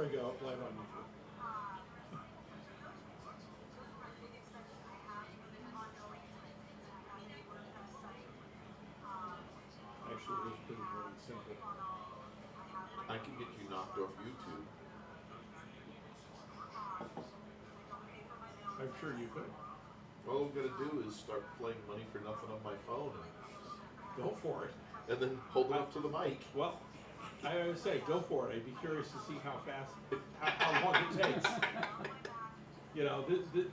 There we go, live on YouTube. Actually, it's pretty really simple. I can get you knocked off YouTube. I'm sure you could. All I'm gonna do is start playing Money for Nothing on my phone Go for it. and then hold it up to the mic. Well, I always say, go for it. I'd be curious to see how fast, how long it takes. You know,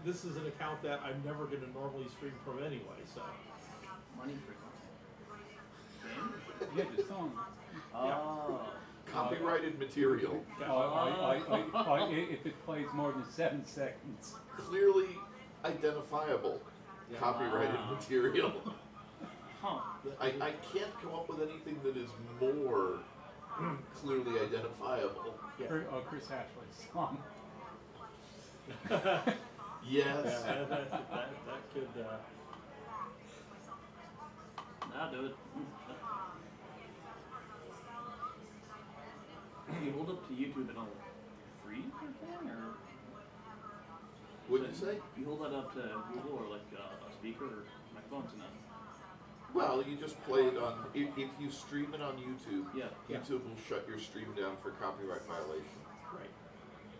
this is an account that I'm never going to normally stream from anyway, so. Money for nothing. Yeah, the song. Oh. Copyrighted material. If it plays more than 7 seconds. Clearly identifiable. Yeah. Copyrighted Wow. material. Huh. I can't come up with anything that is more clearly identifiable. Yeah. Chris Ashley's song. Yes. Yeah, that could, I'll do it. You hold up to YouTube and all free or thing, or What'd you say? you hold that up to Google or like a speaker or my phone's not. Well, you just play it on, if you stream it on YouTube, Yeah. Yeah. YouTube will shut your stream down for copyright violation. right.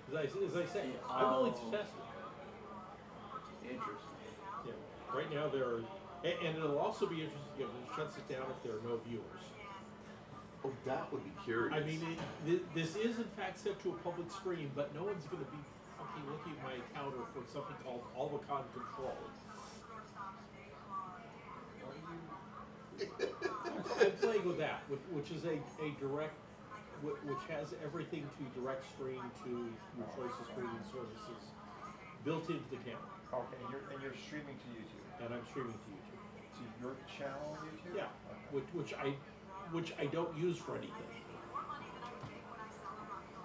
As I say, I'm willing to test it. Interesting. Yeah. Right now there are, and it'll also be interesting if it shuts it down if there are no viewers. Oh, that would be curious. I mean, this is in fact set to a public screen, but no one's going to be fucking looking at my account or for something called Albacon Control. I'm playing with that, which is a direct, which has everything to direct stream to your choice of streaming services built into the camera, Okay, and you're streaming to YouTube. and I'm streaming to YouTube. To your channel on YouTube? Yeah, Okay. which I don't use for anything.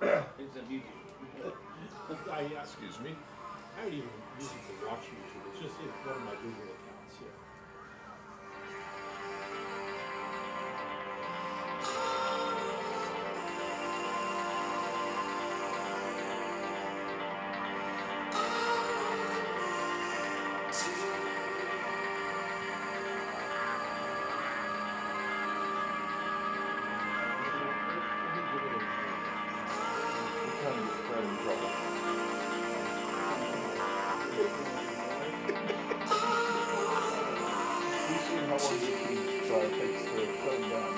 Except YouTube. Excuse me. I don't even use it to watch YouTube. It's just one of my Google accounts here. You're trying to get Fred in trouble. We've seen how long YouTube takes to shut him down.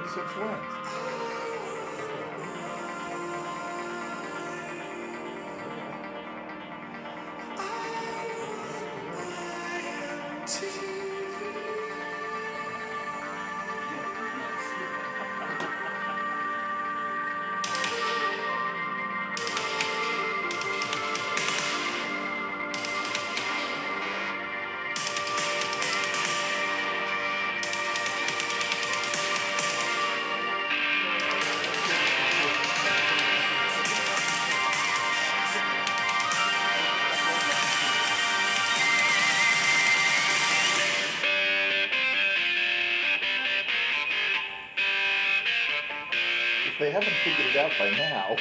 Since when? If they haven't figured it out by now.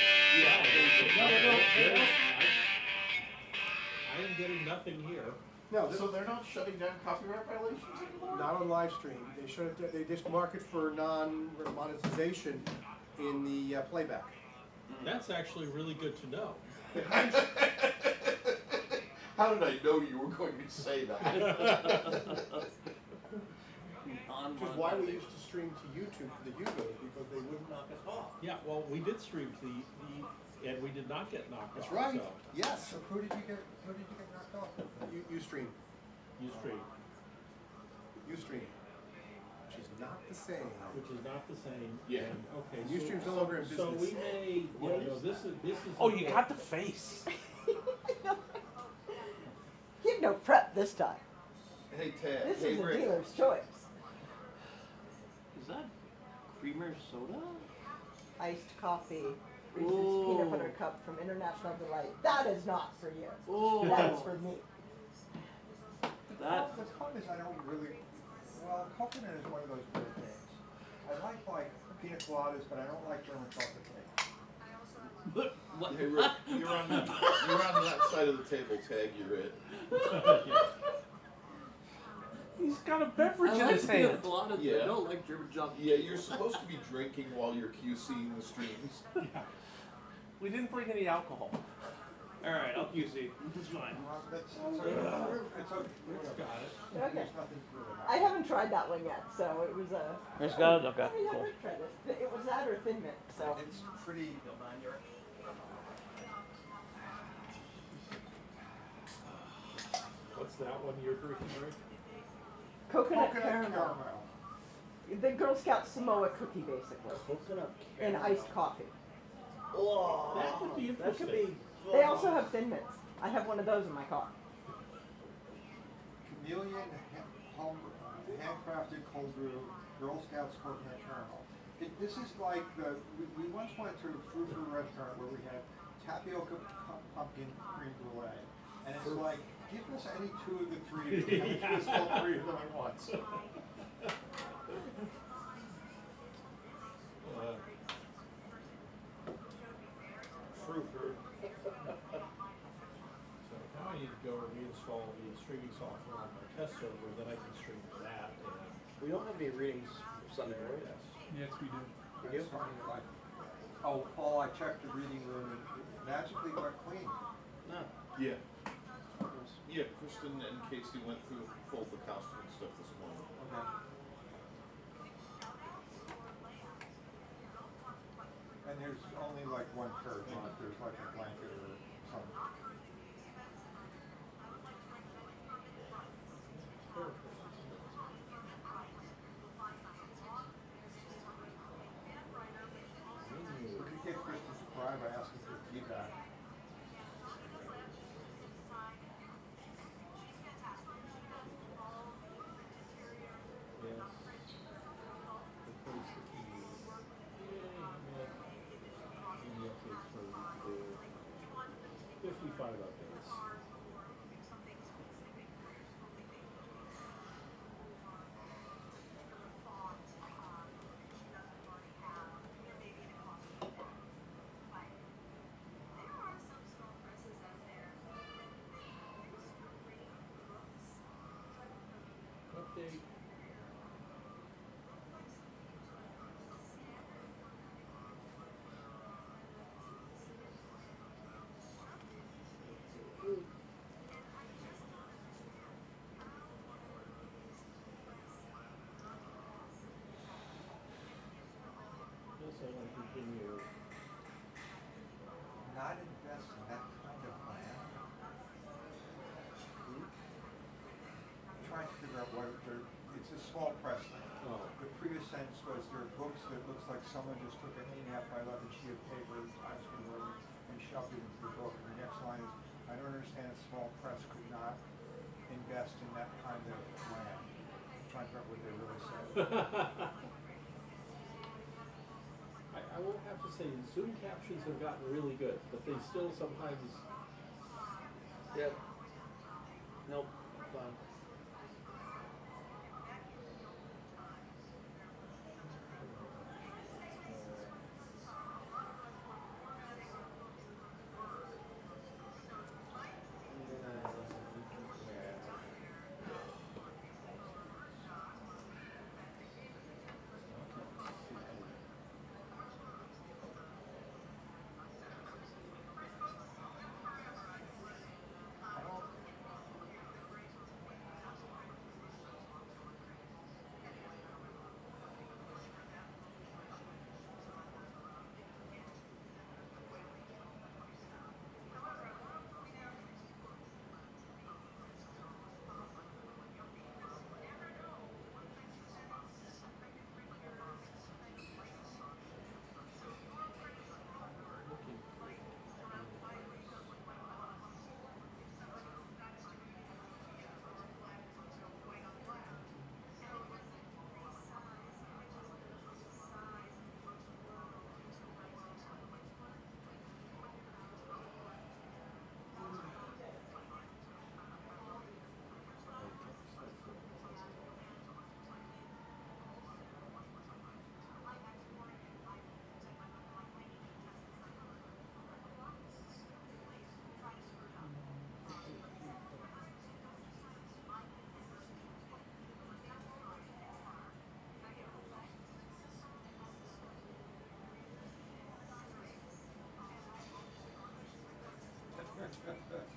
I am getting nothing here. No, So they're not shutting down copyright violations anymore? not on live stream. They shut it. They just mark it for non-monetization in the playback. That's actually really good to know. How did I know you were going to say that? Which is why we used to stream to YouTube for the Hugos, because they wouldn't knock us off. Yeah, well, we did stream to the and we did not get knocked That's off. right. So Yes. So who did you get knocked off? You stream. you stream, You stream. Which is not the same. which is not the same. Yeah. And, okay. And Ustream's no longer in So business. we may. What You know, is this is. Oh, you got the face. Get no prep this time. Hey, Ted. This Hey, is a Rick. dealer's choice. Is that creamer soda? Iced coffee, Reese's Ooh. peanut butter cup from International Delight. That is not for you. Oh, That's for me. that. The problem is I don't really, well, coconut is one of those weird things. like pina coladas, but I don't like German chocolate cake. What? Hey, Rick, you're on that side of the table. Tag, you're it. He's got a beverage I in like his pina hand. coladas, Yeah. but I don't like German chocolate. Yeah, you're supposed to be drinking while you're QCing the streams. Yeah. We didn't bring any alcohol. All right, I'll QC. It's fine. It's okay. Got it. Okay. There's nothing to it. I haven't tried that one yet, so it was a. It's good? Okay, I cool. haven't tried it. It was that or Thin Mint, so. It's pretty. What's that one you're drinking, Rick? Coconut caramel. The Girl Scout Samoa cookie, basically. Coconut And iced coffee. Oh, That could be that could interesting. be. They also have Thin Mints. I have one of those in my car. Chameleon handcrafted cold brew Girl Scouts coconut caramel. This is like we once went to a frou-frou restaurant where we had tapioca pumpkin cream brulee, and it's like, give us any two of the three, and give us all three of them at once. Fruit. So now I need to go reinstall the streaming software on my test server, then I can stream to that. And We don't have any readings for Sunday, right? Yes, we do. We do? It's starting to like, oh, Paul, I checked the reading room and it magically got clean. No. Yeah. Yeah, Kristen and Casey went through pulled the costume stuff this morning. Okay. And there's only like one curve on it, there's like a blanket or something. We could get Kristen to cry by asking for feedback. yes. Replace the keys. And the updates for the 55 updates. Update. Yes, I want to continue. Not invest in that kind of land. I'm trying to figure out why it's a small press. Oh. The previous sentence was there are books that looks like someone just took an 8.5 by 11 sheet of paper, Times New Roman, and shoved it into the book. And the next line is, I don't understand a small press could not invest in that kind of land. I'm trying to figure out what they really said. I will have to say, Zoom captions have gotten really good, but they still sometimes. Yep. Nope. Fine. It.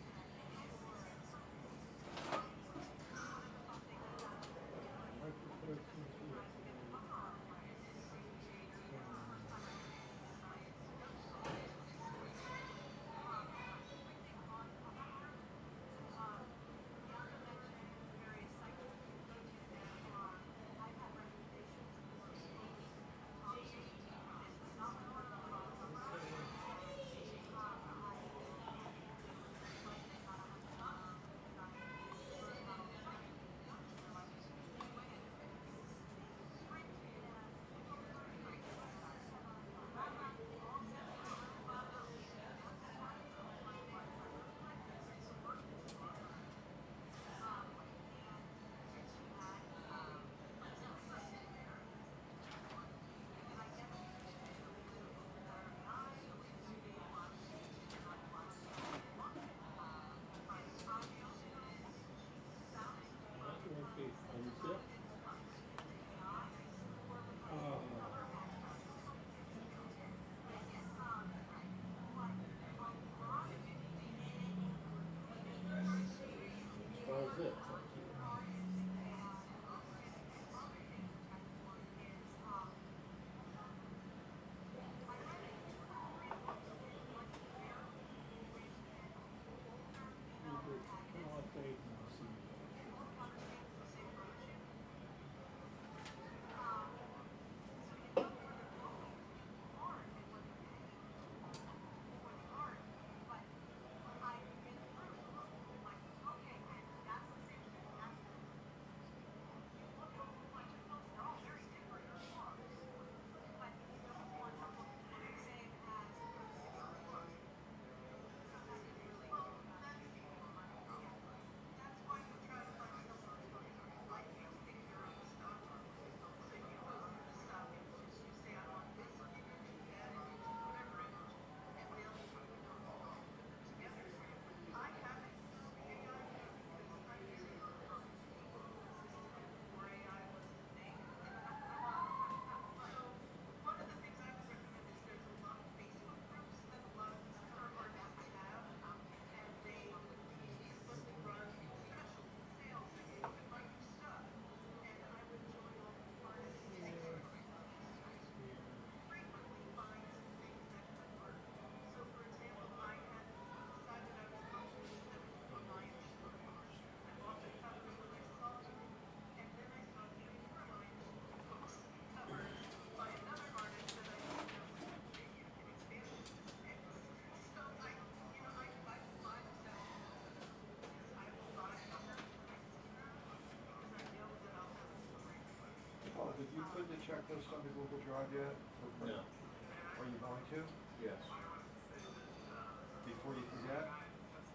Paul, did you put the checklist on the Google Drive yet? No. Are you going to? Yes. Before you forget?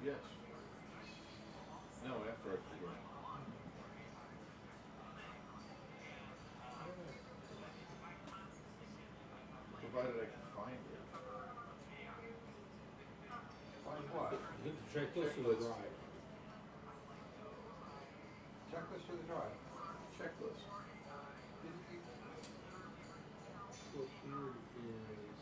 Yes. No, after I forget. Provided I can find it. Find what? The checklist or the drive? Checklist for the drive. Checklist. So here is.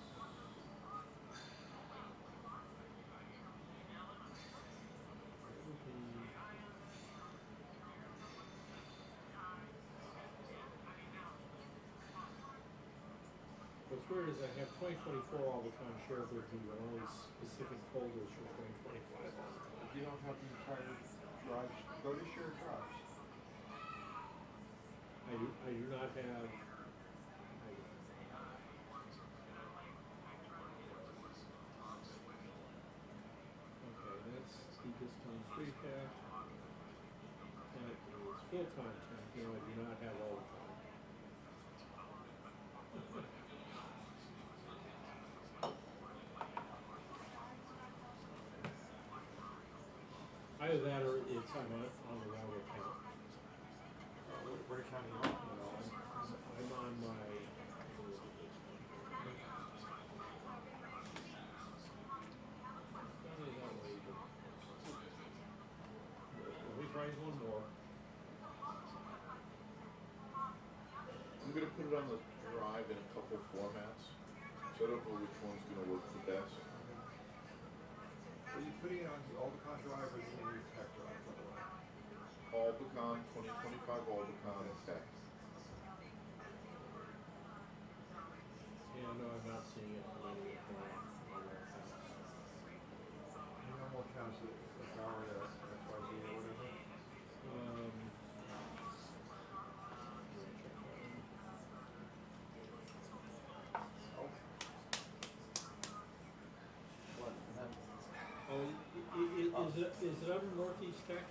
What's weird is I have 2024 all the time shared with me, but only specific folders for 2025 all the time. If you don't have the entire drives, go to shared drives. I do not have. Okay, that's the discount free cash. That is full content. You know, I do not have all the time. Either that or it's on the wrong account. What account are you on? You know, I'm on my. Let me try one more. I'm gonna put it on the drive in a couple formats, so I don't know which one's gonna work the best. Are you putting it on the Albacon drive or the Indie Tech drive, by the way? Albacon, 2025 Albacon Tech. Yeah, no, I'm not seeing it. Any normal accounts that power to XYZ or whatever? Oh, What? Is it under Northeast Tech?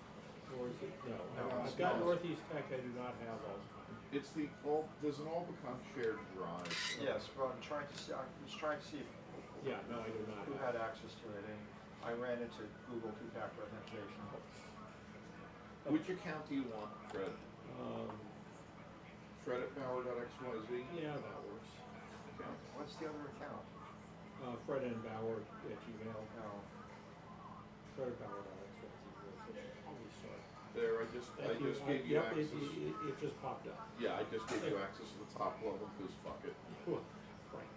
Or is it, no, No, I've it's got not. Northeast Tech, I do not have all. It's there's an Albacon shared drive. yes, but I was trying to see if Yeah, no, I do not who have. had access to it, and I ran into Google two-factor authentication. Which account do you want, Fred? Um, Fred at Bauer.xyz? yeah, that works. Okay. What's the other account? Fred and Bauer at Gmail. No. Fred and Bauer, I'll start. There, I just gave you Yep, access. it just popped up. Yeah, I just gave you access to the top level because fuck it. Right.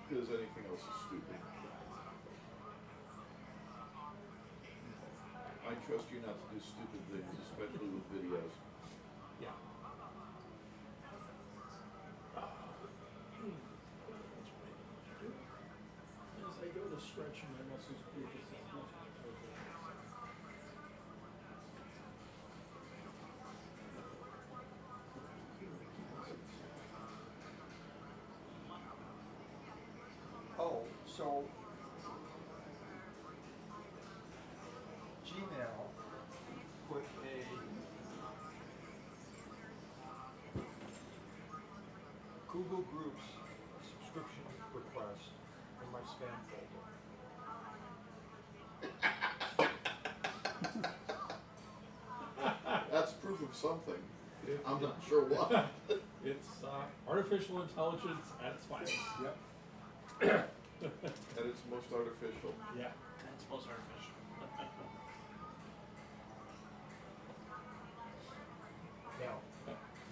Because anything else is stupid. I trust you not to do stupid things, especially with videos. Yeah. As I go to stretch my muscles, Oh, so Gmail put a Google Groups subscription request in my spam folder. That's proof of something. I'm not sure what. It's artificial intelligence at its finest. Yep. At its most artificial. Yeah. That's most artificial. Now,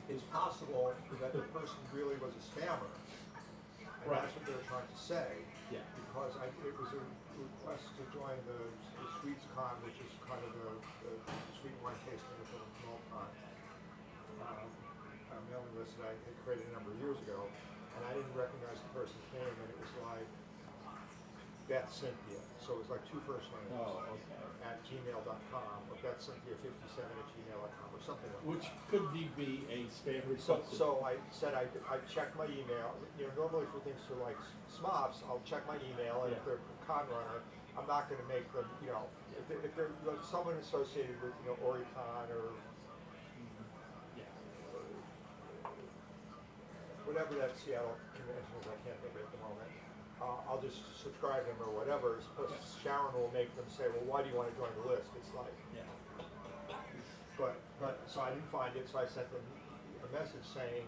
it's possible that the person really was a spammer, and Right. that's what they were trying to say. Yeah. Because it was a request to join the Sweets Con, which is kind of the sweet wine tasting of the Malcon mailing list that I had created a number of years ago, and I didn't recognize the person's name, and it was like Beth Cynthia, so it was like two first names. Oh, okay. At gmail.com, or Beth Cynthia 57 at gmail.com, or something like that. Which could be a spam So, request. so I said I check my email. You know, normally for things to like SMOFs, I'll check my email, and if Yeah. they're a con runner, I'm not going to make them. You know, if they're like, someone associated with Oricon or Yeah. whatever that Seattle convention is, I can't think of it at the moment. I'll just subscribe them or whatever. Sharon will make them say, well, why do you want to join the list? It's like, Yeah. but so I didn't find it, so I sent them a message saying,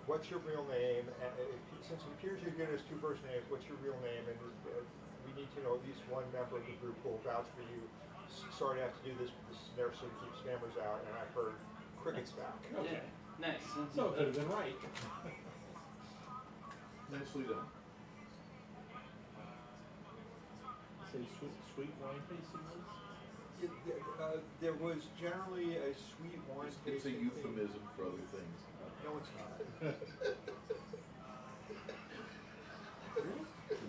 what's your real name? And since it appears you're giving us two first names, what's your real name? And we need to know at least one member of the group who will vouch for you. Sorry to have to do this, but this is never so to keep spammers out. And I've heard crickets back. Okay. Yeah. Nice. So it could have been right. Nicely done. Say sweet wine tasting list? There was generally a sweet wine It's a tasting. euphemism for other things. No, it's not.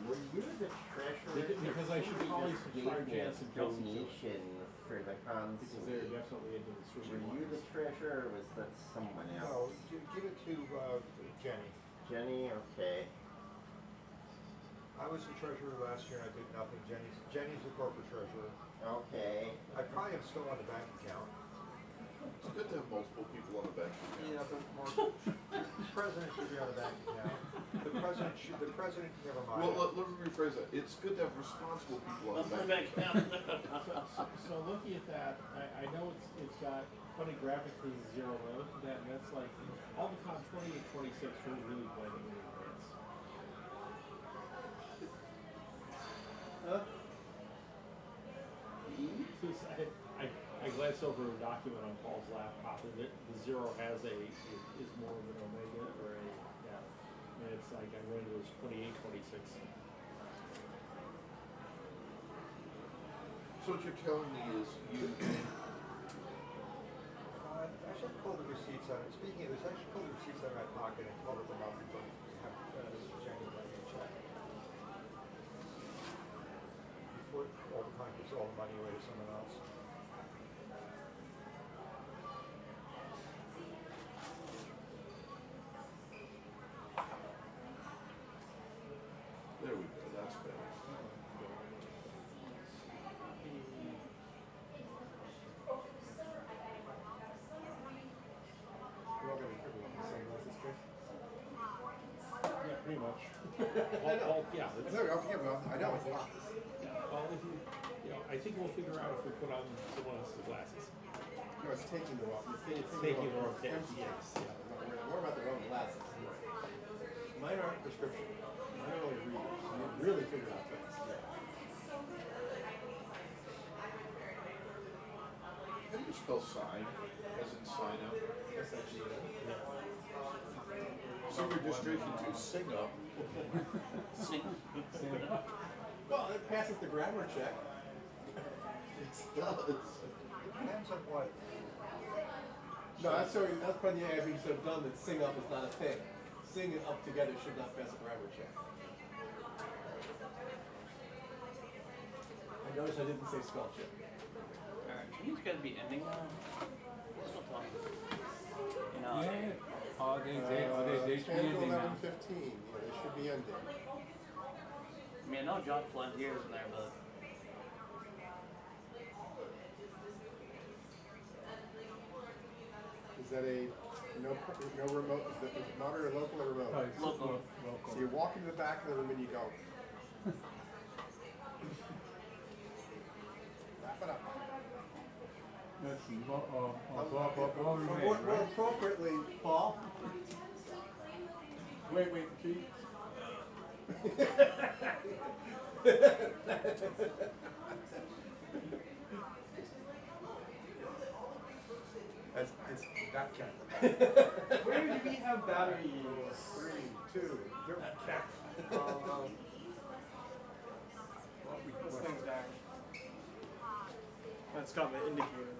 Were you the treasurer? Because I should probably subscribe gave me a Jansen Kelsey to it. donation for the Because they're concert. definitely into the sweet Were you the wines. treasurer or was that someone No, else? give it to Jenny. Jenny, okay. I was the treasurer last year and I did nothing. Jenny's the corporate treasurer. Okay. I probably am still on the bank account. It's good to have multiple people on the bench. Yeah, but the president should be on the bank account. The president, never mind. Well, let me rephrase that. It's good to have responsible people on the Let's bench. put it back down. So looking at that, I know it's got funny graphics with zero relative to that, and that's like Albacon 20 and 26 really play the movie hits. I glanced over a document on Paul's laptop, and the zero has is more of an omega or a, yeah. And it's like I ran into a was 28, 26. So what you're telling me is you I should pull the receipts out. Speaking of this, I should pull the receipts out of my pocket and total them up and have January check. Before all the time gives all the money away to someone else. there we go, that's better. We're all gonna be pretty much the same license, Chris. Yeah, pretty much. Yeah. It's, No, I know it's lots. well, if you know, I think we'll figure out if we put on someone else's glasses. No, it's taking the wrong. It's Taking the wrong test. test, yes. Yeah. More about the wrong glasses. Mine aren't prescription. Mine are only readers. So you really figure it out fast. How do you spell sign? As in sign up? S-I-G-N. So you're just drinking to sing up. Well, it passes the grammar check. It does. Depends on what. No, that's part of the AI being so dumb that sing up is not a thing. Sing and up together should not pass a grammar check. I noticed I didn't say spell check. Alright, these gotta be ending now. Still talking. You know, Yeah. They should be 10 to ending now. 11:15. Yeah, they should be ending. I mean, I know Josh Flint here is in there, but Is that a no remote? Is it moderate or local or remote? Oh, it's Local. So you walk into the back of the room and you go. Wrap it up. Let's see. Well, More appropriately, Paul. Wait, Chief. It's that kind. Where do we have batteries? 3, 2. This thing's down. It's got the indicator.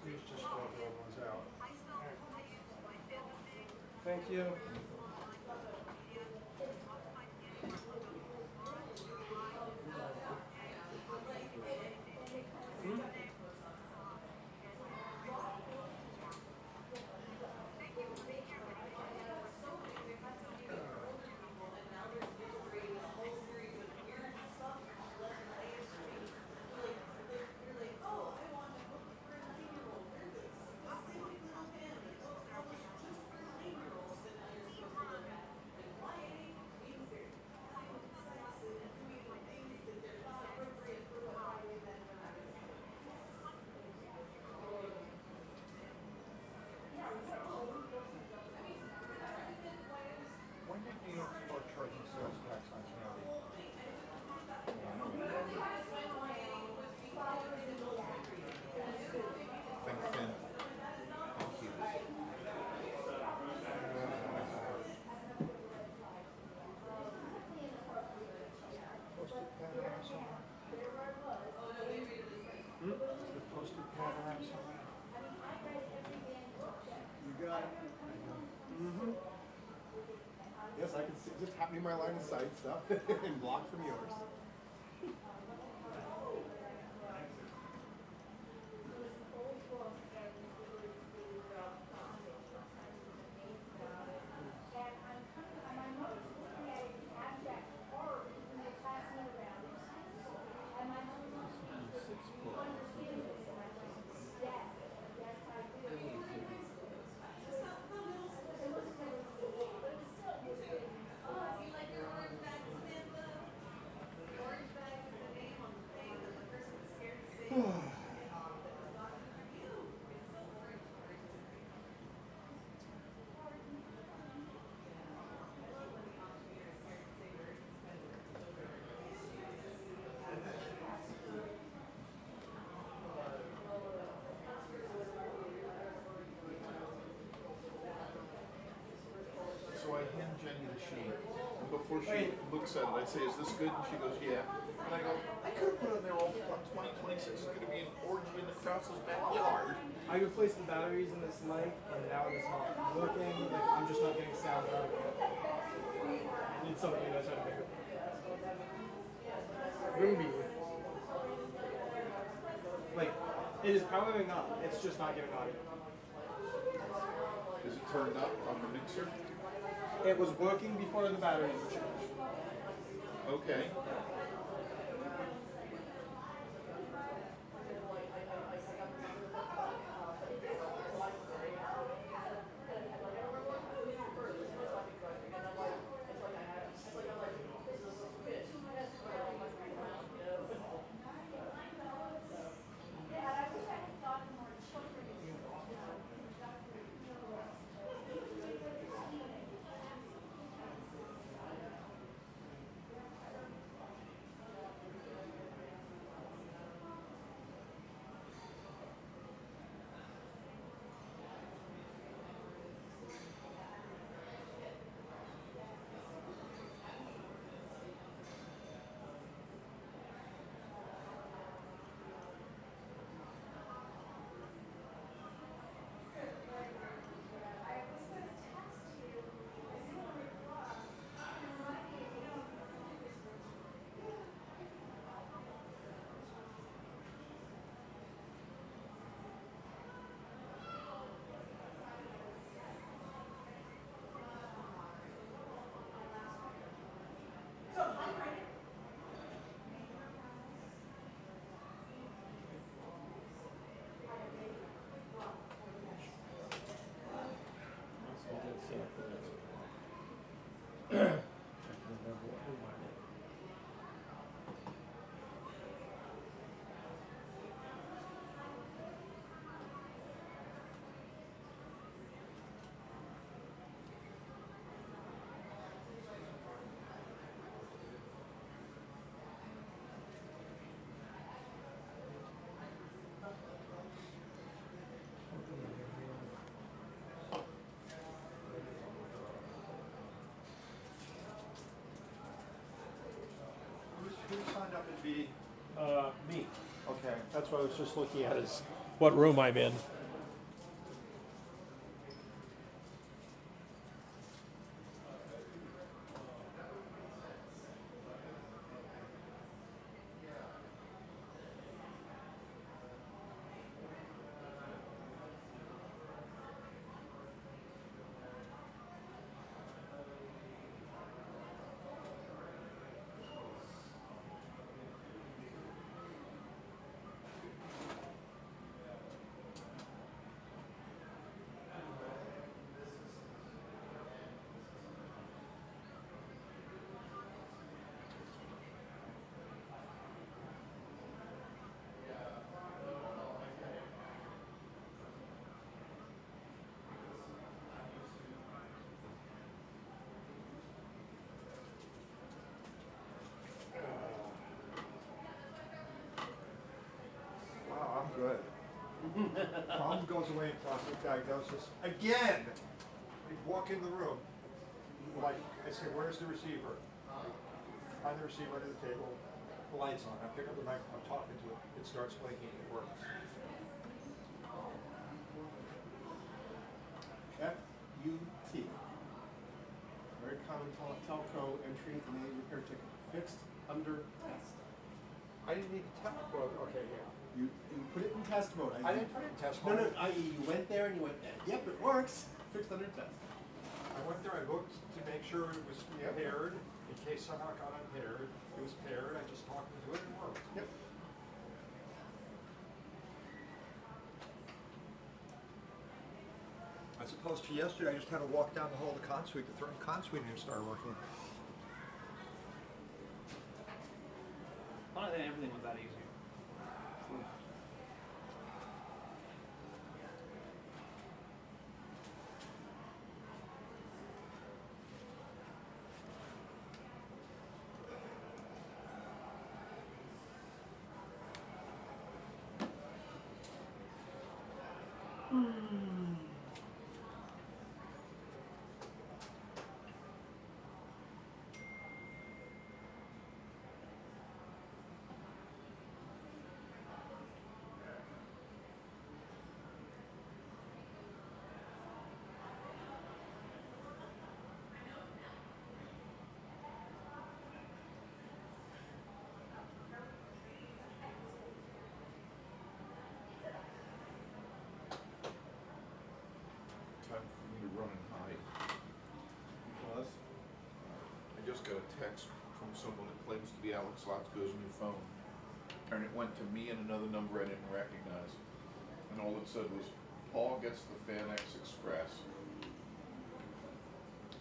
Please just throw the old ones out. Thank you. When did New York start charging sales tax on candy? Think thin. Thank you. Posted pad around somewhere? Is the posted pad around somewhere? You got it. Mm-hmm. Yes, I can see just happening my line of sight stuff and blocked from yours. hand Jenny the sheet, and before she looks at it, I say, "Is this good?" And she goes, "Yeah." And I go, "I could have put it on there all 2026 is going to be an orgy in the Krause's backyard." I replaced the batteries in this mic, and now it's not working. Like, I'm just not getting sound out of it. I need something you guys have to figure out. Ruby. Like, it is powering up. It's just not giving audio. Is it turned up on the mixer? It was working before the batteries were changed. Okay. Who signed up as B? Me. Okay. That's what I was just looking at is what room I'm in. Wow, I'm good. Problem goes away in prostate diagnosis. Again! We walk in the room, like, I say, where's the receiver? Find the receiver under the table, the light's on. I pick up the microphone, I'm talking to it, it starts blinking, it works. FUT. Very common telco entry in the repair ticket. Fixed under test. I didn't need to tell, well, okay, yeah. You put it in test mode. I didn't put it in test No, mode. i.e. you went there and you went, yep, it works. Fixed under test. I went there, I looked to make sure it was paired, in case somehow it got unpaired. It was paired, I just talked into it and it worked. Yep. As opposed to yesterday, I just had to walk down the hall to Consuite to throw in Consuite and it started working. I don't think everything was that easy. text from someone that claims to be Alex Lotzko's new phone. And it went to me and another number I didn't recognize. And all it said was, Paul gets the FedEx Express.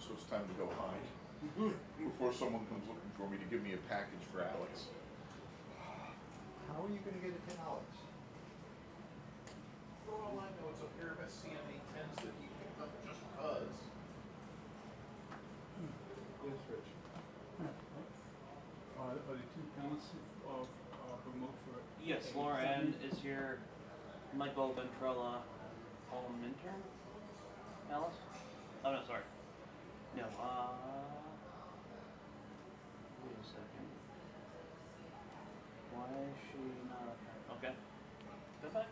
So it's time to go hide. Before someone comes looking for me to give me a package for Alex. How are you gonna get it to Alex? For all I know, it's a pair of SCMA 10s that he picked up just cause. Yes, Rich. Are the two panelists removed for? Yes, Laura Ann is here. Michael Ventrella, Paul Minter. Alice? Oh no, sorry. No, wait a second. Why is she not? Okay. Go back.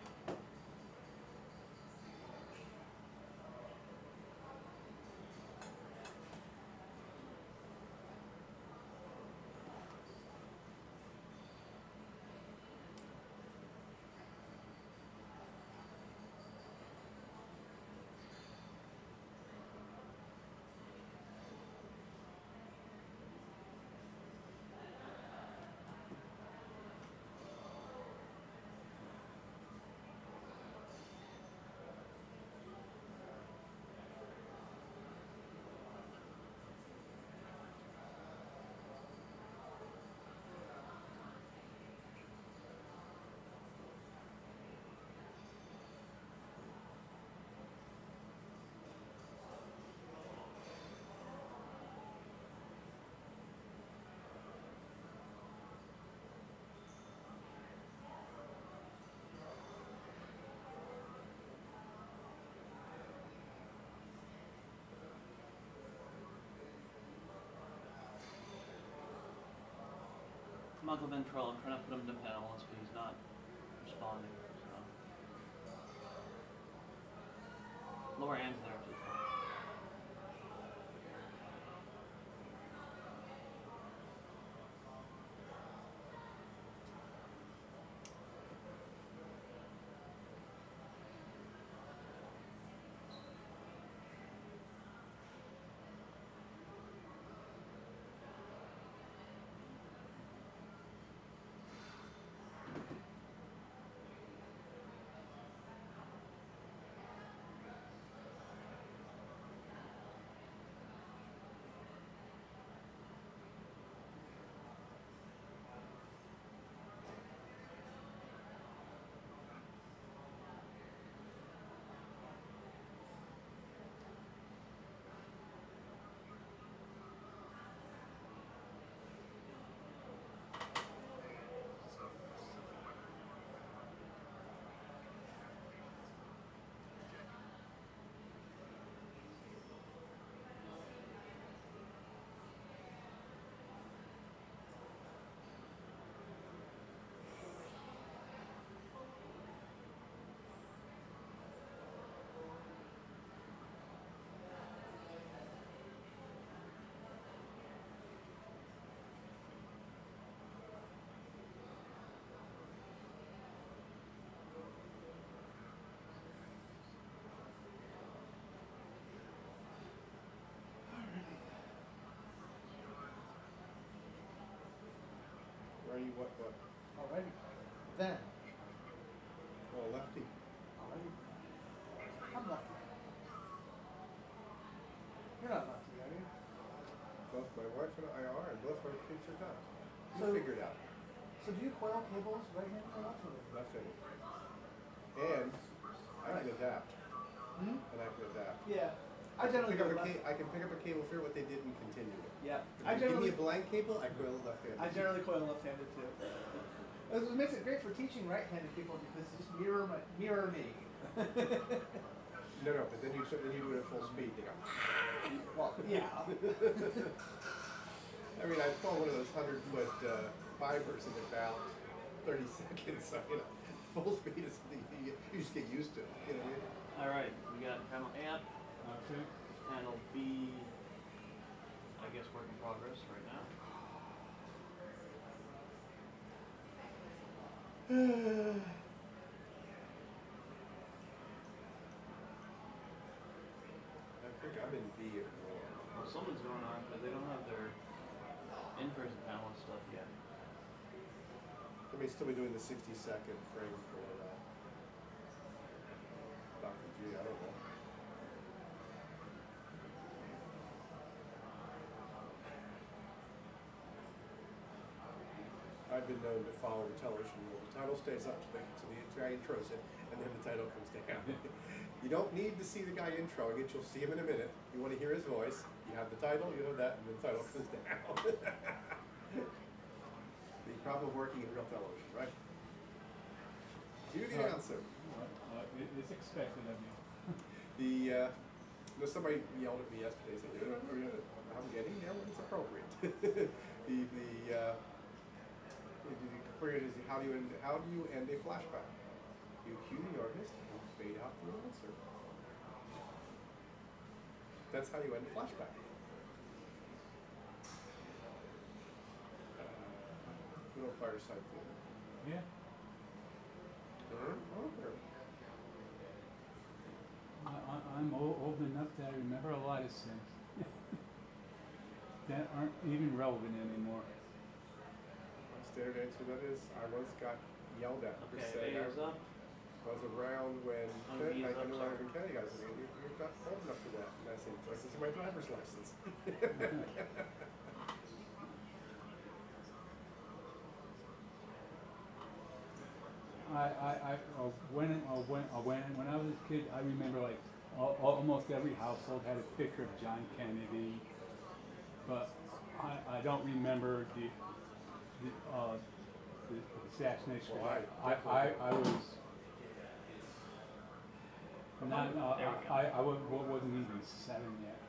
Michael Ventrell, I'm trying to put him to panelist, but he's not responding. So. Laura Ann's there too. Are you what? Alrighty. Then. Well, lefty. Alrighty. I'm lefty. You're not lefty, are you? Both my wife and I are, and both our kids are not. You So- figure it out. So do you coil cables right-handed or left-handed? Left-handed. And I can adapt. Hmm? And I can adapt. Yeah. I generally go left. I can pick up a cable, figure what they did, and continue it. Yeah. If you give me a blank cable, I coil left-handed. I generally coil left-handed too. This makes it great for teaching right-handed people because it's just mirror me. No, but then you do it at full speed. They go. Well, yeah. I mean, I pull one of those 100-foot fibers in about 30 seconds. So, full speed is something you just get used to. You know what I mean? Alright, we got panel A, Okay. panel B, I guess work in progress right now. I think I'm in B or more. Well, something's going on, but they don't have their in-person panel stuff yet. They may still be doing the 60-second frame for Dr. G. I don't know. I've been known to follow the television where the title stays up to the guy intros it, and then the title comes down. You don't need to see the guy introing it, you'll see him in a minute. You want to hear his voice, you have the title, you have that, and the title comes down. The problem of working in real television, right? You're the announcer. It's expected of you. Somebody yelled at me yesterday, saying, I'm getting there when it's appropriate. The query is how do you end a flashback? You cue the artist and you fade out the announcer. That's how you end a flashback. Little fireside theater. Yeah. I'm old enough that I remember a lot of things that aren't even relevant anymore. My standard answer to that is I once got yelled at for saying I was around when Kennedy got you're not old enough for that. And I said, this is my driver's license. When I was a kid, I remember like almost every household had a picture of John Kennedy, but I don't remember the assassination. Well, I was not. I wasn't even 7 yet.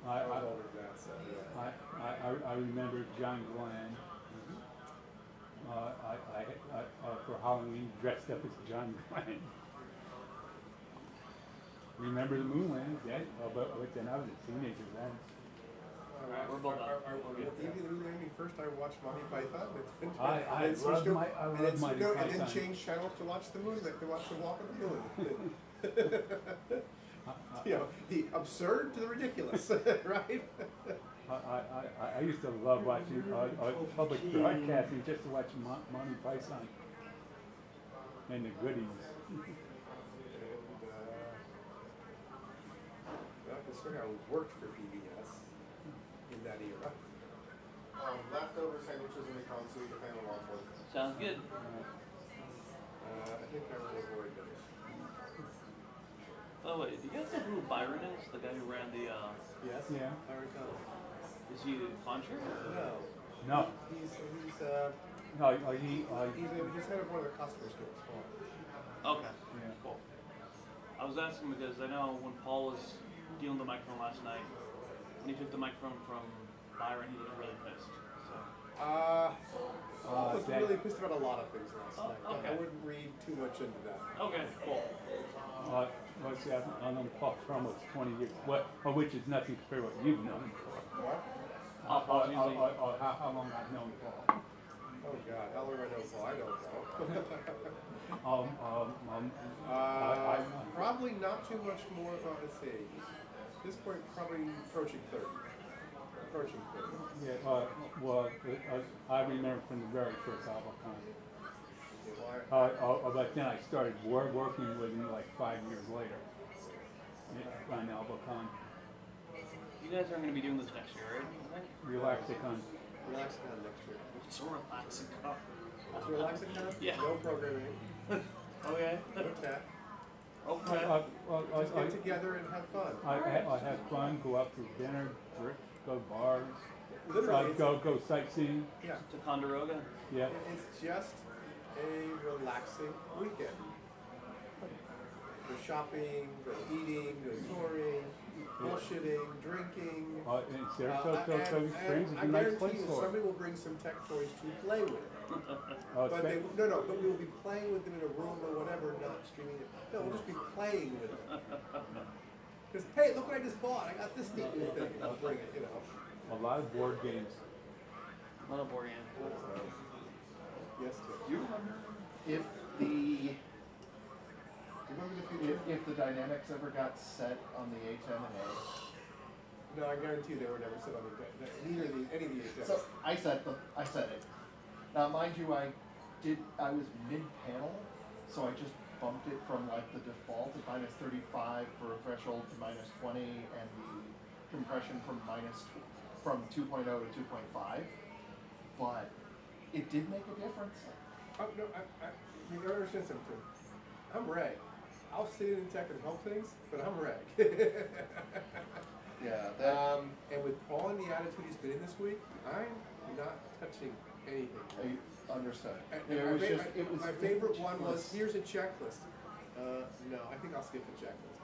I was older than that, so yeah. I remember John Glenn. For Halloween, dressed up as John Glenn. Remember the Moonland? Yeah, but then I was a teenager then. We're both up. Even the Moonlanding first, I watched Monty Python. I love Monty Python. And then changed channels to watch the Moon, to watch the Walk of the Moon. The absurd to the ridiculous, right? I used to love watching public broadcasting just to watch Monty Python and the goodies. That was sort of how it worked for PBS in that era. Leftover sandwiches in the consuit, the family wants one. Sounds good. I think I will avoid those. Oh wait, do you guys know who Byron is? The guy who ran the Yes? Yeah. Byron Thomas. is he the puncher? No. No. He's He's head of one of the customer stores. Okay. Yeah. Cool. I was asking because I know when Paul was dealing with the microphone last night, when he took the microphone from Byron, he was really pissed. So. I was really pissed about a lot of things last night. Okay. I wouldn't read too much into that. Okay, cool. Let's see, I've known Paul for almost 20 years, which is nothing compared to what you've known him for. What? How long I've known Paul. Oh God, how long do I know Paul? I don't know. Probably not too much more about, let's see. At this point, probably approaching 30. Approaching 30. Yeah, I remember from the very first Albacon. But then I started working with him like 5 years later on Albacon. You guys aren't going to be doing this next year, right? I think? Relaxicon. Relaxicon next year. It's a Relaxicon. What's Relaxicon? Yeah. No programming. Okay. No tech. Okay. Just get together and have fun. I have fun, go out to dinner, go to bars, Literally, go sightseeing. yeah. To Conderoga? Yeah. It's just a relaxing weekend. Go shopping, go eating, go touring, bullshitting, drinking. In Sarasota Springs is I a nice guarantee place you, for it. somebody will bring some tech toys to play with. But we will be playing with them in a room or whatever, not streaming it. No, we'll just be playing with them. Because, hey, look what I just bought. I got this neat new thing. And I'll bring it, you know. A lot of board games. A lot of board games. Yes, Tim. Do you remember if the if the dynamics ever got set on the A10 and A? No, I guarantee they were never set on the neither of the any of the ATEMs. So I set it. Now, mind you, I was mid-panel, so I just bumped it from like the default of -35 for a threshold to -20, and the compression from 2.0 to 2.5. But it did make a difference. Oh, no, you gotta understand something. I'm Ray. I'll sit in tech and help things, but I'm Ray. Yeah. And with Paul and the attitude he's been in this week, I'm not touching anything. I understand. And my favorite one was, here's a checklist. No, I think I'll skip the checklist.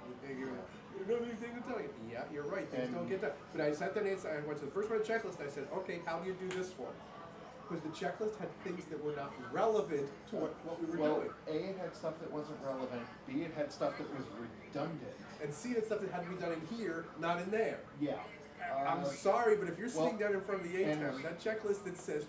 Another thing to tell you. Yeah, you're right. Things don't get done. But I sat there and I went to the first one of the checklist. I said, okay, how do you do this one? Because the checklist had things that were not relevant to what we were doing. A, it had stuff that wasn't relevant. B, it had stuff that was redundant. And C, it had stuff that had to be done in here, not in there. Yeah. I'm sorry, but if you're sitting down in front of the ATEM, that checklist that says,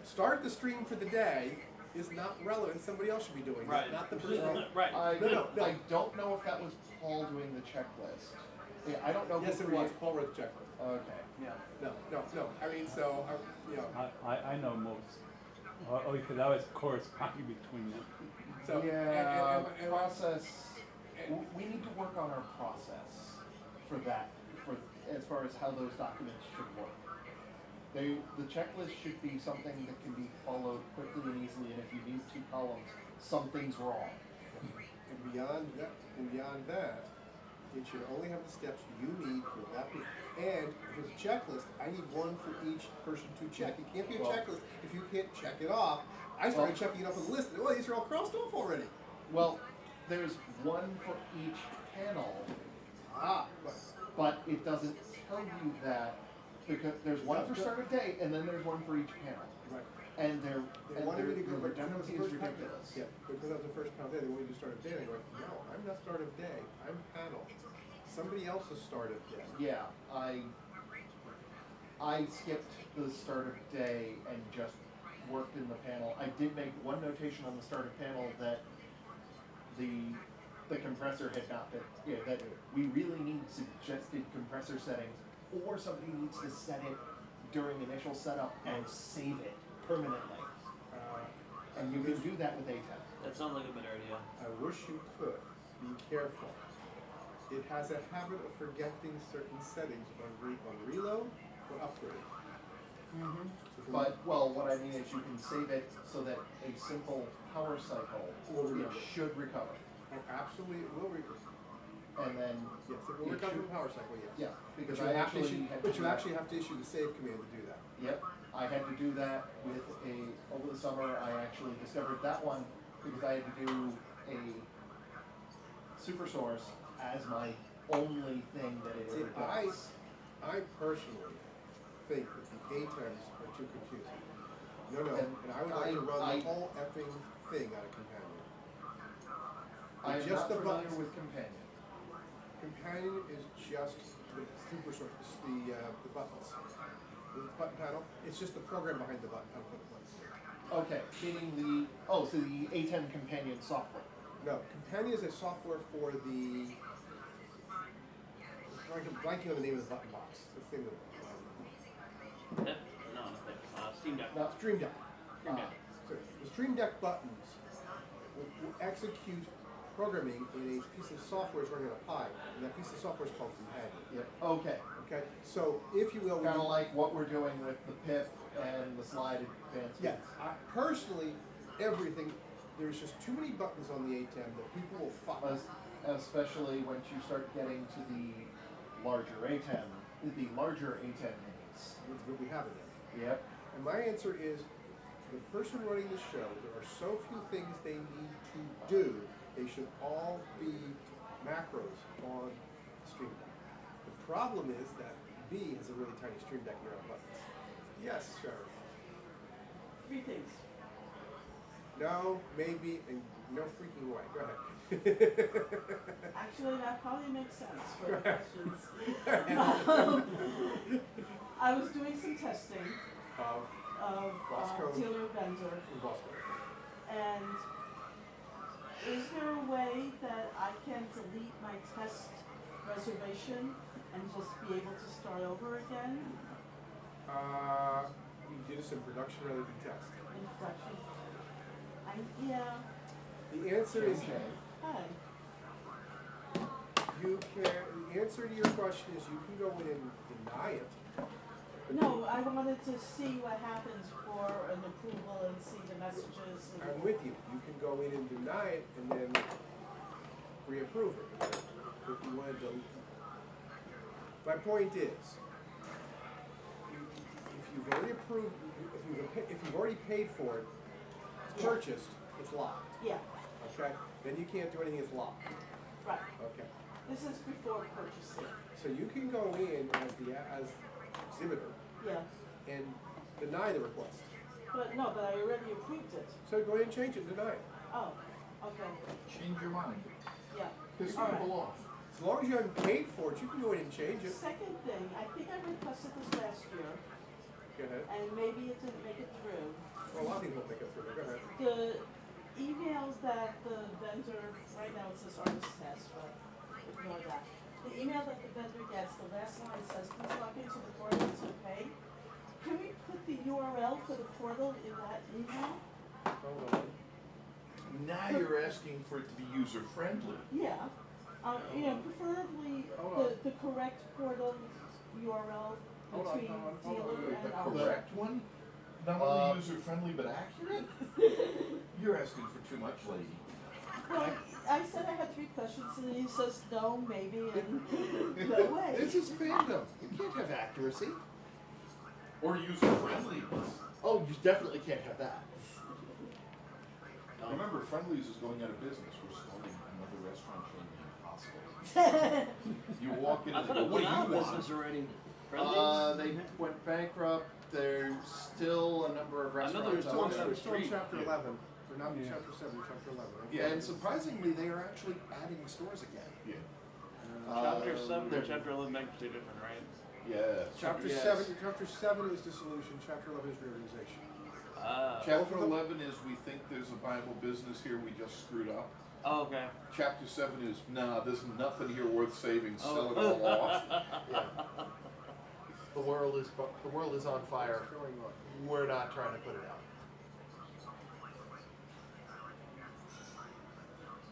start the stream for the day is not relevant. Somebody else should be doing Right. it, not the person. Right. I No. don't know if that was Paul doing the checklist. Yeah, I don't know. Yes, who it was. created- Paul wrote the checklist. Okay. Yeah. No. I mean, so, I know most. Because I was corresponding between them. So, Yeah, and process. We need to work on our process for that, for as far as how those documents should work. The checklist should be something that can be followed quickly and easily, and if you need 2 columns, something's wrong. And beyond that, it should only have the steps you need for that. And if it's a checklist, I need one for each person to check. It can't be a checklist if you can't check it off. I started checking it off on the list, and these are all crossed off already. Well, there's one for each panel, but it doesn't tell you that, because there's one for start of day, and then there's one for each panel. Right. And the Redundancy redundancy is ridiculous. Yeah, because that was the first panel day, they wanted to start of day, and I go, no, I'm not start of day, I'm panel. Somebody else's start of day. Yeah, I skipped the start of day and just worked in the panel. I did make one notation on the start of panel that the compressor had not been, that we really need suggested compressor settings, or somebody needs to set it during initial setup and save it permanently. And you can do that with ATEM. That sounds like a better idea. I wish you could. Be careful. It has a habit of forgetting certain settings on reload or upgrade. Mm-hmm. But, what I mean is you can save it so that a simple power cycle should recover. Oh, absolutely, it will recover. And then yes, it will recover from power cycle. Yes. Yeah, because but you actually have to issue the save command to do that. Yep, I had to do that with over the summer. I actually discovered that one because I had to do a super source as my only thing that it ever does. I personally think that the ATEMs are too confusing. No, and I would like to run the whole effing thing out of Companion. I'm just not familiar buttons. with Companion. Companion is just the super source, the buttons. The button panel. It's just the program behind the button panel. Okay, meaning so the ATEM Companion software. No, Companion is a software for the. I'm blanking on the name of the button box. This thing that. Steam Deck. No, Stream Deck. Stream Deck. So the Stream Deck buttons will execute programming in a piece of software running on a Pi, and that piece of software is called Companion. Yep. Okay. Okay. So if you will, kind of like what we're doing with the PIP and the slide advancements. Yes. Personally, everything. There's just too many buttons on the ATEM that people will fuck. Especially once you start getting to the larger ATEM needs. What we have in there. Yep. And my answer is, for the person running the show, there are so few things they need to do. They should all be macros on Stream Deck. The problem is that B has a really tiny Stream Deck here on buttons. Yes, Sharon. 3 things. No, maybe, and no freaking way. Go ahead. Actually, that probably makes sense for the questions. I was doing some testing of Taylor Bender, and is there a way that I can delete my test reservation and just be able to start over again You did this in production rather than test. in production? Yeah, The answer is hi. you can. The answer to your question is you can go in and deny it. No, I wanted to see what happens for an approval and see the messages. And I'm with you. You can go in and deny it and then reapprove it. If you wanted to. My point is, if you've already approved, if you've already paid for it, it's purchased, it's locked. yeah, Okay? Then you can't do anything that's locked. right. Okay. This is before purchasing. So you can go in as exhibitor Yeah, and deny the request. but I already approved it. So go ahead and change it, deny it. Oh, okay, Change your mind. yeah. Piss All right. people off. As long as you haven't paid for it, you can go ahead and change it. Second thing, I think I requested this last year, Go ahead. and maybe it didn't make it through. Well, a lot of people don't think it's through. Go ahead. The emails that the vendor, right now it says artist test, but ignore that. The email that the vendor gets, the last line says, please log into the portal to pay. Can we put the URL for the portal in that email? Hold on. Now you're asking for it to be user-friendly. Yeah, preferably Hold the correct portal URL Hold on, between hold on, dealer wait, and The owner. correct one? Not only user-friendly, but accurate? You're asking for too much, lady. Well, I said I had 3 questions, and he says no, maybe, and no way. This is fandom. You can't have accuracy. Or user-friendliness. Oh, you definitely can't have that. Remember, Friendlies is going out of business. We're starting another restaurant chain in Impossible. You walk in I and thought they go, it what went do out you of want? business already. Friendlies? They went bankrupt. There's still a number of I know restaurants there's out one there. We're still in Street. chapter Yeah. 11. We're not in Yeah. chapter 7, we're chapter 11. Right? Yeah. And surprisingly, they are actually adding stores again. Yeah. Chapter 7 or they're- chapter 11 make two different, right? Yeah. Chapter Yes. 7 is dissolution, chapter 11 is reorganization. Chapter 11 is we think there's a viable business here, we just screwed up. Oh, okay. Chapter 7 is, nah, there's nothing here worth saving, sell it Oh. all off. Yeah. The world is on fire. What's going on? We're not trying to put it out.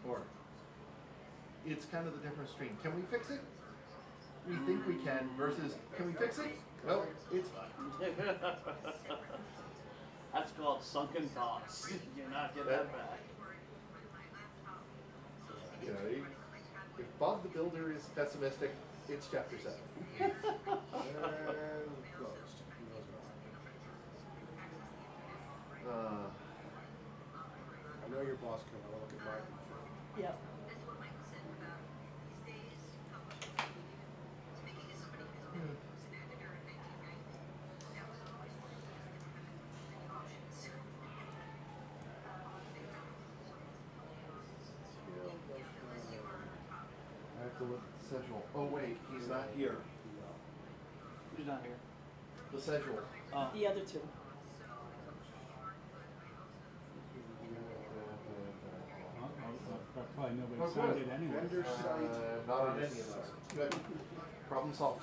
Or it's kind of the difference between can we fix it? We think we can versus can we fix it? Well, it's fine. That's called sunken costs. You not get that back. You know, if Bob the Builder is pessimistic, it's chapter 7. And closed. Who knows what? I know your boss can have a look at my Yep. I have to look at the schedule. Oh wait, he's not here. Who's not here? The schedule. Oh. The other 2. Probably nobody Oh, signed good. it anyway. Vendor site. Not on any of those. Good. Problem solved.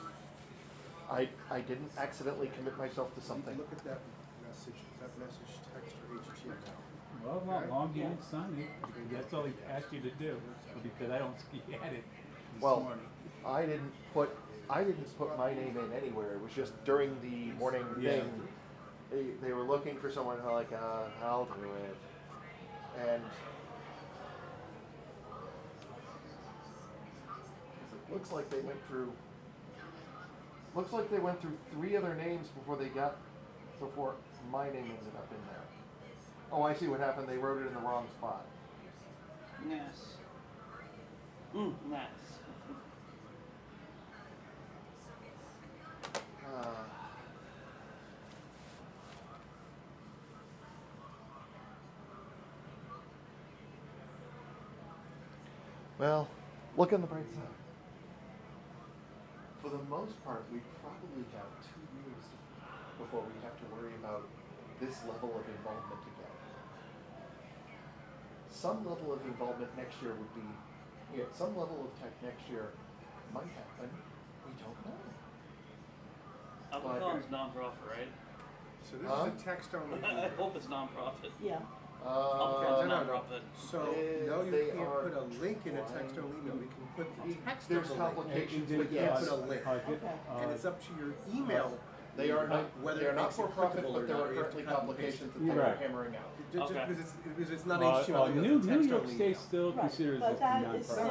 I didn't accidentally commit myself to something. Look at that message text or HTML. Well, as long as you didn't sign it, because that's all he asked you to do, because I don't see at it this Well, morning. I didn't put my name in anywhere. It was just during the morning Yeah. thing. They were looking for someone who like, I'll do it. And it looks like they went through 3 other names before my name ended up in there. Oh, I see what happened. They wrote it in the wrong spot. Nice. Nice. Well, look on the bright side. For the most part, we probably have 2 years before we have to worry about this level of involvement again. Some level of involvement next year would be, some level of tech next year might happen, we don't know. Albacon's non-profit, right? So this Huh? is a text only. I hope it's non-profit. Yeah. Albacon's no, no. non-profit. So no, you They can't are put a link in a text only email. You can put the text There's of the link, complications, but but you can't yes, put a link. And it's up to your email. they are not, whether they are it not makes it for profit, clickable but or there not, are or you have to currently cut and paste complications it. that they Right. are hammering out. Just Okay. because it's not HTML, New it's text York only State email. still Right, considers but it that is non-profit. No,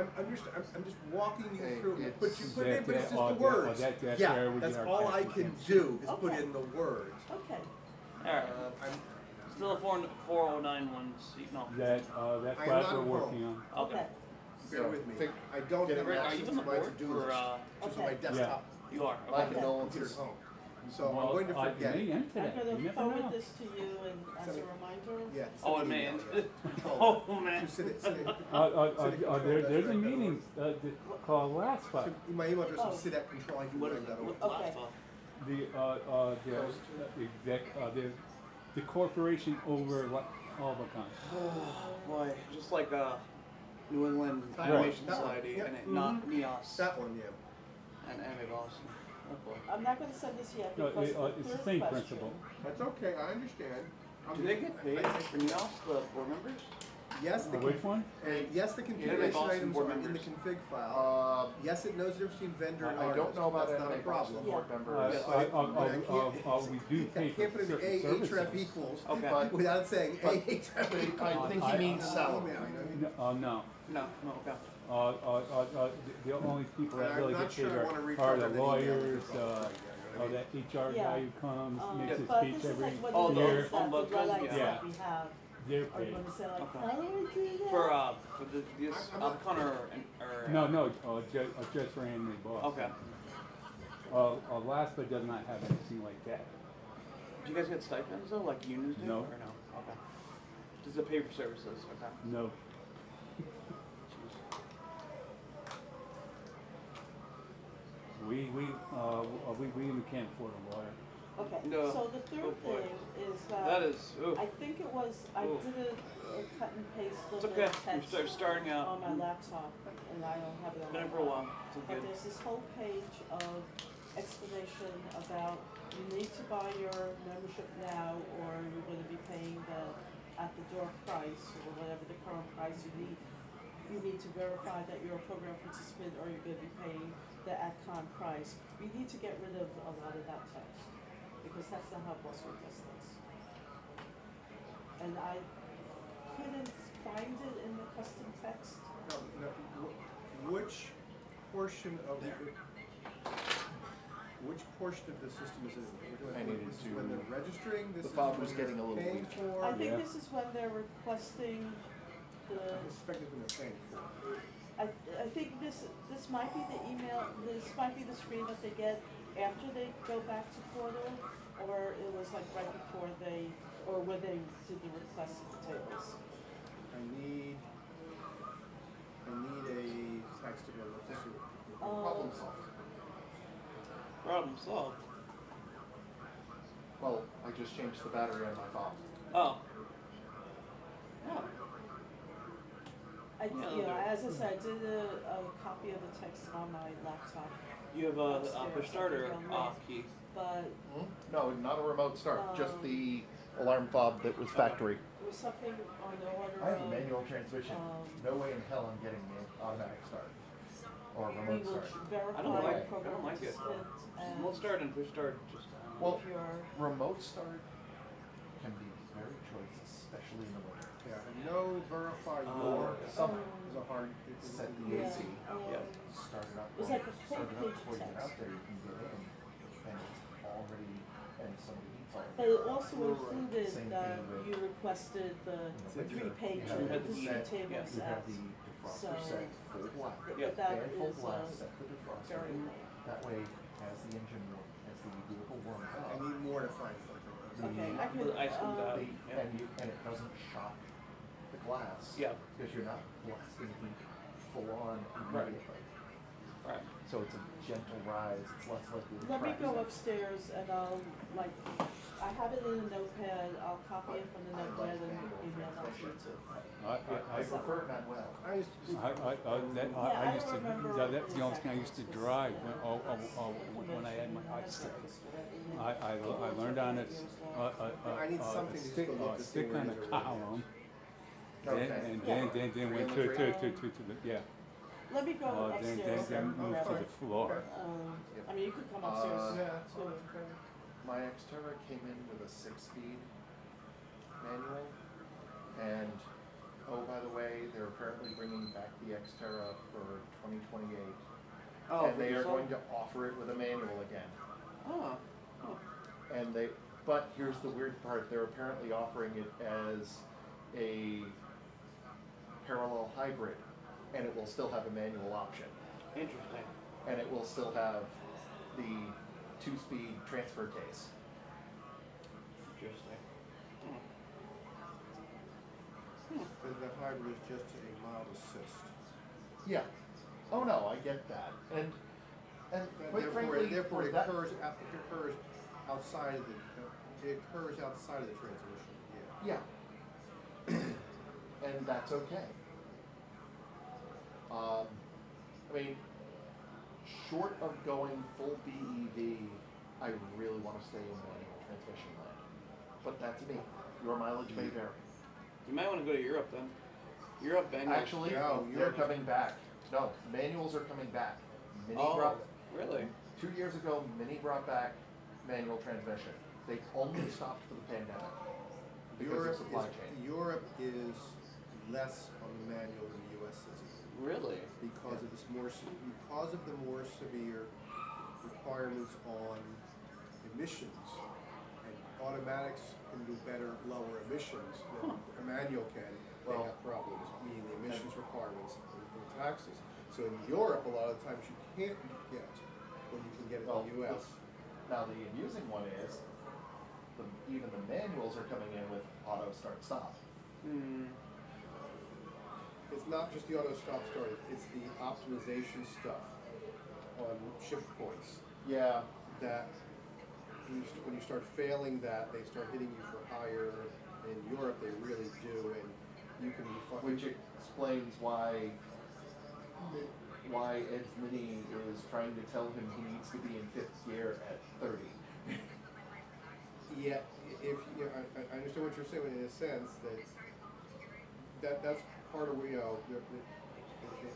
no, I'm just walking you Hey, through. it's- But you put in, but it's just the that's words. that's where Yeah, we that's get our all I taxes can from. do is put Okay. in the words. Okay. Alright. I'm, Still a 4091 seat. No. That's I am what not we're at working home. on. Okay. Okay. bear So, with me. think- I don't get have it Rick, are access you to on the my board to-do for, list, just on my Okay. desktop. You are. My Okay. condolences. home. So I'm going to forget It may it. end I'm today. You gonna never forward know. this to you and as a reminder. Yeah. Oh, it send may me an end. email, yeah. Oh, man. Just send it- There's a control@control-director.org. meeting called last So fight. my email address Oh. is sit@control-director.org. Okay. The corporation over Albacon. Oh boy, just like New England Right. Animation That one. Society Yep. and it, not NEOS That one, yeah. and Anime Boston. Oh boy. I'm not gonna send this yet No, because it's the third same question- principle. That's okay, I understand. Do they get paid for NEOS, the board members? Yes, the Which one? yes, the Anime configuration Boston items board are in the members. config file. Yes, it knows the difference between vendor and I artist. don't know about That's not a anime problem. Boston Yeah. board members. Yes. We do I pay can't for put in certain A services. href equals Okay. But- without saying but- A href. I think he means salary. No. No, no, okay. The only people that I'm really not get sure paid I wanna are recover the that email lawyers, because that HR Yeah. guy who comes, makes his But speech this is every like one Oh, of the the year. things that the ombudsman? highlights Yeah. that we have They're are paid. gonna say like, Okay. how do we do that? For this I'm not- Albacon or No, just for anime boss. Okay. Alaska does not have anything like that. Do you guys get stipends though, like unions do? No. Or no? Okay. Does it pay for services? Okay. No. We even can't afford a lawyer. Okay, No. so the Oh, third boy. thing is That is. Ooh. I think it was, I Ooh. did a cut and paste of It's the okay. text You're starting out. on my laptop, and I don't have it on Been my it for a phone. while. It's But good. there's this whole page of explanation about you need to buy your membership now, or you're gonna be paying the at the door price, or whatever the current price you need. You need to verify that you're a program participant, or you're gonna be paying the at-con price. We need to get rid of a lot of that text, because that's not how Boston does things. And I couldn't find it in the custom text. Which portion of which portion of the system is it in? We're doing- I needed this is to- when they're registering, this the is file when was getting they're a little paying weak. for. I think Yeah. this is when they're requesting the, I suspect it's when they're paying for. I think this might be the email, this might be the screen that they get after they go back to portal, or it was like right before they, or when they did the request of the tables. I need a text to go look to see what. Problem solved. Problem solved. Well, I just changed the battery on my phone. Oh. Oh. As I said, I did a copy of the text on my laptop, You have a Upstairs, push starter I think on key. but No, not a remote start, just the alarm fob that was factory. it was something on the order I have a of, manual transmission. No way in hell I'm getting an automatic start or we remote will start. verify I don't like- your I program don't like it. participant and We'll start and push start just. Well, if you're, remote start can be very choice, especially in the winter. Yeah, and no verify Or your summer. is a hard. Set the yeah, AC. Start it up. It was like a Start it up full-page before you get text. out there. You can get in, and it's already and somebody eats already. But it also included, Same thing with- you requested the In the winter, 3-page you have the decision set- tables You have at, the defroster so- set full black. Yeah. that Fan full is, blast, set the defroster. very That way, as the engine as the vehicle warms I up, need more to find something. okay, I could, With ice and the, yeah. and it doesn't shock the glass. Yeah. Because you're not blasting heat full on immediately. Right. So it's a gentle rise, it's less likely to Let me crack. go upstairs and I'll, like, I have it in a notepad, I'll copy it from the notepad and email that to you too. I prefer Manuel. I used to just, Yeah, I used to, remember that's the only thing I used to drive when I had my stick. I learned on it, I need something to just stick, go look to see stick where on it a is column, Okay. and then went to the, yeah. Let me go upstairs Then and moved grab to it. the floor. I mean, you could come upstairs Yeah, too. My Xterra came in with a 6-speed manual, and oh, by the way, they're apparently bringing back the Xterra for 2028, Oh, and for they are yourself? going to offer it with a manual again. Oh. And but here's the weird part: they're apparently offering it as a parallel hybrid, and it will still have a manual option, Interesting. and it will still have the 2-speed transfer case. Interesting. because the hybrid is just a mild assist. Yeah. Oh no, I get that, and quite frankly, Therefore, for it that, occurs outside of the, it occurs outside of the transmission, yeah. yeah, and that's okay. I mean, short of going full BEV, I really want to stay in manual transmission land, but that's me. Your mileage may vary. You might want to go to Europe then. Europe, Bengals. Actually, they're coming back. No, manuals are coming back. Mini brought, really? 2 years ago, Mini brought back manual transmission. They only stopped for the pandemic because of supply chain. Europe is less on the manual than the US is. Really? Because of the more severe requirements on emissions, and automatics can do better lower emissions than a manual can. They have problems meeting the emissions requirements and the taxes. So in Europe, a lot of times you can't get what you can get in the US. Now the amusing one is, even the manuals are coming in with auto start stop. It's not just the auto stop start, it's the optimization stuff on shift points. Yeah. That when you start failing that, they start hitting you for higher. In Europe, they really do, and you can be fucking. Which explains why Ed's Mini is trying to tell him he needs to be in 5th gear at 30. Yeah, I understand what you're saying in a sense that's part of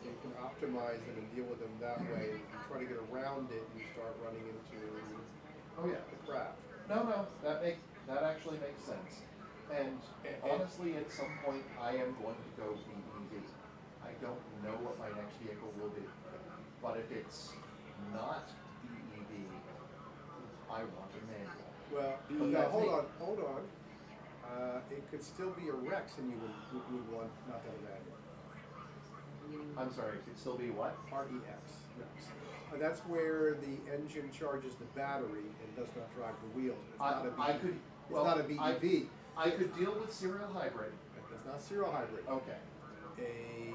they can optimize them and deal with them that way. If you try to get around it, you start running into the crap. No, that actually makes sense. And honestly, at some point, I am going to go BEV. I don't know what my next vehicle will be, but if it's not BEV, I want a manual. Well, now hold on. It could still be a Rex, and you would want not that manual. I'm sorry, it could still be what? REX. Rex. That's where the engine charges the battery and does not drive the wheels. It's not a BEV. I could deal with serial hybrid. That's not serial hybrid. Okay. A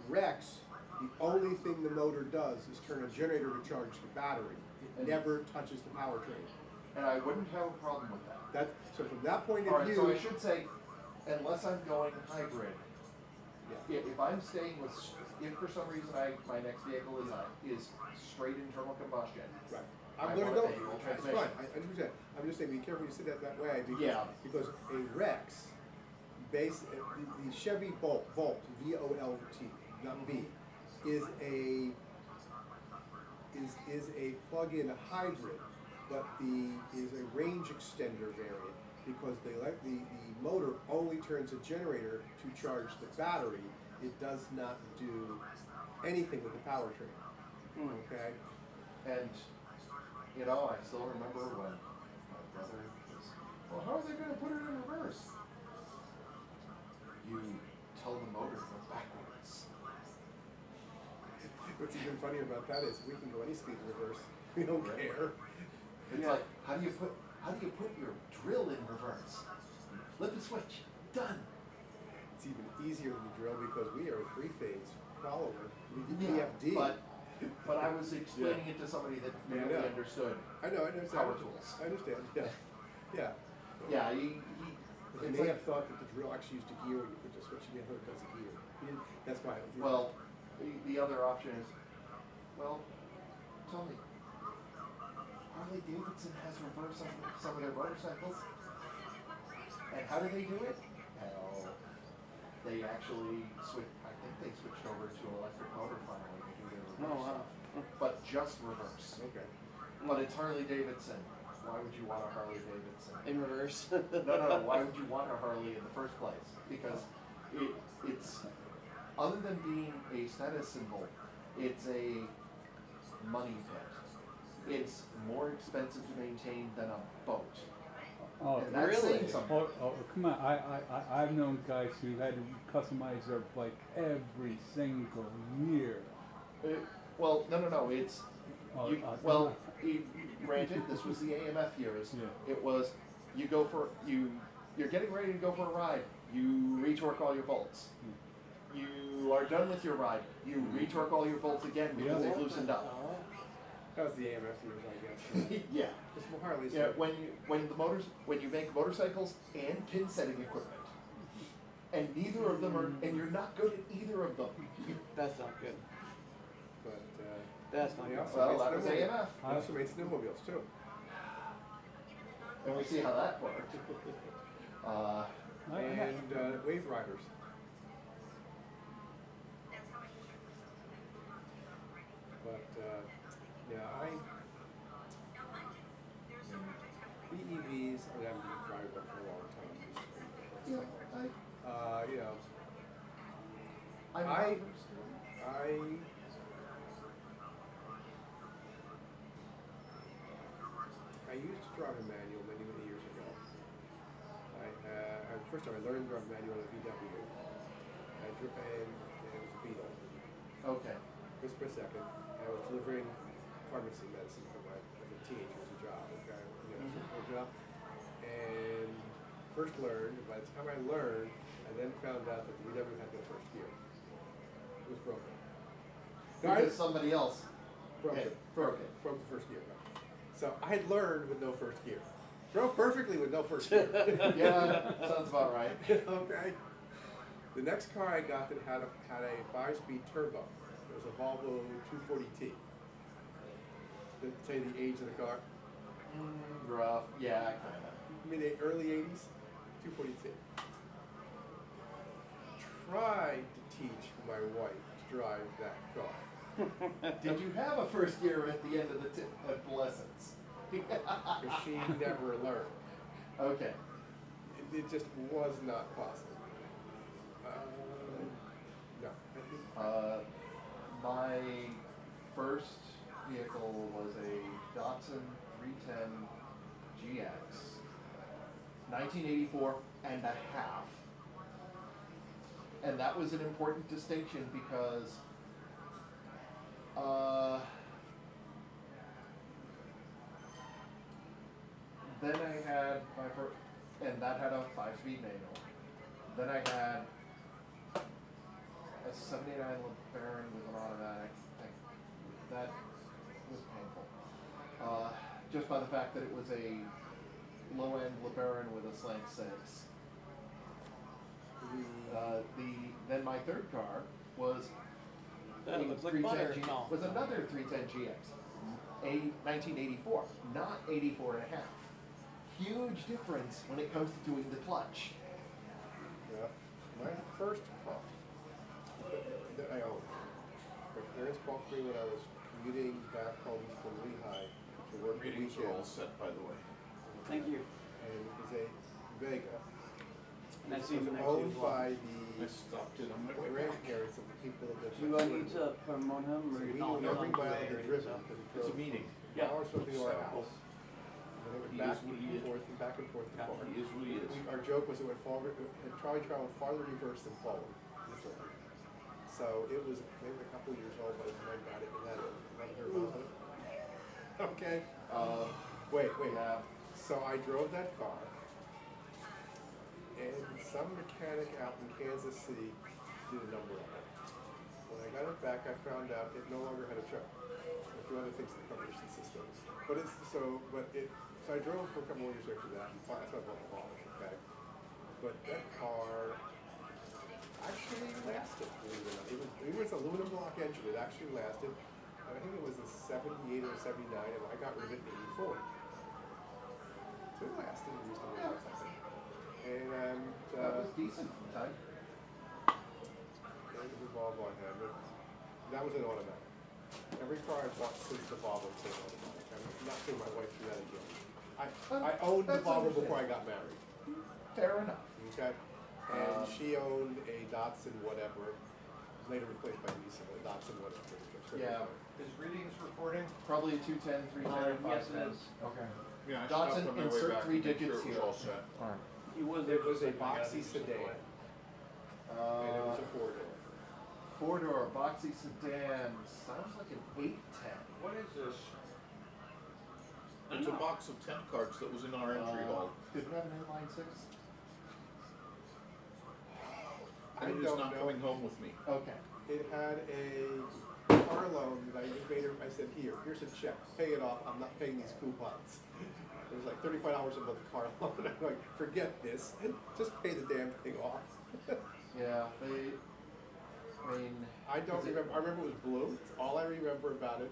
Rex, the only thing the motor does is turn a generator to charge the battery. It never touches the powertrain. And I wouldn't have a problem with that. So from that point of view. So I should say, unless I'm going hybrid, if I'm staying with, if for some reason my next vehicle is straight internal combustion, right. I'm going to go. That's fine. I understand. I'm just saying, be careful you say that way because a Rex, the Chevy Volt, V-O-L-T, not B, is a plug-in hybrid, but is a range extender variant because the motor only turns a generator to charge the battery. It does not do anything with the powertrain. Okay, and I still remember when my brother was, well, how are they going to put it in reverse? You tell the motor to go backwards. What's even funnier about that is we can go any speed in reverse. We don't care. It's like, how do you put your drill in reverse? Flip a switch. Done. It's even easier than the drill because we are a 3-phase follower. We did PFD. But I was explaining it to somebody that Yeah, I really know. understood I know, I understand. power tools. I understand, yeah, yeah. Yeah, But it's they like, have thought that the drill actually used a gear when you put the switch in, it does a gear. That's why. well, the other option is, well, tell me, Harley Davidson has reverse on some of their motorcycles, and how do they do it? Hell, they actually I think they switched over to electric motor finally to do their reverse. Oh, wow. But just reverse. Okay. But it's Harley Davidson. Why would you want a Harley Davidson? In reverse. No. Why would you want a Harley in the first place? Because it's other than being a status symbol, it's a money pit. It's more expensive to maintain than a boat. Oh, And that's really? saying something. oh, come on, I've known guys who had to customize their bike every single year. Well, no. It's Oh, granted, this was the AMF years. Yeah. It was you're getting ready to go for a ride. You retorque all your bolts. You are done with your ride. You retorque all your bolts again because they've loosened up. That was the AMF years, I guess. Yeah. It's more Harley's. Yeah, when you make motorcycles and pin setting equipment, and neither of them are, and you're not good at either of them. That's not good. But, That's not they good. also Well, made that was snowmobiles. AMF. They also made snowmobiles too. And we see how that worked. And wave riders. But yeah, BEVs, I haven't been driving them for a long time. Yeah, You know, I used to drive a manual many years ago. First time I learned to drive a manual on a VW. And it was a Beetle. okay. Just for a second. I was delivering pharmacy medicine for as a teenager as a job. Okay, for a job. And first learned. By the time I learned, I then found out that the VW had no first gear. It was broken. Because somebody else Broke had it. broke it. Broke the first gear. So I had learned with no first gear. Drove perfectly with no first gear. Yeah, sounds about right. Okay. The next car I got that had a 5-speed turbo. It was a Volvo 240T. Did it tell you the age of the car? Rough. Yeah, kind of. I mean, the early 80s, 240T. Tried to teach my wife to drive that car. Did you have a first gear at the end of the adolescence? But she never learned. Okay. It just was not possible. No. My first vehicle was a Datsun 310 GX, 1984 and a half. And that was an important distinction because then I had my first, and that had a 5-speed manual. Then I had a 79 LeBaron with an automatic thing. That was painful. Just by the fact that it was a low-end LeBaron with a slant 6. Then my third car was That looks like 310 butter. No. was another 310 GX, a 1984, not 84 and a half. Huge difference when it comes to doing the clutch. Yeah. My first car that I owned, my parents bought me when I was commuting back home from Lehigh to work the Readings are all weekends. set, by the way. Thank you. And it was a Vega. And I It see was the next one owned as well. by I the stopped in on my way back. grandparents of the people that lived Do I need to promote him So or we no? knew You're every not mile doing he'd it, driven so. because he It's a drove meeting. Yeah. hours something to our So- house. And they went He back is what he and is. forth and back and forth and forward. He is what he is. Our joke was it went forward, and Charlie traveled farther reverse than forward. This way. So it was maybe a couple years old by the time I got it, and had 1,100 miles on it. Okay. Wait. Yeah. So I drove that car, and some mechanic out in Kansas City did a number on it. When I got it back, I found out it no longer had a choke. A few other things in the combination system. But so I drove for a couple more years after that, and that's why I bought the Volvo, okay? But that car actually lasted, believe it or not. Even with an aluminum block engine, it actually lasted. I think it was in 78 or 79, and I got rid of it in 84. So it lasted reasonably well, I think. And That was decent for the time. that was the Volvo I had, but that was an automatic. Every car I bought since the Volvo came automatic. I'm not sure my wife threw that again. I owned the That's Volvo before I understandable. got married. Fair enough. Okay? And she owned a Datsun whatever, later replaced by Nissan, a Datsun whatever. Yeah. Is reading is recording? Probably a 210, 310, Yes, it 510. is. Okay. Yeah, I Datsun, stopped on my way insert back 3 to make sure digits it was here. all set. He was It was a boxy sedan, and it was a four-door. Four-door boxy sedan. Sounds like an 810. What is this? It's a box of 10 cards that was in our entry hall. Did it have an inline 6? I And it is don't not know. coming home with me. Okay. It had a car loan that I just made her, I said, here's a check, pay it off, I'm not paying these coupons. It was like $35 a month car loan, I'm like, forget this, just pay the damn thing off. Yeah, I mean... I don't is it- remember, I remember it was blue, it's all I remember about it.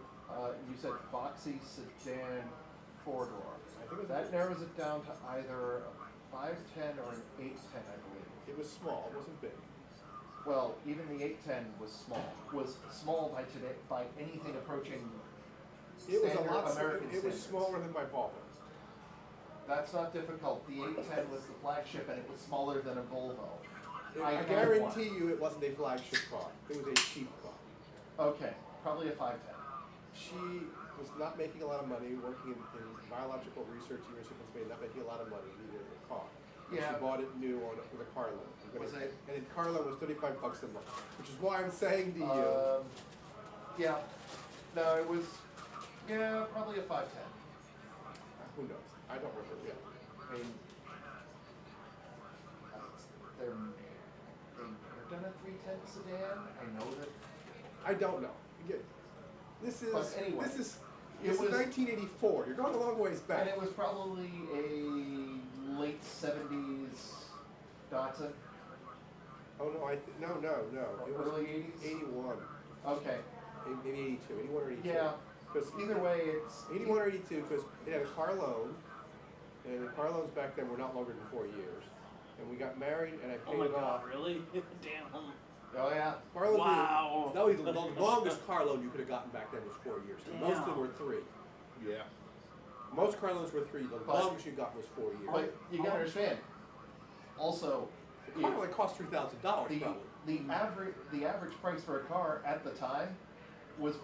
You said boxy sedan four-door. I think it was That blue. narrows it down to either a 510 or an 810, I believe. It was small, it wasn't big. Well, even the 810 was small. Was small by today by anything approaching It was a standard lot, American it was standards. smaller than my Volvo. That's not difficult. The 810 was the flagship, and it was smaller than a Volvo. I had guarantee you it wasn't a flagship car, it was a cheap car. one. Okay, probably a 510. She was not making a lot of money, working in biological research, University of Pennsylvania, not making a lot of money, needed a car. Yeah. She bought it new with a car loan. Was it- And the car loan was $35 a month, which is why I'm saying to you, Yeah. No, it was. Yeah, probably a 510. who knows? I don't remember, yeah. I mean, they're done a 310 sedan. I know that. I don't know. Again, This is, But anyway, this is, it this is was- 1984, you're going a long ways back. And it was probably a late 70s Datsun. Oh, no, it was Early 80s? 81, Okay. maybe 82, 81 or 82. Yeah. 'Cause Either way, it's 81 or 82, because it had a car loan, and the car loans back then were not longer than 4 years. And we got married, and I Oh paid my it off. god, really? Damn. Oh yeah. Car loan Wow. That was the longest car loan you could have gotten back then was 4 years. And most of them Damn. were 3. Yeah. Most car loans were 3. The But- longest you got was 4 years. But you gotta understand. Also, The car only cost $3,000 the probably. the average price for a car at the time was,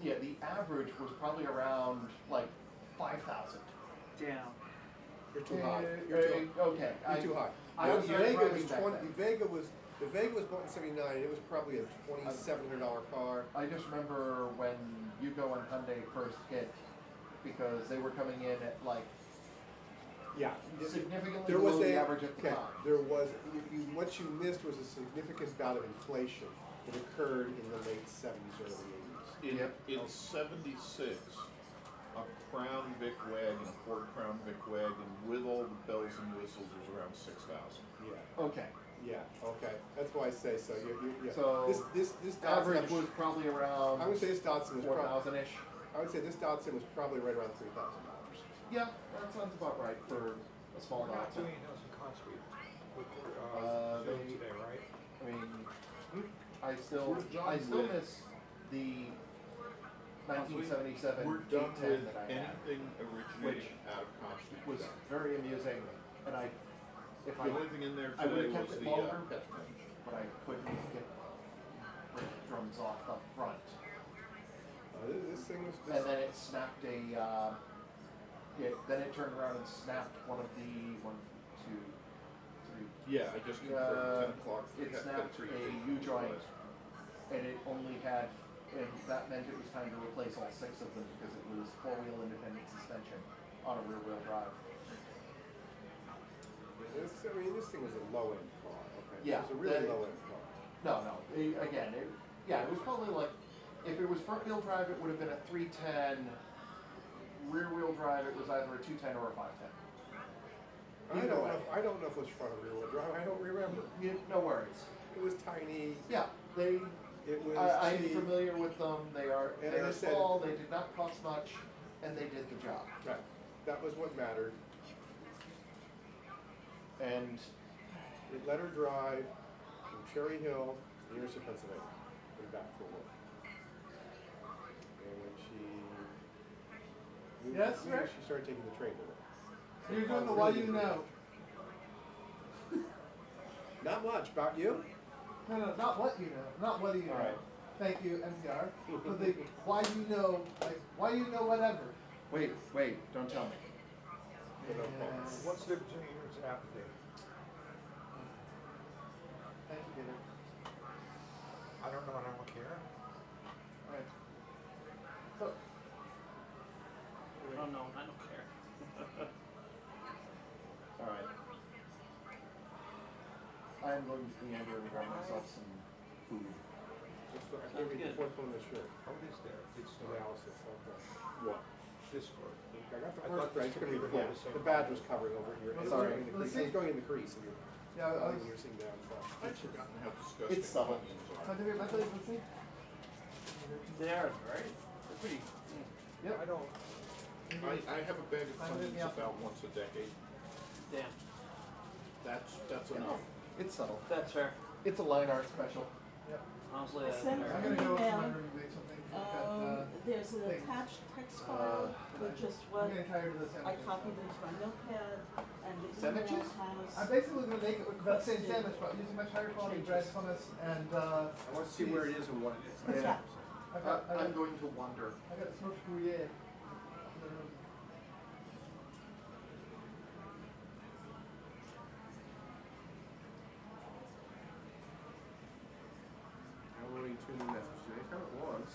the average was probably around like 5,000. Damn. You're too high. You're too high. Okay. You're too high. I was the very Vega grimy was back 20. then. The Vega was bought in '79. It was probably a $2,700 car. I just remember when Yugo and Hyundai first hit, because they were coming in at like Yeah. significantly There was below the a average at the okay. time. There was what you missed was a significant bout of inflation that occurred in the late '70s, early '80s. Yep. In '76, a Crown Vic wagon, a Ford Crown Vic wagon, with all the bells and whistles was around 6,000. Yeah. Okay. Yeah. Okay. That's why I say so. Yeah. So, this Average Datsun was probably around I would say this Datsun was probably. 4,000-ish. I would say this Datsun was probably right around $3,000. Yeah, that sounds about right for a small We're not Datsun. doing Hills and Consuete They- today, right? I mean, I still We're done with- miss the 1977 We're done 810 with that I had, anything originating out of Constitute. was very amusing, and if The I only thing in there I would've today kept was it the longer. pet bench. but I couldn't get brake drums off the front, This thing was. and then it snapped then it turned around and snapped one of the 1, 2, 3. Yeah, I just confirmed 10 o'clock. It Pet snapped tree a thing. U-joint, and it only had, and that meant it was time to replace all 6 of them because it was 4-wheel independent suspension on a rear-wheel drive. This thing was a low-end car. Okay. Yeah, It was a really they- low-end car. No, again, Yeah, it was probably like, if it was front wheel drive, it would have been a 310. Rear wheel drive, it was either a 210 or a 510. Either way. I don't know if it was front or rear wheel drive. I don't remember. No worries. It was tiny. Yeah, they. It was. I'm cheap. familiar with them. They are. And They as I are said- small. They did not cost much, and they did the job. Right. That was what mattered. And It let her drive from Cherry Hill, University of Pennsylvania, and back for work. And when she moved Yes, here, sir? she started taking the train to work. You're doing the why you know. Not much. About you? No, not what you know. Not what do you know. All right. Thank you, MDR. But the why you know, like, why you know whatever. wait, don't tell me. Yes. What's the difference between ignorance and apathy? Thank you, Peter. I don't know and I don't care. Alright. So, Oh no, I don't care. All right. I am going to meander and grab myself some food. I can't read the good. fourth one in the shirt. What is there? It's Analysis. Okay. What? Discord. I got the I first thought grade. this I couldn't read the computer had fourth. the same The badge was problem. covering over here. It was Sorry. going in the crease. It was going in the crease. And you're, yeah, I was. when you're sitting down. So. I've forgotten how disgusting It's subtle. onions Can I are. do it mentally? Let's see. They are, right? They're pretty. Yep. I don't. I have a bag of I'm gonna onions be up. about once a decade. Damn. That's enough. It's subtle. That's fair. It's a line art special. Yep. Honestly, I that's sent fair. I'm gonna go up to my Email. room and make something. I've got, There's an things. attached text file with just what I'm getting tired of this. I copied into my notepad and the email Sandwiches? has. I'm basically gonna make it with the same sandwich, but using much higher quality bread, hummus, and I want to see where it is and what it is. Yeah. I'm going to wander. I got smoked Gruyere. I'm only 2 new messages. They kind of was.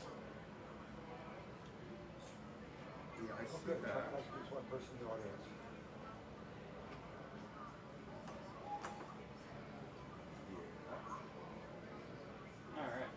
Yeah, I see Okay, that. there's one person in the audience. Alright.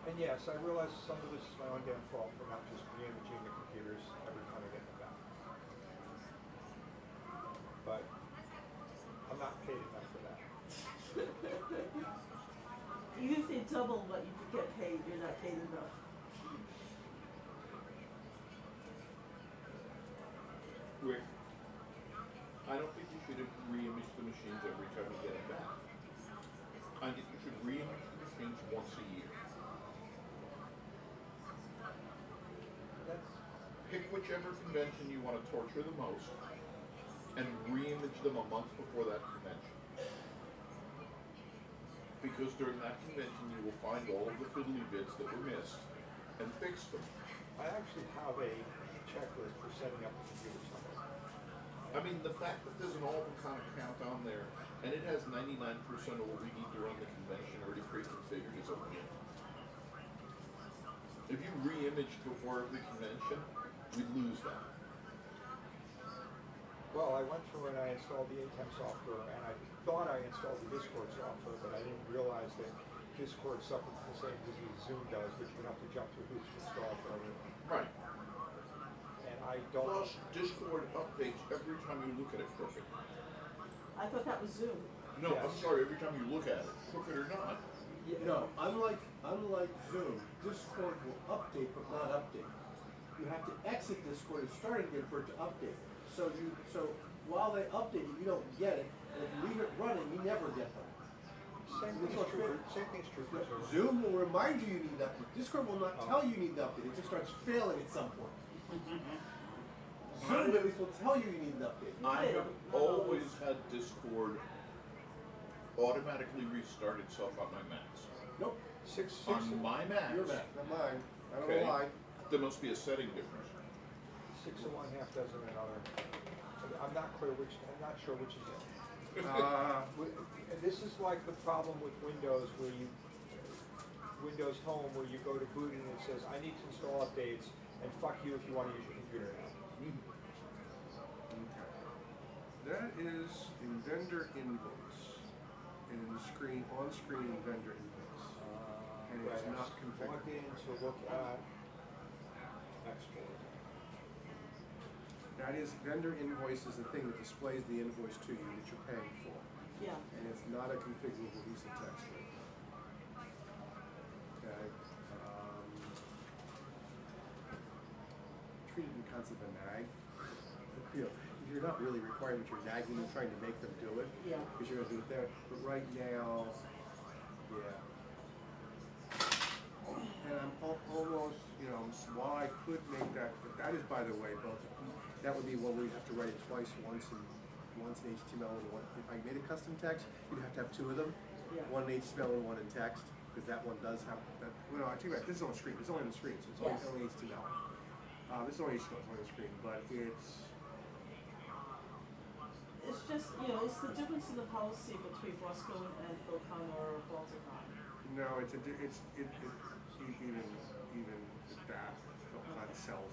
And yes, I realize some of this is my own damn fault for not just re-imaging the computers every time I get them back. But I'm not paid enough for that. Even if they double what you could get paid, you're not paid enough. Rick, I don't think you should re-image the machines every time you get them back. I think you should re-image the machines once a year. That's, Pick whichever convention you want to torture the most, and re-image them a month before that convention. Because during that convention you will find all of the fiddly bits that were missed, and fix them. I actually have a checklist for setting up the computer somewhere. I mean, the fact that there's an Albacon account on there, and it has 99% of what we need to run the convention already pre-configured is a win. If you re-imaged before every convention, we'd lose that. Well, I went through and I installed the ATEM software, and I thought I installed the Discord software, but I didn't realize that Discord suffers from the same disease Zoom does, which you have to jump through hoops to install for everything. Right. And I don't. Plus, Discord updates every time you look at it crooked. I thought that was Zoom. No, I'm Yes. sorry, every time you look at it, crooked or not. No, unlike Zoom, Discord will update but not update. You have to exit Discord and start again for it to update. So while they update it, you don't get it, and if you leave it running, you never get them. Same thing's true for Zoom. Zoom will remind you need to update. Discord will not tell you need to update. It just starts failing at some point. Zoom at least will tell you need to update. I have always had Discord automatically restart itself on my Macs. Nope. On my Macs, Your Mac, not mine. I don't Okay. know why. there must be a setting difference. 6 of one, half dozen of another. I'm not clear which. I'm not sure which is it. And this is like the problem with Windows, where Windows Home where you go to boot it and it says, I need to install updates, and fuck you if you want to use your computer now. Okay. That is in vendor invoice, and in the screen, on-screen vendor invoice. And it's not configured. Log in to look at export. That is, vendor invoice is the thing that displays the invoice to you that you're paying for. Yeah. And it's not a configurable piece of text. Okay. Treat it in concept of nag. You know, you're not really requiring that you're nagging them, trying to make them do it. Yeah. Because you're going to do it there. But right now, yeah. And I'm almost, you know, while I could make that, that is, by the way, both, that would be one where you have to write it twice, once in HTML and one, if I made a custom text, you'd have to have two of them. Yeah. One in HTML and one in text, because that one does have, that, well, no, I take it back, this is on the screen, it's only on the screen, so it's Yes. only HTML. This is only HTML, it's on the screen, but It's just, you know, it's the difference in the policy between Bosco and Philcon or Balticon. no, it's even that, Philcon sells,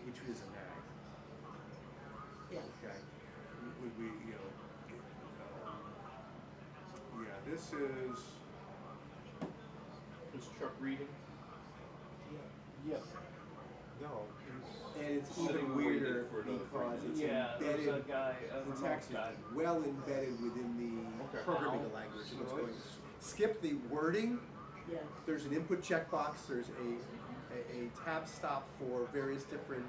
which is a nag. Yeah. Okay, would we, you know, yeah, this is, Is Chuck reading? yeah, No, and it's Sitting even and waiting weirder for another because thing. it's Yeah, there's a embedded, guy, the text is well embedded within the Okay. programming Ow. language. So What's going, it's- skip the wording. Yeah. There's an input checkbox. There's a tab stop for various different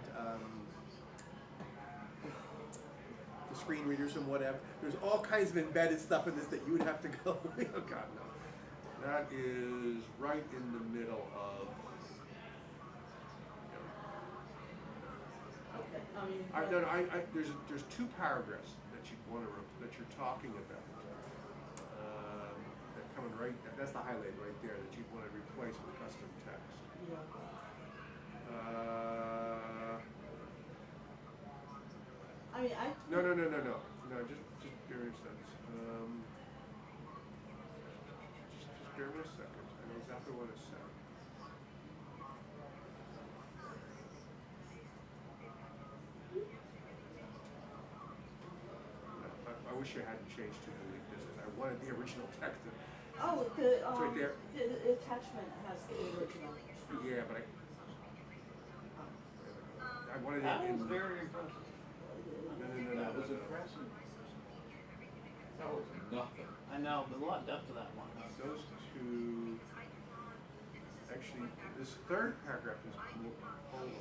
the screen readers and whatever. There's all kinds of embedded stuff in this that you would have to go. Oh God, no. That is right in the middle of. Okay. I mean. There's two paragraphs that you want to that you're talking about. That coming right. That's the highlight right there that you want to replace with custom text. Yeah. I mean, No. Just give me a second. Just give me a second. I know exactly what it said. I wish I hadn't changed to delete this because I wanted the original text. oh, It's right there. the attachment has the original. Yeah, but I wanted it that in. was very impressive. No. That was impressive. That was nothing. I know, there's a lot of depth to that one. Those two. Actually, this third paragraph is. Hold on.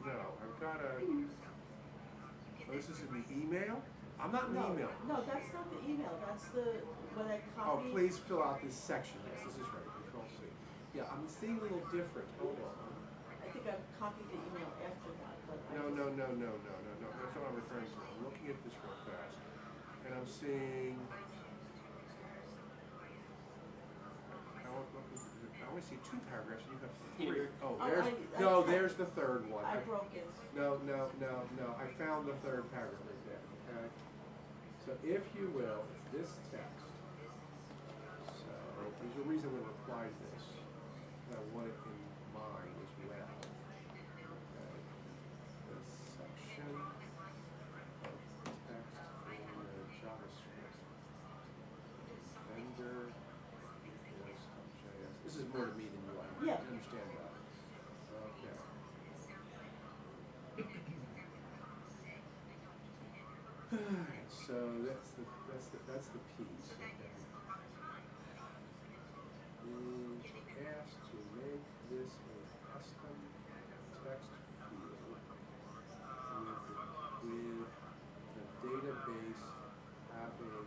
No, I've got a. Oh, this is in the email? I'm not in the email. No, that's not the email. That's the when I Oh, copy. please fill out this section. Yes, this is right. Control C. Yeah, I'm seeing a little different. Hold on. I think I copied the email after that, but No. That's what I'm referring to. I'm looking at this real fast. And I'm seeing. I only see two paragraphs and you have three. Here. Oh, Oh, there's. There's the third one. I broke it. No. I found the third paragraph right there. Okay. So if you will, it's this text. So there's a reason we reply to this. I want it in mind as well. Okay. This section of text in JavaScript. Vendor voice.js. This is more to me than you. I Yeah. understand that. Okay. Alright, so that's the piece. Okay. Is asked to make this a custom text field with the database having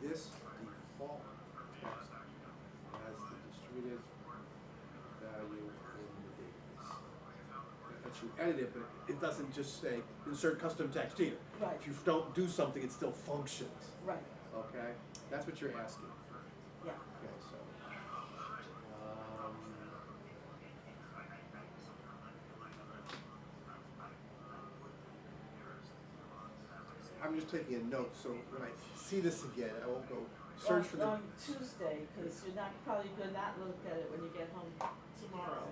this default text as the distributed value in the database. That you edit it, but it doesn't just say insert custom text here. Right. If you don't do something, it still functions. Right. Okay? That's what you're asking. Yeah. Okay, so. I'm just taking a note, so when I see this again, I won't go search for the. On Tuesday, because you're not, probably gonna not look at it when you get home tomorrow.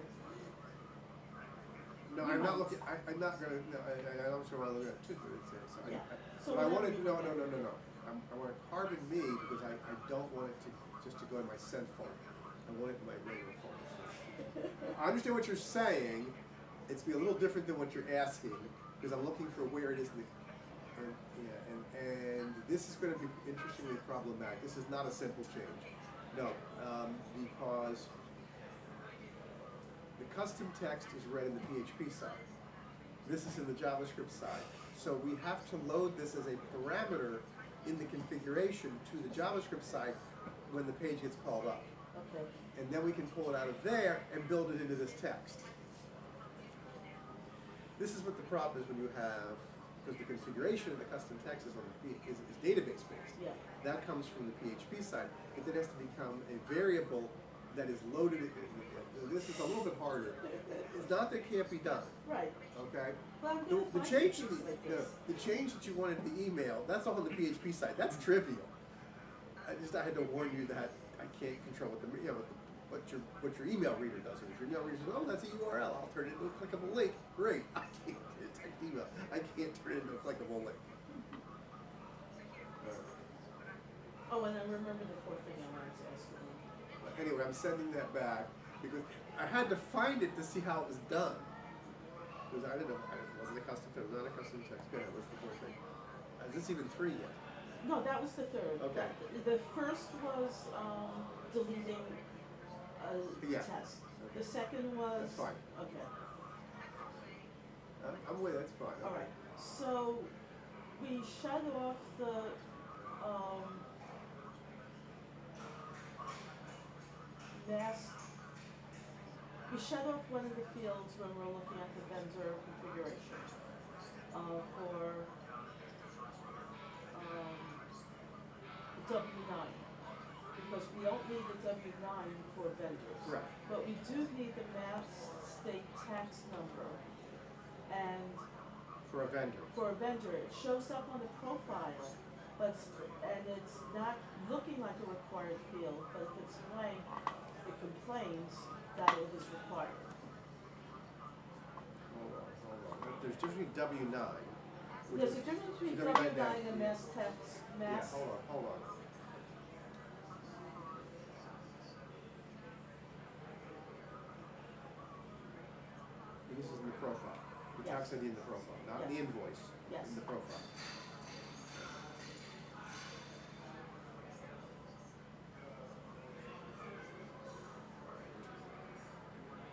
No, You I'm not might. looking, I'm not gonna, no, I don't sure what I'm looking at Tuesday, so Yeah. So but I whatever wanted, you no, look no, at. no, no, no. I want carbon me because I don't want it to, just to go in my sent folder. I want it in my regular folder. I understand what you're saying, it's be a little different than what you're asking, because I'm looking for where it is in the, and this is gonna be interestingly problematic. This is not a simple change. No, because the custom text is read in the PHP side. This is in the JavaScript side. So we have to load this as a parameter in the configuration to the JavaScript side when the page gets called up. Okay. And then we can pull it out of there and build it into this text. This is what the problem is when you have, because the configuration of the custom text is on the is database based. Yeah. That comes from the PHP side. It then has to become a variable that is loaded. This is a little bit harder. It's not that it can't be done. Right. Okay. But I'm The, gonna the find change, things like no, this. the change that you wanted in the email, that's all on the PHP side. That's trivial. I had to warn you that I can't control what what your email reader does. And if your email reader says, "Oh, that's a URL," I'll turn it into a clickable link. Great. I can't detect email. I can't turn it into a clickable link. Oh, and I remember the fourth thing I wanted to ask you. Anyway, I'm sending that back because I had to find it to see how it was done. Because I didn't know, it wasn't a custom text, not a custom text. Go ahead, what's the fourth thing? Is this even 3 yet? No, that was the third. Okay. The first was deleting a Yeah. test. Okay. The second was. That's fine. Okay. I'm with it, that's fine. All right. So we shut off the we shut off one of the fields when we're looking at the vendor configuration for W9, because we don't need the W9 for vendors. Correct. But we do need the Mass State Tax number, and For a vendor. for a vendor, it shows up on the profile, but it's not looking like a required field, but if it's blank, it complains that it is required. Hold on. There's difference between W9. which There's is- a difference between W9 W9 and Mass Tax, Yeah, Mass. hold on. And this is in the profile. The tax Yes. ID in the profile, not in the Yes. invoice. Yes. In the profile.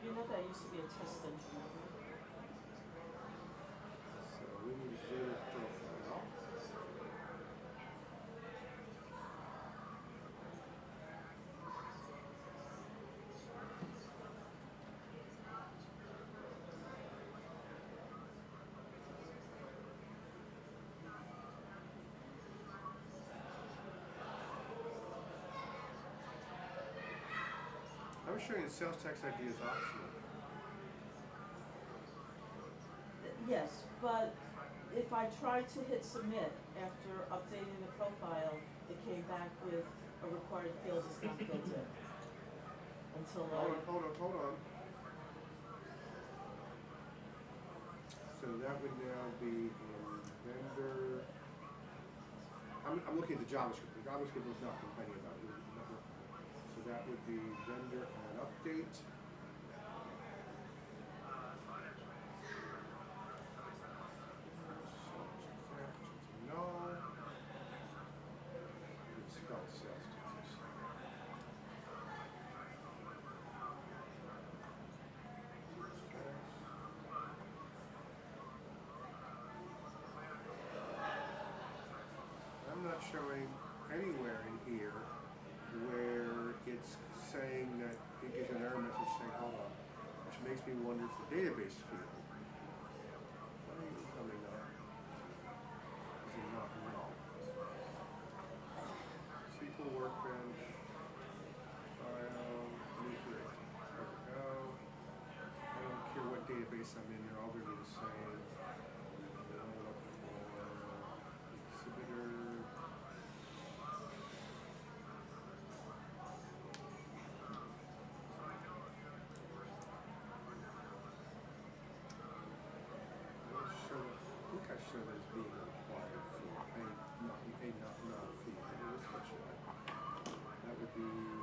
You know that used to be a test engine. So we need to do the profile. I was showing the sales tax ID is optional. Yes, but if I tried to hit submit after updating the profile, it came back with a required field is not filled in. Until Hold on. So that would now be in vendor. I'm looking at the JavaScript. The JavaScript was not complaining about it. So that would be vendor and update. No. It's spelled sales tax. I'm not showing anywhere in here where it's saying that it gives an error message saying, hold on, which makes me wonder if the database field. Why are you coming up? Is it not null? SQL Workbench, file, new grid. There we go. I don't care what database I'm in, they're all going to be the same. And then I'll look for exhibitor. show that it's being a required fee. A not a fee. Let me just switch that. That would be here.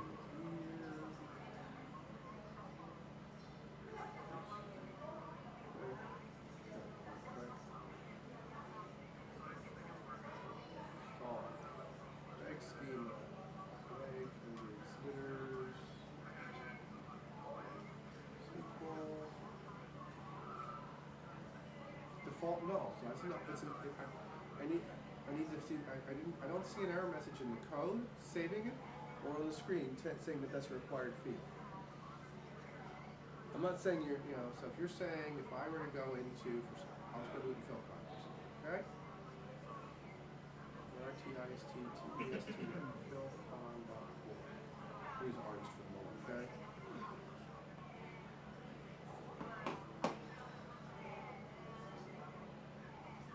Egg scheme. Egg and the exhibitors. Sequel. Default null. So that's not. It's I need to see. I don't see an error message in the code saving it, or on the screen saying that that's a required fee. I'm not saying you're. So if you're saying if I were to go into, I'll just go to Fill Conference, okay? RTIST philcon.org. Use artist for the moment, okay?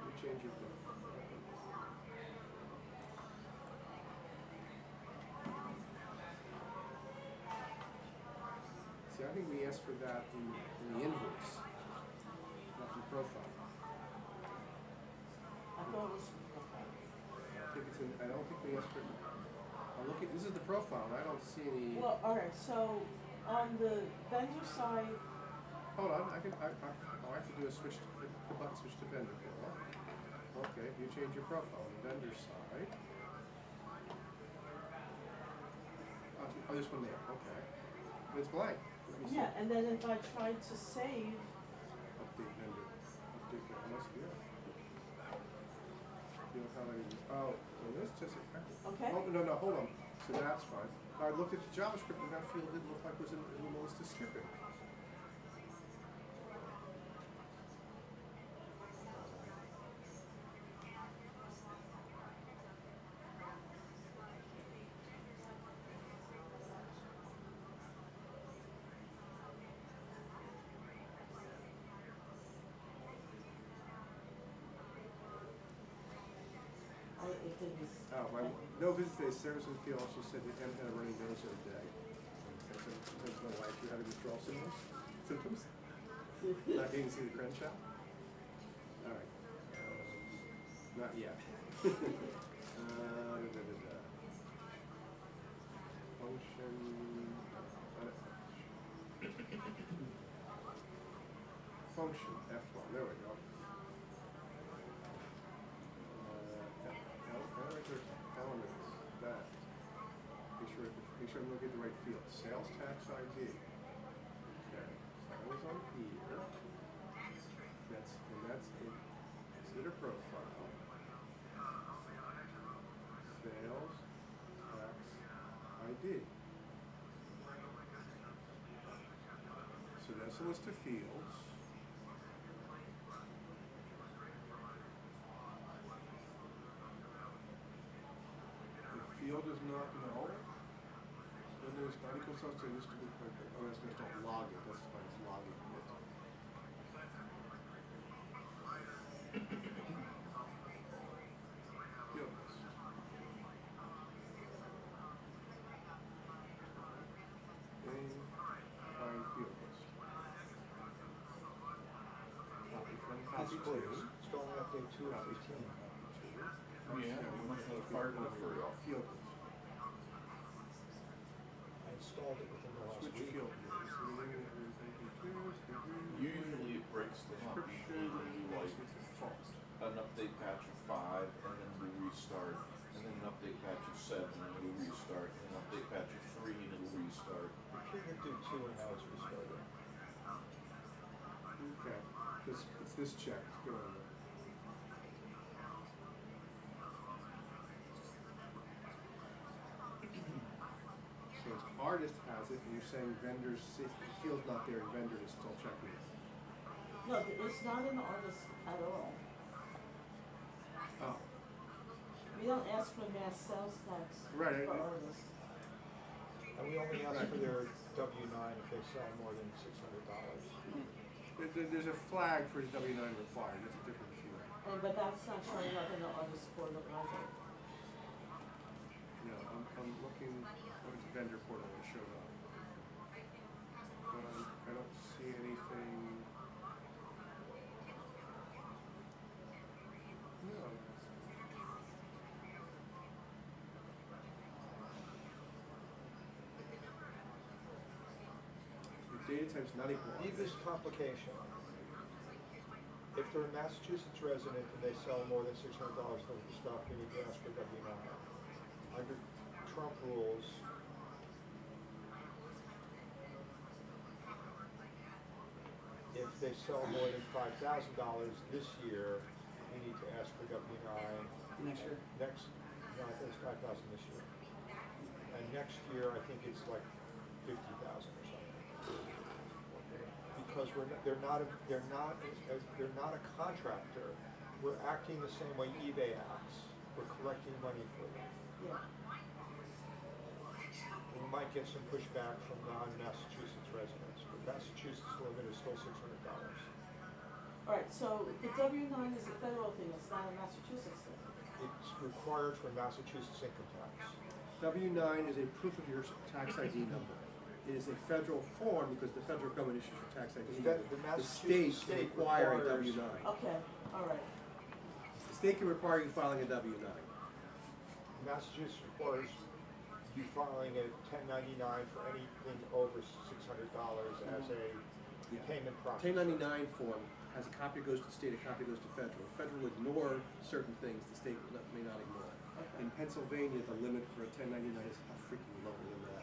You change your profile. See, I think we asked for that in the invoice, not in the profile. I thought it was. I don't think we asked for it. I'm looking, this is the profile, and I don't see any. Well, alright, so on the vendor side. Hold on, I have to do a switch, the button switch to vendor. Okay, if you change your profile on the vendor side. Oh, this one there, okay. It's blank. Let me see. Yeah, and then if I tried to save. Update vendor. Update vendor. Must be it. You know how I oh, well, this just okay. Oh, no, hold on. So that's fine. I looked at the JavaScript and that field didn't look like it was in the list of skipping. No visit today. Sarah's in the field. She said that Em had a running nose the other day. That's my wife. You had a withdrawal symptoms? Not getting to see the Crenshaw? All right. Not yet. Function. Function. F12. There we go. Elements, that. Make sure I'm looking at the right field. Sales tax ID. Okay. So I was on here. That's in consider profile. Sales tax ID. So that's a list of fields. Field is not null. Then there's not equal to used to be perfect. Oh, that's just don't log it. That's why it's logging it. Field list. Find field list. Copy from copy to. Installing update 2 of 15. Yeah, we must have a fire delivery off. Field list. I installed it within the last Switch week. field list. Usually it breaks them up. Usually we do like an update patch of 5, and then we restart, and then an update patch of 7, and we restart, and an update patch of 3, and it'll restart. The kid would do 2 and now it's restarted. Okay. It's this check. Let's go on there. So it's artist has it, and you're saying vendors, field's not there, and vendor is still checking it. No, it's not an artist at all. Oh. We don't ask for mass sales tax Right, for artists. And we only ask for their W-9 if they sell more than $600. There's a flag for his W-9 required. That's a different issue. But that's not showing up in the artist portal either. No, I'm looking at the vendor portal that showed up. I don't see anything. data type's not equal. Deepest complication. If they're a Massachusetts resident and they sell more than $600 worth of stuff, you need to ask for W-9. Under Trump rules, if they sell more than $5,000 this year, you need to ask for W-9. Next year? No, I think it's 5,000 this year. And next year, I think it's like 50,000 or something. Because they're not a contractor. We're acting the same way eBay acts. We're collecting money for them. Yeah. We might get some pushback from non-Massachusetts residents, but Massachusetts limit is still $600. All right, so the W-9 is a federal thing, it's not a Massachusetts thing. It's required for Massachusetts income tax. W-9 is a proof of your tax ID number. It is a federal form because the federal government issues your tax ID number. The state can require a W-9. Okay, all right. The state can require you filing a W-9. Massachusetts requires you filing a 1099 for anything over $600 as a payment process. 1099 form has a copy goes to the state, a copy goes to federal. Federal will ignore certain things the state may not ignore. Okay. In Pennsylvania, the limit for a 1099 is freaking lower than that.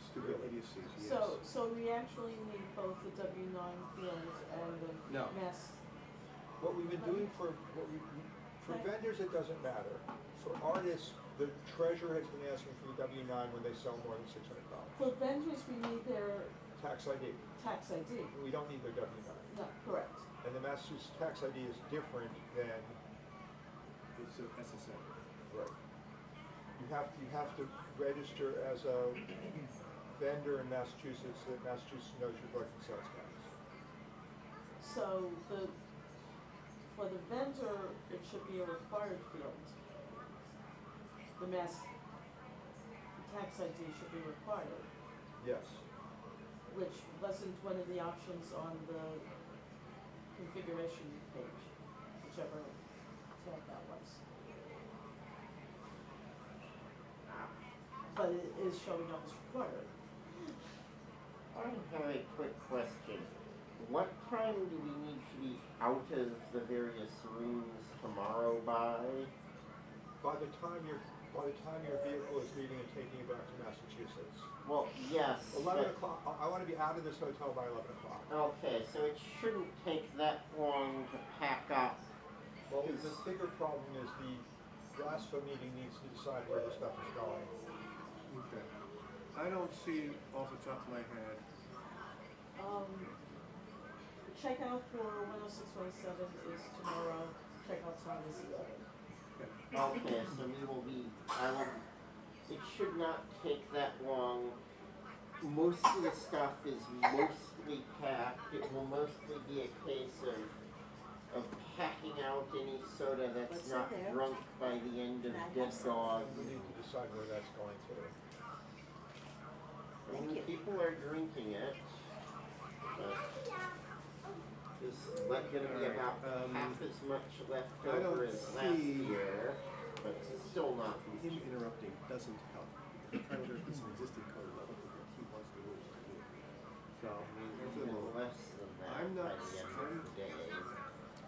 Stupid idiocy. Yes. So we actually need both the W-9 field and the No. mass. What we've been doing for vendors, it doesn't matter. For artists, the treasurer has been asking for the W-9 when they sell more than $600. For vendors, we need their Tax ID. tax ID. We don't need their W-9. No, correct. And the Massachusetts tax ID is different than, It's a SSN. right. You have to register as a vendor in Massachusetts, that Massachusetts knows you're collecting sales tax. So for the vendor, it should be a required field. The tax ID should be required, Yes. which wasn't one of the options on the configuration page, whichever tab that was. But it is showing up as required. I have a quick question. What time do we need to be out of the various rooms tomorrow by? By the time your vehicle is leaving and taking you back to Massachusetts. Well, yes. 11 o'clock, I want to be out of this hotel by 11 o'clock. Okay, so it shouldn't take that long to pack up. Well, the bigger problem is the RASFA meeting needs to decide where the stuff is going. Okay. I don't see off the top of my head. Checkout for 10617 is tomorrow. Checkout time is 11. Okay, so it should not take that long. Most of the stuff is mostly packed. It will mostly be a case of packing out any soda that's What's not in there? drunk by the end of Can I Dead have some? Dog. We need to decide where that's going to. I mean, people are drinking it, but there's gonna be about half as much left I don't over as last see- year, but still not. Him interrupting doesn't help. I'm trying to there's an existing code level that he wants the rules to do. So, Even less than that I'm by not, the end of the day.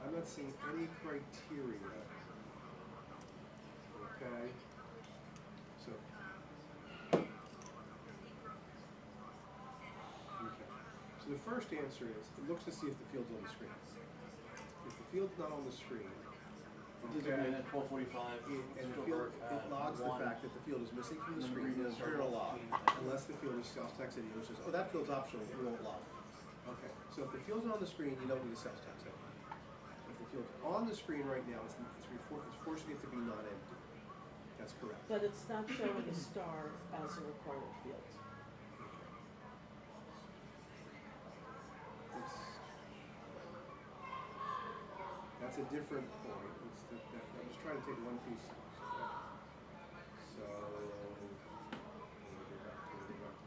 I'm not seeing any criteria. Okay? So. Okay. So the first answer is, it looks to see if the field's on the screen. If the field's not on the screen, Okay. And at 12:45. and the field, it logs the fact that the field is missing from the screen, and it's gonna log, unless the field is self-tax ID, which says, oh, that field's optional, we won't log. Okay, so if the field's on the screen, you don't need a sales tax ID. If the field's on the screen right now, it's forcing it to be non-empty. That's correct. But it's not showing a star as a required field. That's a different point. I'm just trying to take one piece. So, let me go back to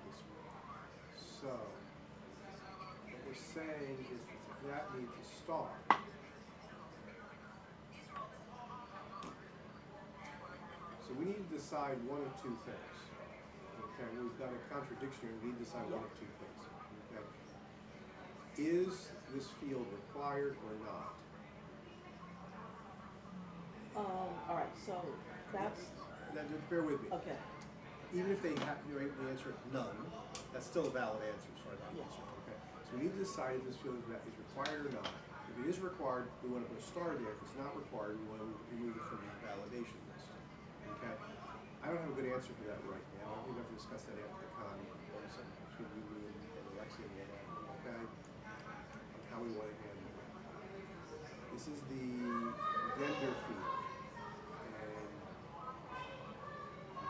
this one. So, what we're saying is that needs a star. So we need to decide one of two things. Okay, we've got a contradiction here. We need to decide one of two things. Okay. is this field required or not? Alright, so that's, Now, just bear with me. okay, Even if they have, you're able to answer none, that's still a valid answer as far as I'm Yeah. concerned, okay? So we need to decide if this field is required or not. If it is required, we want to put a star there. If it's not required, we want to remove it from the validation list, okay? I don't have a good answer for that right now. We're going to discuss that after the con, also, between you and Alexia and okay? On how we want to handle it. This is the vendor field, and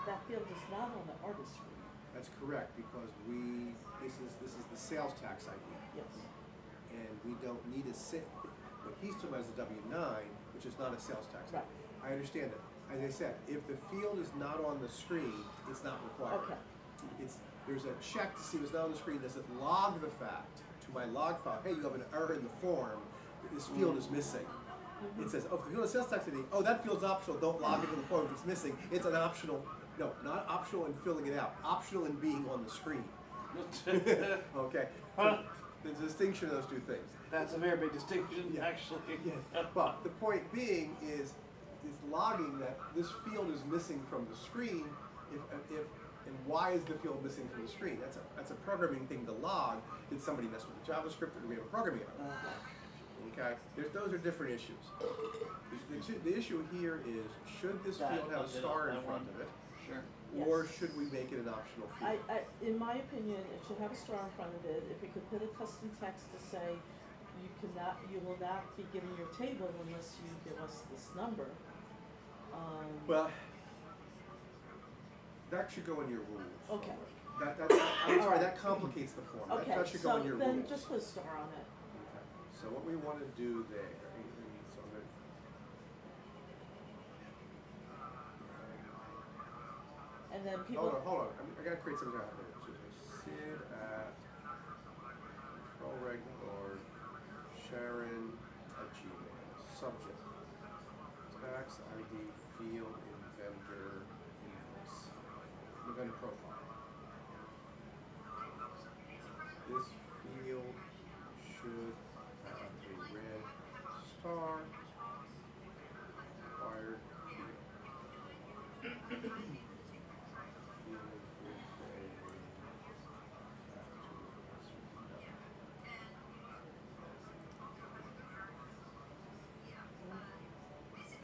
that field is not on the artist screen, that's correct, because this is the sales tax ID. yes. And we don't need a what he's talking about is the W-9, which is not a sales tax. Right. I understand that. As I said, if the field is not on the screen, it's not required. Okay. There's a check to see what's not on the screen that says log the fact to my log file. Hey, you have an error in the form. This field is missing. It says, oh, if the field is sales tax ID, oh, that field's optional. Don't log it to the form if it's missing. It's an optional. No, not optional in filling it out. Optional in being on the screen. Okay. So, the distinction of those two things. That's a very big distinction, Yeah. actually. Well, the point being is logging that this field is missing from the screen. And why is the field missing from the screen? That's a programming thing to log. Did somebody mess with the JavaScript, or do we have a programming error? Okay, those are different issues. The issue here is, should this field have a star in front of it? Sure. Or Yes. should we make it an optional field? In my opinion, it should have a star in front of it. If we could put a custom text to say, you will not be given your table unless you give us this number. Well, that should go in your rules. Okay. I'm sorry, that complicates the form. Okay, That should go in your so then rules. just put a star on it. Okay. So what we want to do there, so I'm gonna- And then people. hold on. I gotta create something out there. So Sid at control or Sharon at Gmail. Subject. Tax ID field in vendor invoice. The vendor profile. This field should have a red star. Required field.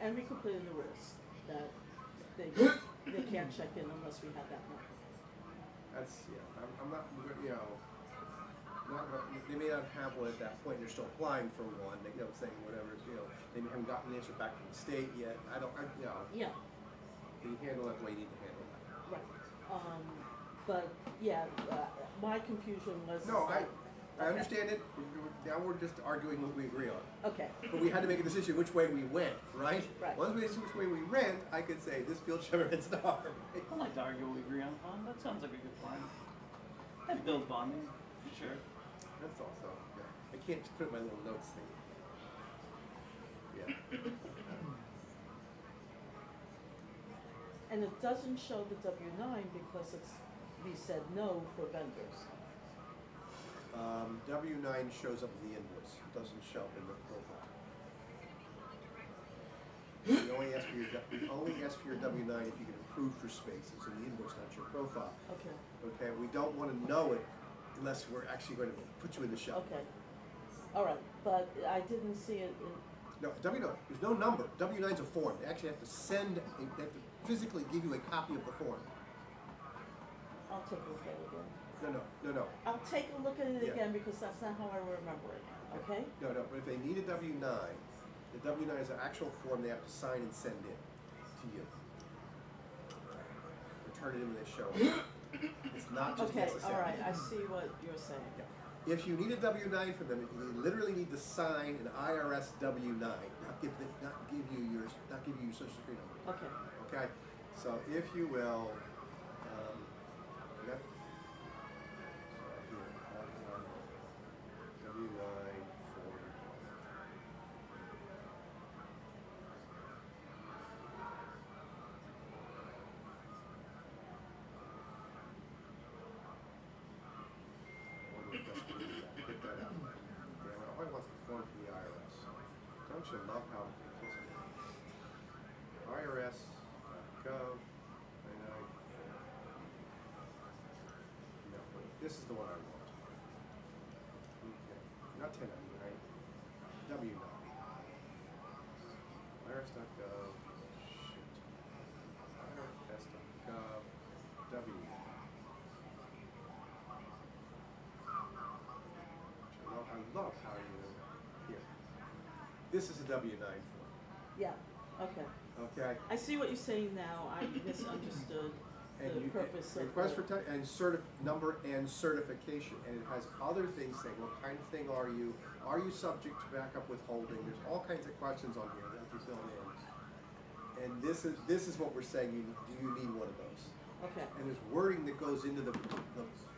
And we could put in the rules that they can't check in unless we have that number. That's, I'm not, they may not have one at that point, they're still applying for one, saying whatever, they haven't gotten an answer back from the state yet, Yeah, you handle it the way you need to handle that. right. But yeah, my confusion was. No, that- I understand it, now we're just arguing what we agree on. Okay. But we had to make a decision which way we went, right? Right. Once we decide which way we went, I could say, this field should have a red star. I'd like to argue what we agree on. That sounds like a good plan. That builds bonding, for sure. That's also, I can't just put my little notes thing. Yeah. And it doesn't show the W-9 because we said no for vendors. W-9 shows up in the invoice, it doesn't show up in the profile. We only ask for your W-9 if you can approve for space. It's in the invoice, not your profile. Okay. Okay, we don't want to know it unless we're actually going to put you in the show. Okay. All right, but I didn't see it in. No, W-9, there's no number. W-9's a form. They actually have to they have to physically give you a copy of the form. I'll take a look at it again. No. I'll take a look at it Yeah. again because that's not how I remember it. Okay. No, but if they need a W-9, the W-9 is an actual form they have to sign and send in to you. Return it in when they show up. It's not just Okay. necessary. All right. I see what you're saying. Yeah. If you need a W-9 from them, you literally need to sign an IRS W-9, not give you your Social Security number. Okay. Okay. So if you will, yep. So here, W-9 form. Get that out. form from the IRS. Don't you love how it feels? IRS.gov. No, wait, this is the one I want. Okay, not 1099. W9. IRS.gov. Shit. IRS.gov. W9. I love how you here. This is a W-9 form. Yeah, okay. Okay. I see what you're saying now. I misunderstood the purpose of request the- for and number and certification, and it has other things saying what kind of thing are you? Are you subject to backup withholding? There's all kinds of questions on here that you fill in. And this is what we're saying. Do you need one of those? Okay. And there's wording that goes into the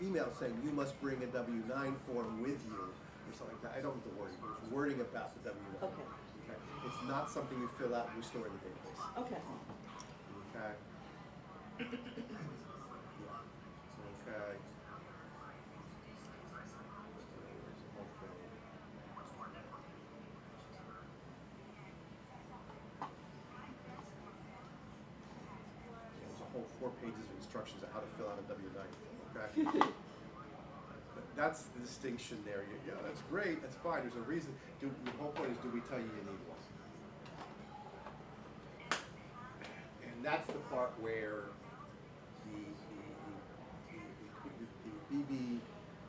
email saying you must bring a W-9 form with you or something like that. I don't know the wording, but there's wording about the W-9. Okay. Okay. It's not something you fill out and you store in the database. Okay. Okay. Yeah. Okay. There's a whole 4 pages of instructions on how to fill out a W-9 form, okay? That's the distinction there. Yeah, that's great, that's fine, there's a reason. The whole point is, do we tell you you need one? And that's the part where the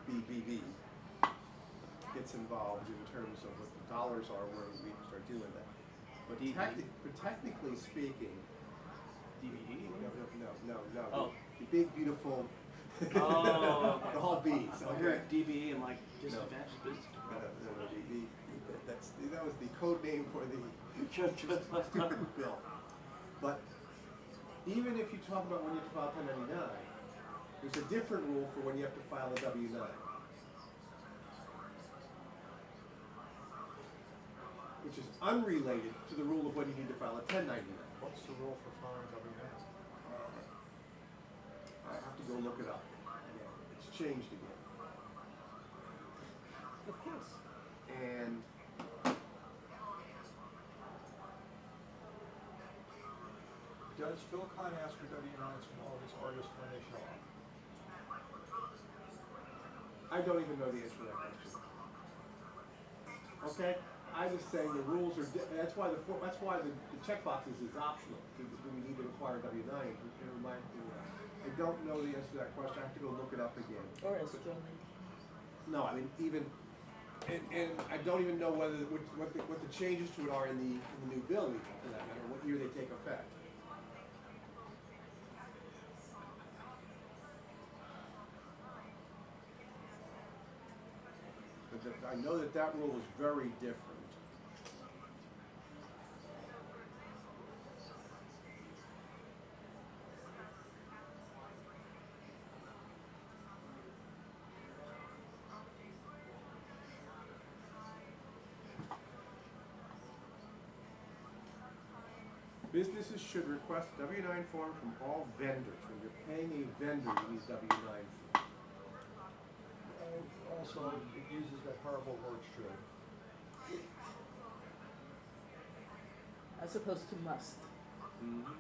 BBB gets involved in terms of what the dollars are where we start doing that. But technically speaking, DVD? No. Oh. The big, beautiful, Oh, the whole B's. I heard DB and like disadvantaged business. That was the code name for the stupid bill. But even if you talk about when you have to file 1099, there's a different rule for when you have to file a W-9. Which is unrelated to the rule of when you need to file a 1099. What's the rule for filing W-9? I have to go look it up. Yeah, it's changed again. Of course. And Does Phil Klein ask for W-9s from all of his artists when they show up? I don't even know the answer to that question. Okay, I was saying the rules are. That's why the checkboxes is optional. Do we need to require W-9? I don't know the answer to that question. I have to go look it up again. Or as Jolie. No, I mean even, and I don't even know whether what the changes to it are in the new bill, even, for that matter. What year they take effect. But I know that rule is very different. Businesses should request a W-9 form from all vendors. When you're paying a vendor, you need W-9 form. Also, it uses that horrible word should. As opposed to must. Mm-hmm.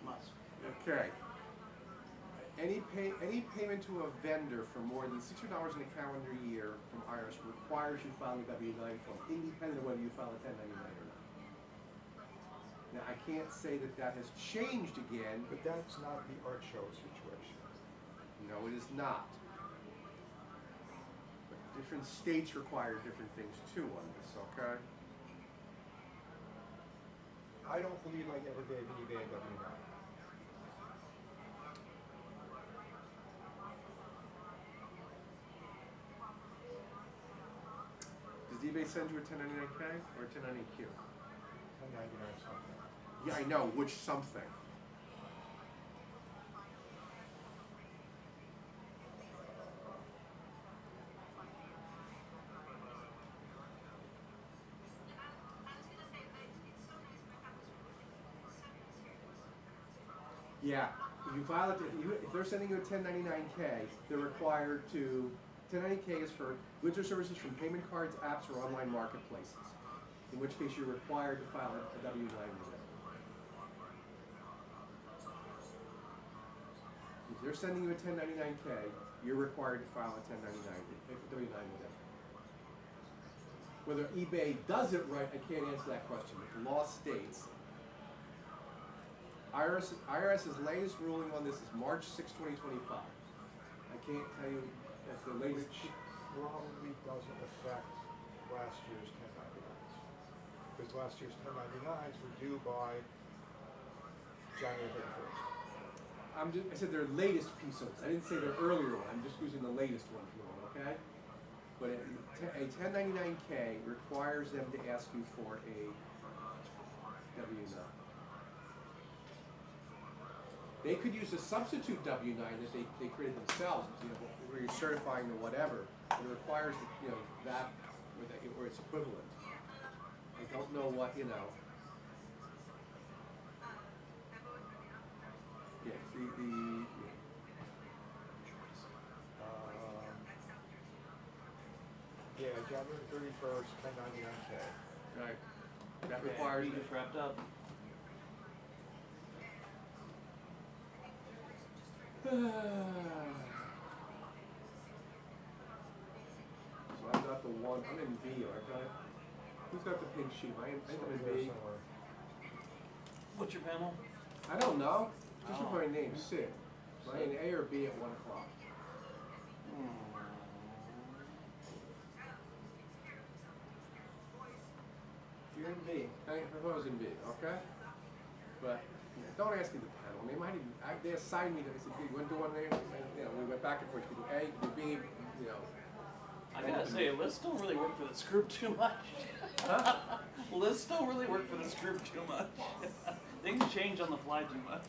Must. Okay. Any payment to a vendor for more than $600 in a calendar year from IRS requires you file a W-9 form, independent of whether you file a 1099 or not. Now, I can't say that has changed again. But that's not the art show situation. No, it is not. But different states require different things too on this, okay? I don't believe I ever gave eBay a W-9. Does eBay send you a 1099K or a 1099Q? 1099 something. Yeah, I know, which something. Yeah, If you file it, if they're sending you a 1099-K, they're required to, 1099-K is for goods or services from payment cards, apps, or online marketplaces, in which case you're required to file a W-9 with them. If they're sending you a 1099-K, you're required to file a 1099 W-9 with them. Whether eBay does it right, I can't answer that question, but the law states IRS's latest ruling on this is March 6, 2025. I can't tell you that's the latest. Which probably doesn't affect last year's 1099s. Because last year's 1099s were due by January 31st. I said their latest piece of it. I didn't say their earlier one. I'm just using the latest one for them, okay? But a 1099-K requires them to ask you for a W-9. They could use a substitute W-9 that they created themselves, where you're certifying the whatever, but it requires, that, or its equivalent. I don't know what, Yeah, Yeah, January 31st, 1099-K. right. That requires. We just wrapped up. So I've got the one, I'm in B, aren't I? Who's got the pink sheet? I'm in B. What's your panel? I don't know. Just Oh. look at my name, Sid. Am I in A or B at 1 o'clock? You're in B. I was in B, okay? But don't ask me the panel name. I didn't. They assigned me to. They said, "You want to do one there?" And, we went back and forth. You do A, you do B. I gotta say, lists don't really work for this group too much. Huh? Lists don't really work for this group too much. Things change on the fly too much.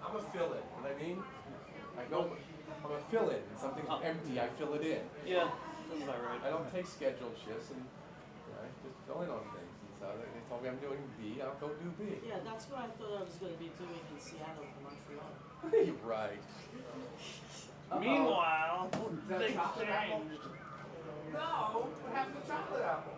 I'm a fill-in. You know what I mean? I'm a fill-in. When something's empty, I fill it in. Yeah, that's about right. I don't take scheduled shifts, and I just fill in on things. And so they told me I'm doing B. I'll go do B. Yeah, that's what I thought I was gonna be doing in Seattle for Montreal. You're right. Meanwhile, That things chocolate apple? changed. No, what happened to chocolate apple?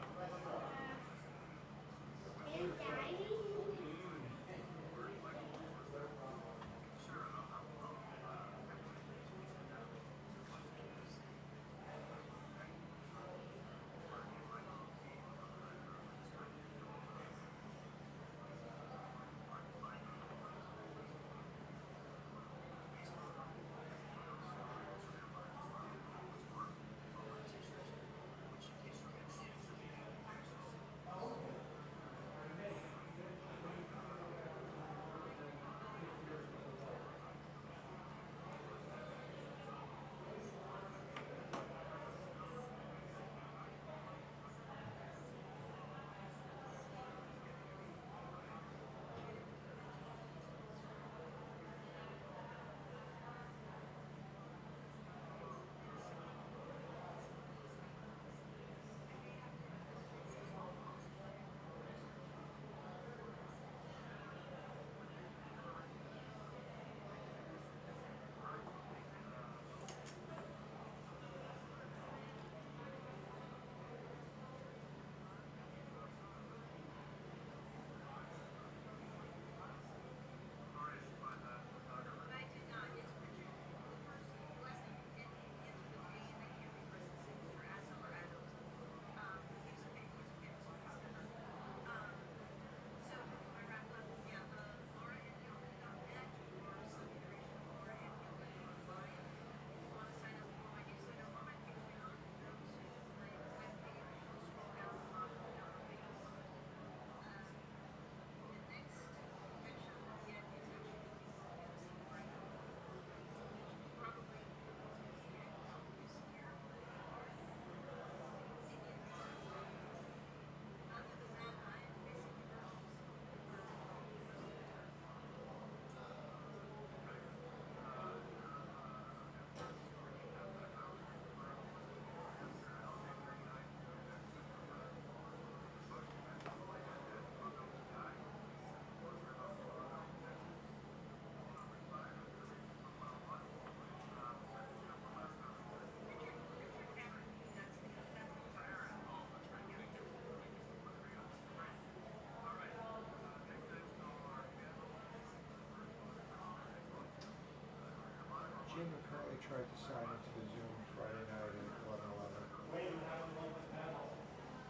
tried to sign into the Zoom Friday night at 11:11.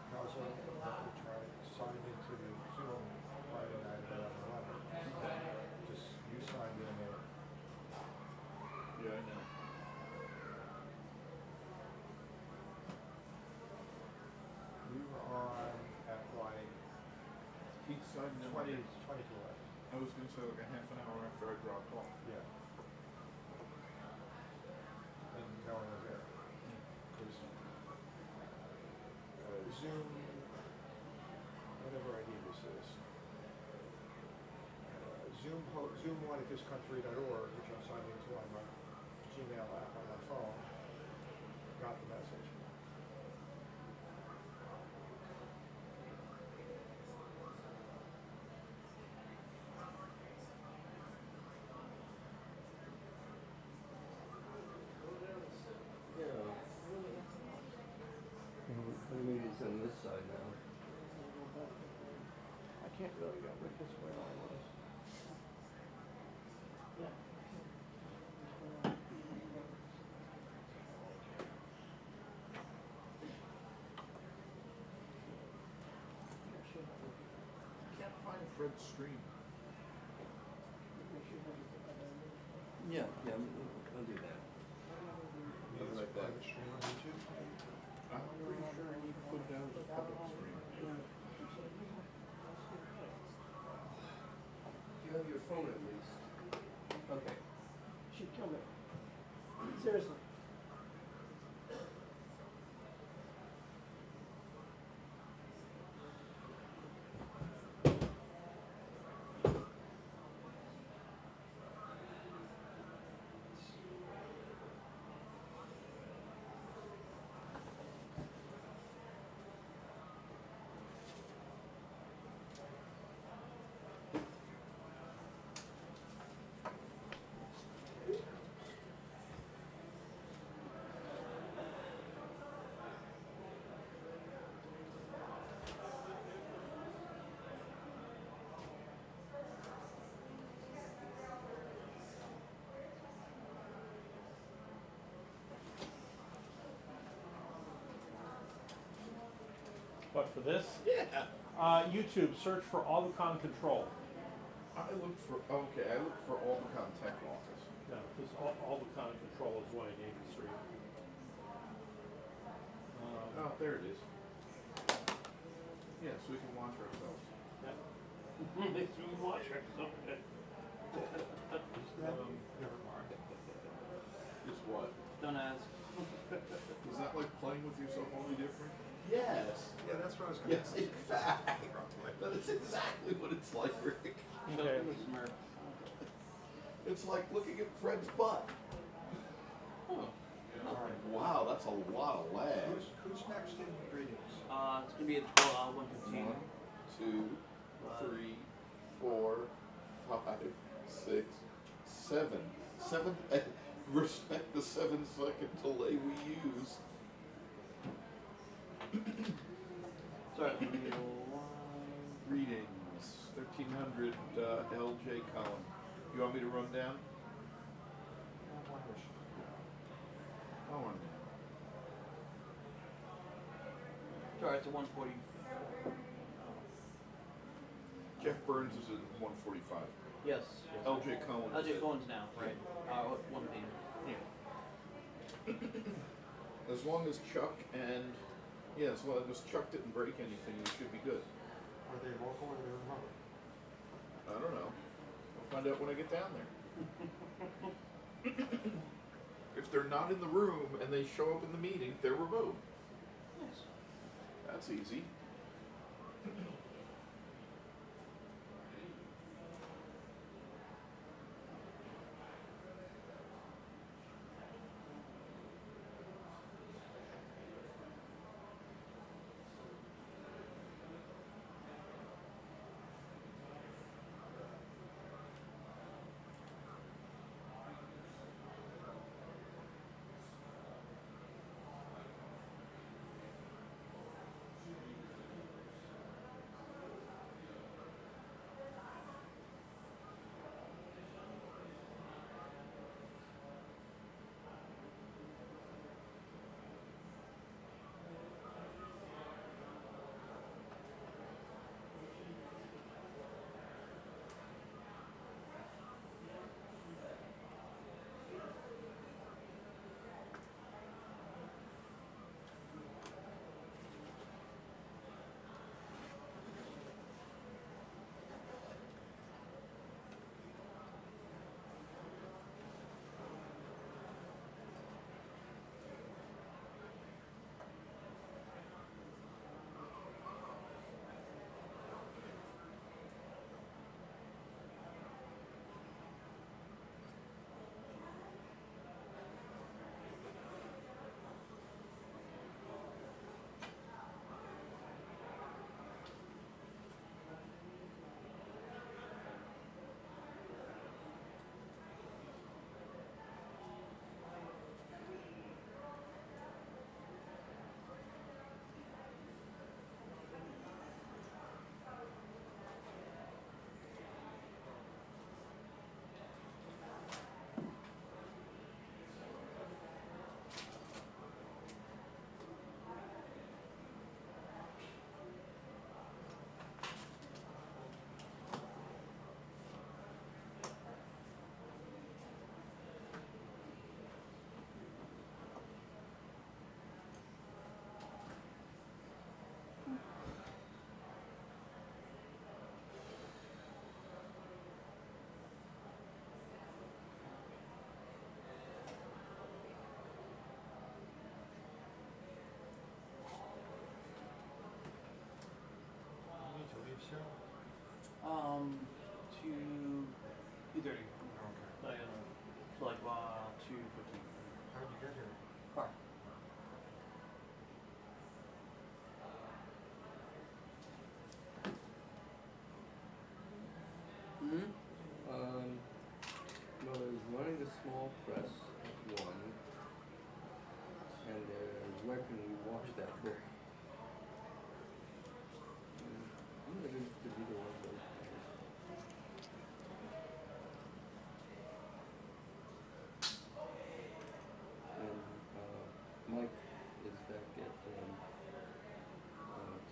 I was on, I tried to sign into the Zoom Friday night at 11:11. Just, you signed in at, Yeah, I know. we were on at like He signed in. 20 to 11. I was gonna say like a half an hour after I dropped off. Yeah. And no one was there. Because Zoom, whatever ID this is, Zoom wanted.thiscountry.org, which I'm signing into on my Gmail app on my phone, got the message. I mean, it's on this side now. I can't really go with this where I was. Can't find Fred's stream. Yeah, I'll do that. Something like that. Private stream on YouTube. I'm pretty sure I need to put it down as a public stream. You have your phone at least. Okay. She'd kill me. Seriously. But for this, Yeah. YouTube, search for Albacon Control. I looked for Albacon Tech Office. Yeah, because Albacon Control is 188th Street. Oh, there it is. Yeah, so we can watch ourselves. Makes me watch her something. Never mind. Is what? Don't ask. Is that like playing with yourself only different? Yes. Yeah, that's what I was gonna Yes, ask. in fact. That is exactly what it's like, Rick. Okay. Smurf. It's like looking at Fred's butt. Huh. Wow, that's a lot of lag. Who's next in readings? It's gonna be at 1:15. 1, 2, 3, 4, 5, 6, 7. 7. Respect the 7-second delay we use. Sorry. Readings 1300 LJ Cohen. You want me to run down? I'll run down. Sorry, it's a 1:40. Jeff Burns is at 145. Yes. LJ Cohen. LJ Cohen's now, right? 1 p.m. Yeah. As long as Chuck and as long as Chuck didn't break anything, we should be good. Are they local or they're remote? I don't know. I'll find out when I get down there. If they're not in the room and they show up in the meeting, they're remote. Yes. That's easy. press at 1, and there's where can we watch that book? I'm not interested in either one of those things. And Mike is back at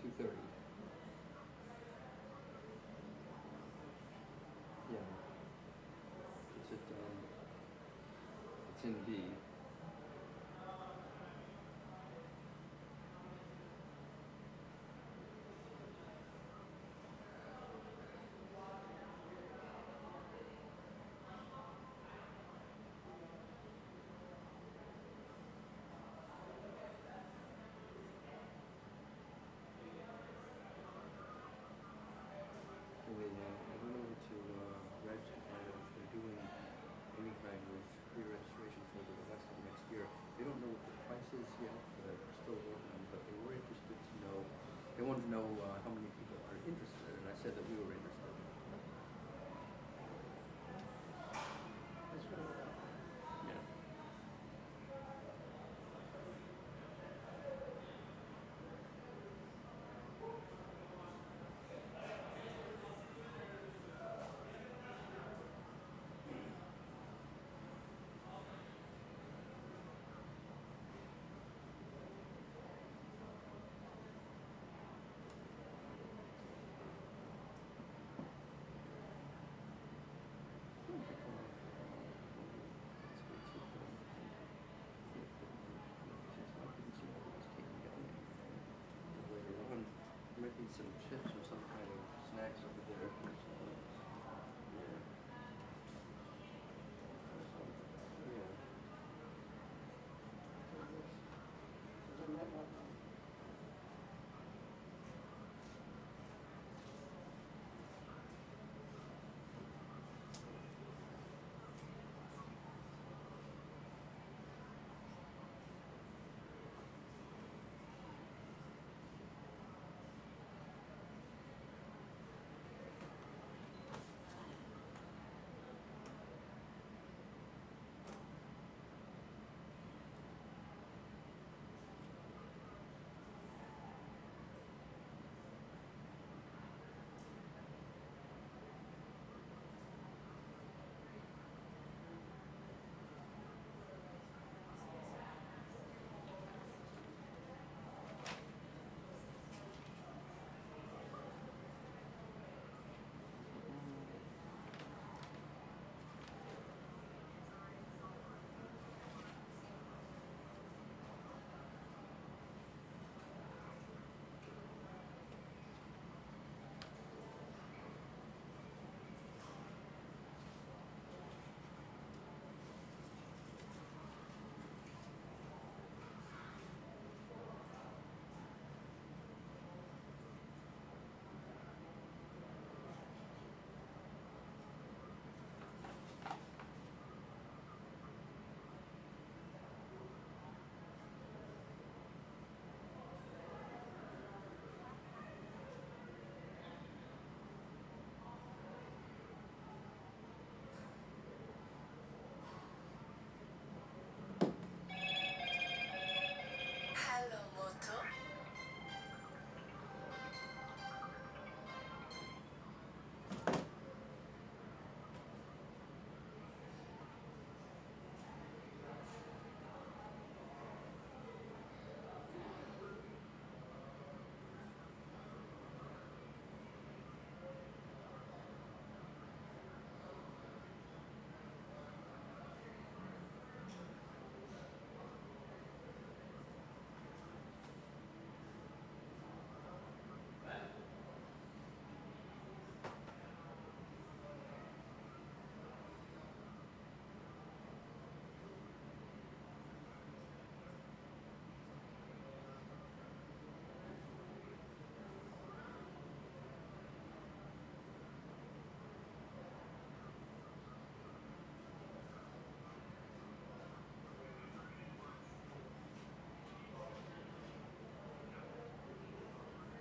2:30. Yeah. It's in B. I went over to Reg to find out if they're doing any kind of re-registration for the election next year. They don't know what the price is yet, they're still working, but they were interested to know, they wanted to know how many people are interested, and I said that we were interested. That's really good. Yeah. Later on, there might be some chips or some kind of snacks over there. Yeah. Yeah.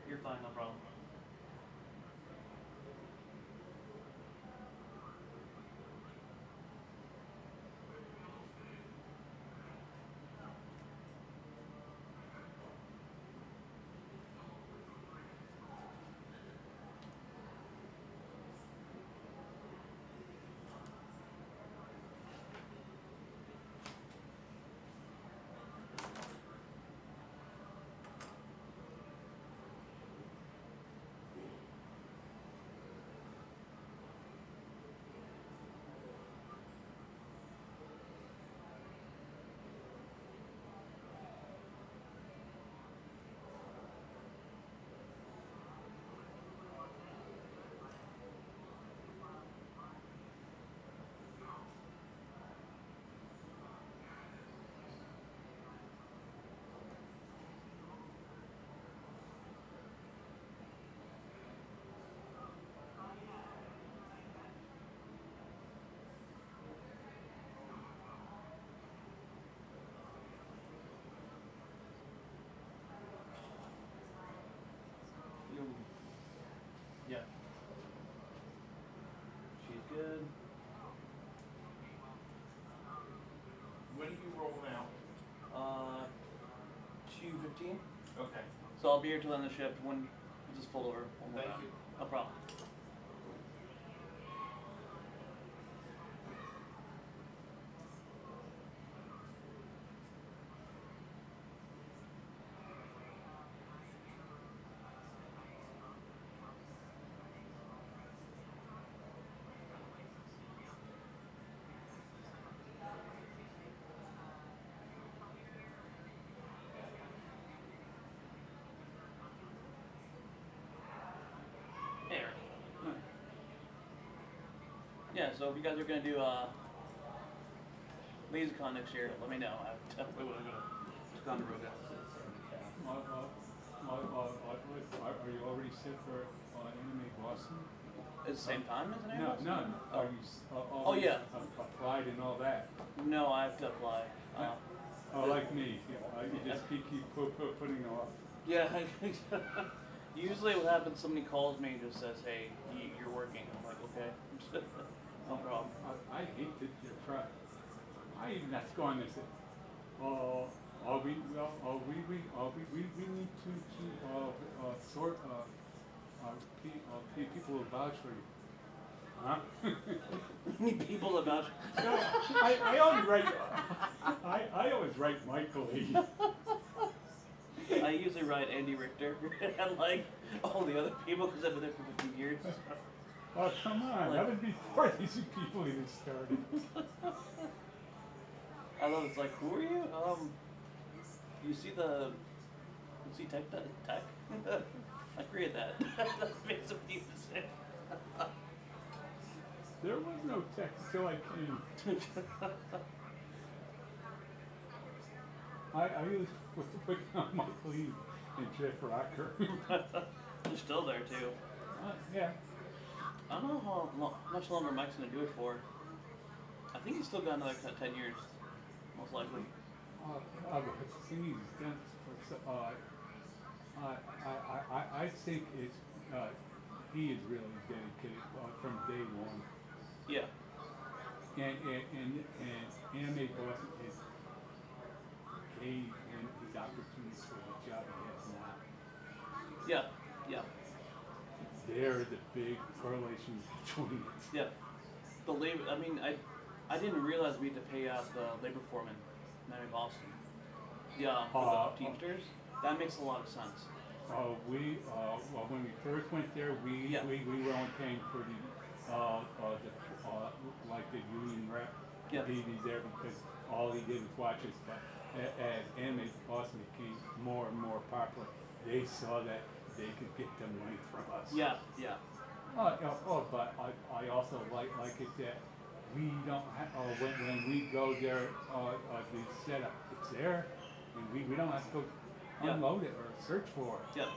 You're fine, no problem. 2:15. Okay. So I'll be here till the end of the shift. When just fold over. Thank you. No problem. Hey, Eric. Yeah, so if you guys are gonna do LaserCon next year, let me know. I definitely want to go to Ticonderoga. Are you already set for Anime Boston? At the same time as an No, Airbus? no. Oh. Are you Oh, yeah. applied and all that? No, I have to apply. Oh, like me. You just keep putting it off. Yeah. Usually what happens, somebody calls me and just says, hey, you're working. I'm like, okay. No problem. I hate to try. I even have to go on and say, we need to sort people who vouch for you. Huh? Need people about. No, I always write. I always write Michael E. I usually write Andy Richter and like all the other people because I've been there for 15 years. Oh, come on. That was before these people even started. I love it. It's like, who are you? You see tech? I created that. That makes some deep to say. There was no tech until I came. I used put on Michael E. and Jeff Rocker. You're still there too. Yeah. I don't know how much longer Mike's gonna do it for. I think he's still got another 10 years, most likely. I think it's he is really dedicated from day one. Yeah. And Anime Boston is gave him his opportunities for the job he has now. Yeah. Yeah. There is a big correlation between it. Yeah. The labor. I mean, I didn't realize we had to pay out the labor foreman in Boston. Yeah, for the Teamsters. That makes a lot of sense. Well, when we first went there, we were only paying for the like the union rep to be there because all he did was watch us. But as Anime Boston became more and more popular, they saw that they could get the money from us. Yeah, yeah. But I also like it that we don't have, when we go there, the setup, it's there, and we don't have to go unload it or search for it. Yep.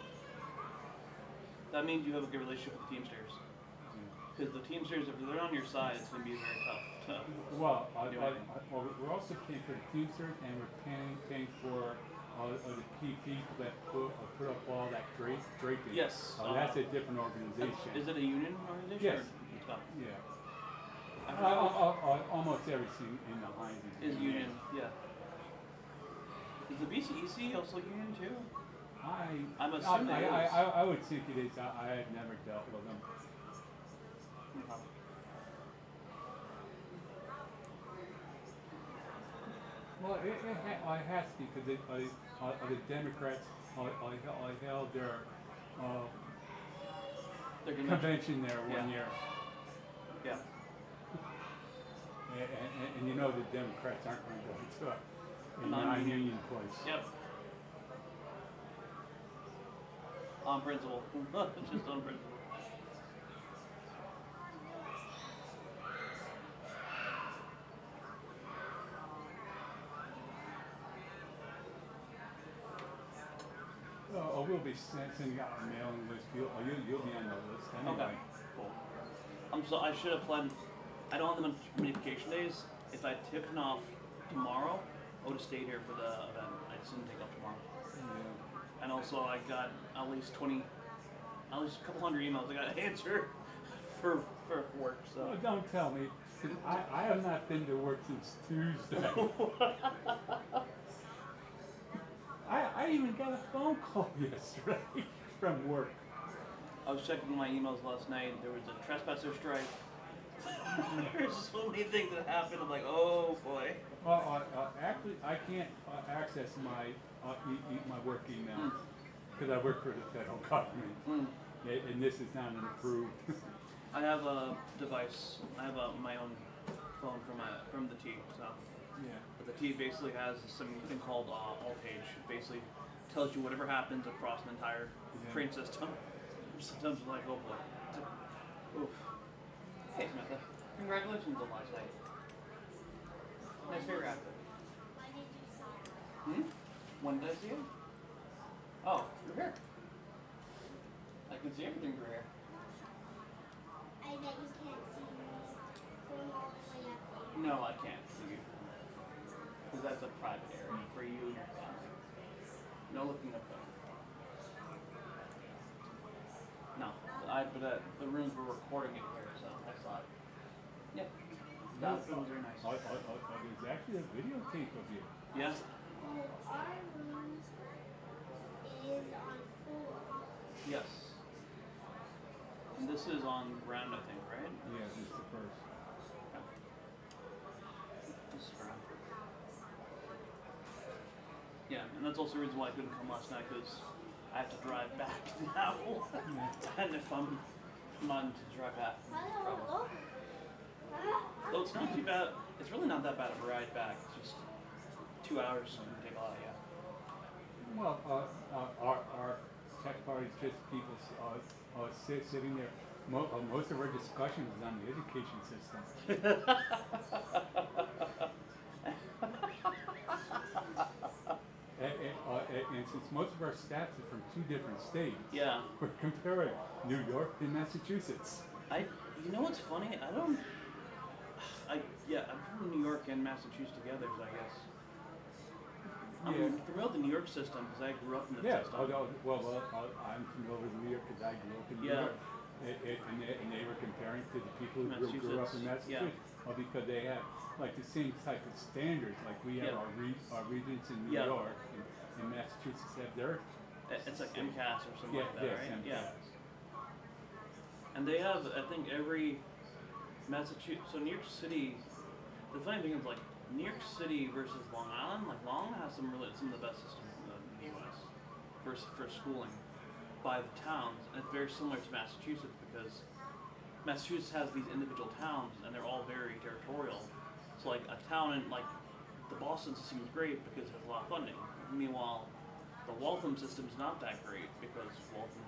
That means you have a good relationship with the Teamsters. Because the Teamsters, if they're on your side, it's going to be very tough. Well, we're also paying for the Teamsters, and we're paying for the key people that put up all that draping. Yes. That's a different organization. Is it a union organization? Yes. Or, yeah. Almost everything in the Heinz is union. Yeah. Is the BCEC also union too? I'm assuming it is. I would think it is. I had never dealt with them. Well, it has to because the Democrats held their convention there one year. Yeah. And you know the Democrats aren't going to go to a non-union place. Yep. On principle. Just on principle. We'll be sending out a mailing list. You'll be on the list anyway. Okay. Cool. I should have planned. I don't have them on communication days. If I took it off tomorrow, I would have stayed here for the event. I just didn't take off tomorrow. Yeah. And also, I got at least a couple hundred emails I got to answer for work. So. Well, don't tell me. I have not been to work since Tuesday. I even got a phone call yesterday from work. I was checking my emails last night. There was a trespasser strike. There's so many things that happened. I'm like, oh boy. Well, actually, I can't access my my work email because I work for the federal government, and this is not an approved. I have a device. I have my own phone from the T. So Yeah. but the T basically has something called all page. It basically tells you whatever happens across an entire train system. Sometimes I'm like, oh boy. Oof. Hey Samantha, congratulations on last night. Nice favorite outfit. When did I see you? Oh, you're here. I can see everything through here. I bet you can't see me from all the way up there. No, I can't see you. Because that's a private area for you and your family. No looking up there. No, but the rooms were recording it here, so I saw it. Yep. That was very nice. There's actually a videotape of you. Yeah. Oh, our room is on 4. Yes. And this is on ground, I think, right? Yeah, this is the first. Okay. This is ground. Yeah, and that's also the reason why I couldn't come last night, because I have to drive back now. And if I'm not to drive back, Hello. though it's not too bad. It's really not that bad of a ride back. It's just 2 hours and take a lot, yeah. Well, our tech party is just people sitting there. Most of our discussion is on the education system. And since most of our staff is from 2 different states, Yeah. we're comparing New York and Massachusetts. You know what's funny? I'm from New York and Massachusetts together, I guess. I'm familiar with the New York system because I grew up in the system. I'm familiar with New York because I grew up in New York. And they were comparing to the people who grew up in Massachusetts. Well, because they have like the same type of standards, like we have our regents in New York, and Massachusetts have their. It's like MCAS or something like that, right? MCAS. Yeah. And they have, I think, every Massachusetts. So New York City. The funny thing is, like New York City versus Long Island. Like Long Island has some of the best systems in the U.S. for schooling by the towns, and it's very similar to Massachusetts because Massachusetts has these individual towns, and they're all very territorial. So like a town in like the Boston system is great because it has a lot of funding. Meanwhile, the Waltham system is not that great because Waltham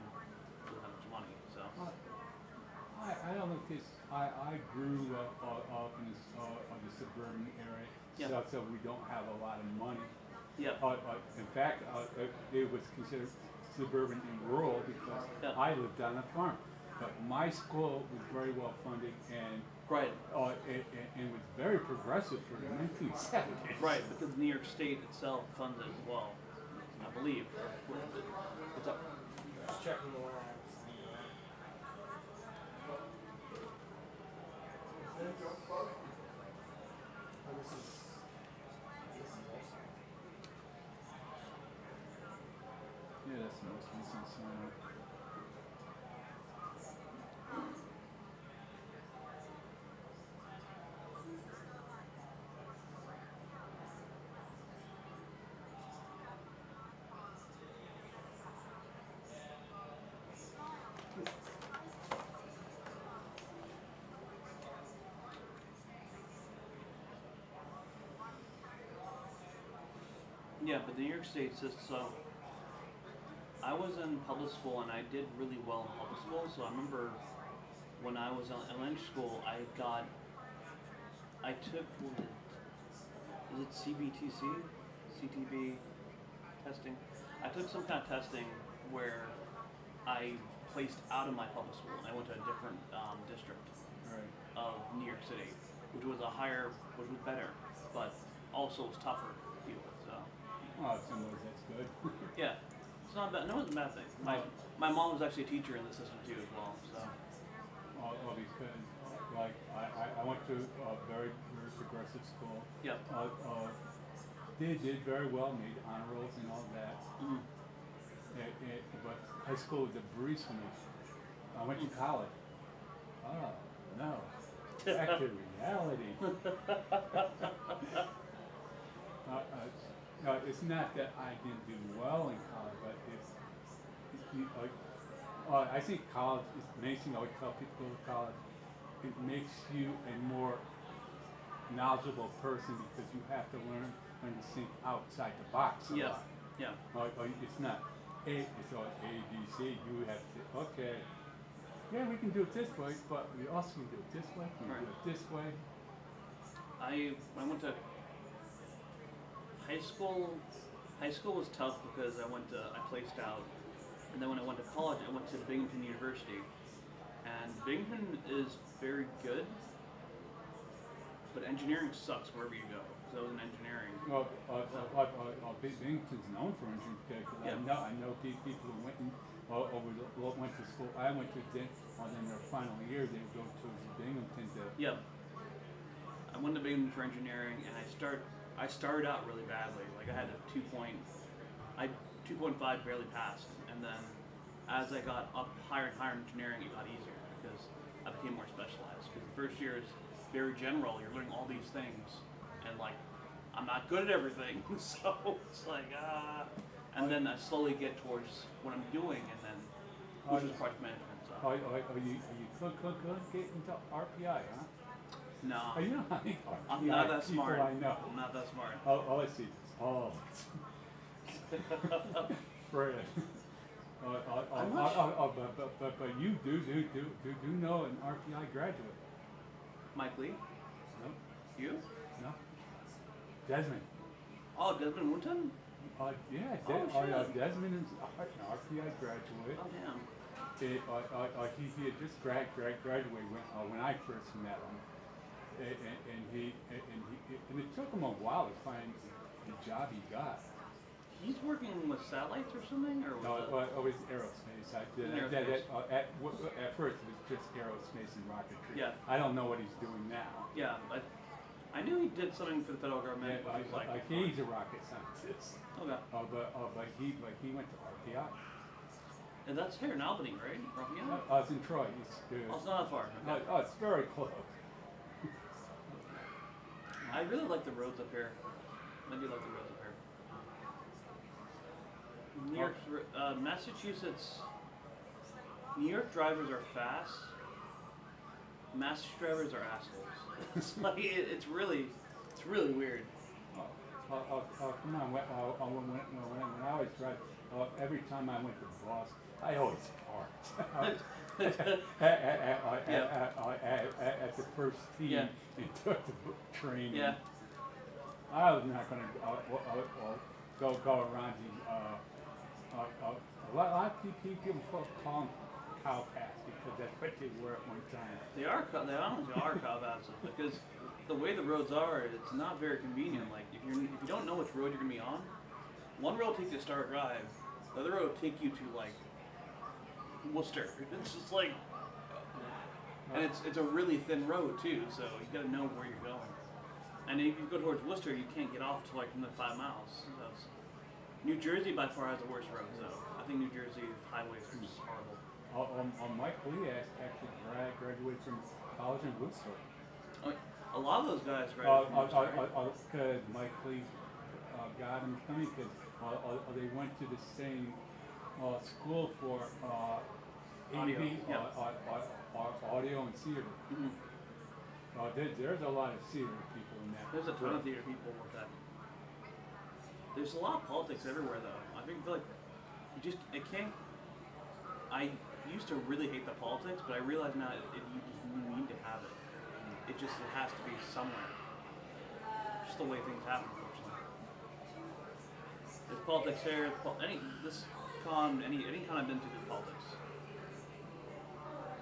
doesn't have much money. So I don't know if this. I grew up in the suburban area, so we don't have a lot of money. Yeah. In fact, it was considered suburban and rural because I lived on a farm. But my school was very well funded and and was very progressive for the 1970s. Right, because New York State itself funds it as well, I believe. What's up? Just checking the lines. Yeah, that's the most recent sign. Yeah, but the New York State system, so I was in public school and I did really well in public school, so I remember when I was in elementary school, I took, is it CBTC? CTB testing? I took some kind of testing where I placed out of my public school and I went to a different district of New York City, which was better, but also was tougher to deal with, so. Oh, in some ways that's good. Yeah, it's not bad. No, it's a bad thing. My mom was actually a teacher in the system too, as well. So. Because like I went to a very progressive school. Yep. did very well, made honor rolls and all that. Mm. But high school was a breeze for me. I went to college. Oh, no. Back to reality. It's not that I didn't do well in college, but I think college is amazing. I always tell people to go to college. It makes you a more knowledgeable person because you have to learn to think outside the box a lot. Yeah. It's not it's all A, B, C. You have to say, okay, yeah, we can do it this way, but we also can do it this way, we can do it this way. I went to high school. High school was tough because I placed out, and then when I went to college, I went to Binghamton University, and Binghamton is very good, but engineering sucks wherever you go. So I was in engineering. Well, Binghamton's known for engineering because I know people who went to school. I went to in their final year, they would go to Binghamton to. Yeah. I went to Binghamton for engineering, and I started out really badly. Like I had a 2.5 barely passed, and then as I got up higher and higher in engineering, it got easier because I became more specialized. Because the first year is very general. You're learning all these things, and like I'm not good at everything, so it's like and then I slowly get towards what I'm doing, and then which is project management. So. You could get into RPI, huh? No. You know how many I'm not that people smart. I know. I'm not that smart. Oh, I see this. Oh. Fred. But you do know an RPI graduate. Mike Lee? No. You? No. Desmond. Oh, Desmond Wooten? Desmond is an RPI graduate. Oh, damn. He had just graduated when I first met him, and it took him a while to find the job he got. He's working with satellites or something, or no, it was aerospace. At first, it was just aerospace and rocketry. Yeah. I don't know what he's doing now. Yeah, I knew he did something for the federal government. Yeah, he's a rocket scientist. Okay. But he went to RPI. And that's here in Albany, right? RPI? It's in Troy. It's not that far. Okay. It's very close. I really like the roads up here. I do like the roads up here. New York, Massachusetts. New York drivers are fast. Massachusetts drivers are assholes. It's like it's really weird. Come on. When I was driving, every time I went to Boston, I always parked at the first tee and took the train. Yeah. I was not going to go around the. A lot of people call them cow paths because that's what they were at one time. They honestly are cow paths because the way the roads are, it's not very convenient. Like if you don't know which road you're gonna be on, one road will take you to Star Drive, the other road will take you to like Worcester. It's just like, and it's a really thin road too, so you gotta know where you're going. And if you go towards Worcester, you can't get off to like another 5 miles. New Jersey by far has the worst roads though. I think New Jersey highways are just horrible. Mike Lee actually graduated from college in Worcester. A lot of those guys graduated from Worcester. Because Mike Lee got him coming because they went to the same school for audio, audio and theater. Mm-hmm. There's a lot of theater people in that. There's a ton of theater people with that. There's a lot of politics everywhere, though. I feel like it can't. I used to really hate the politics, but I realize now you need to have it. It has to be somewhere. Just the way things happen, unfortunately. There's politics here. Any con I've been to, there's politics.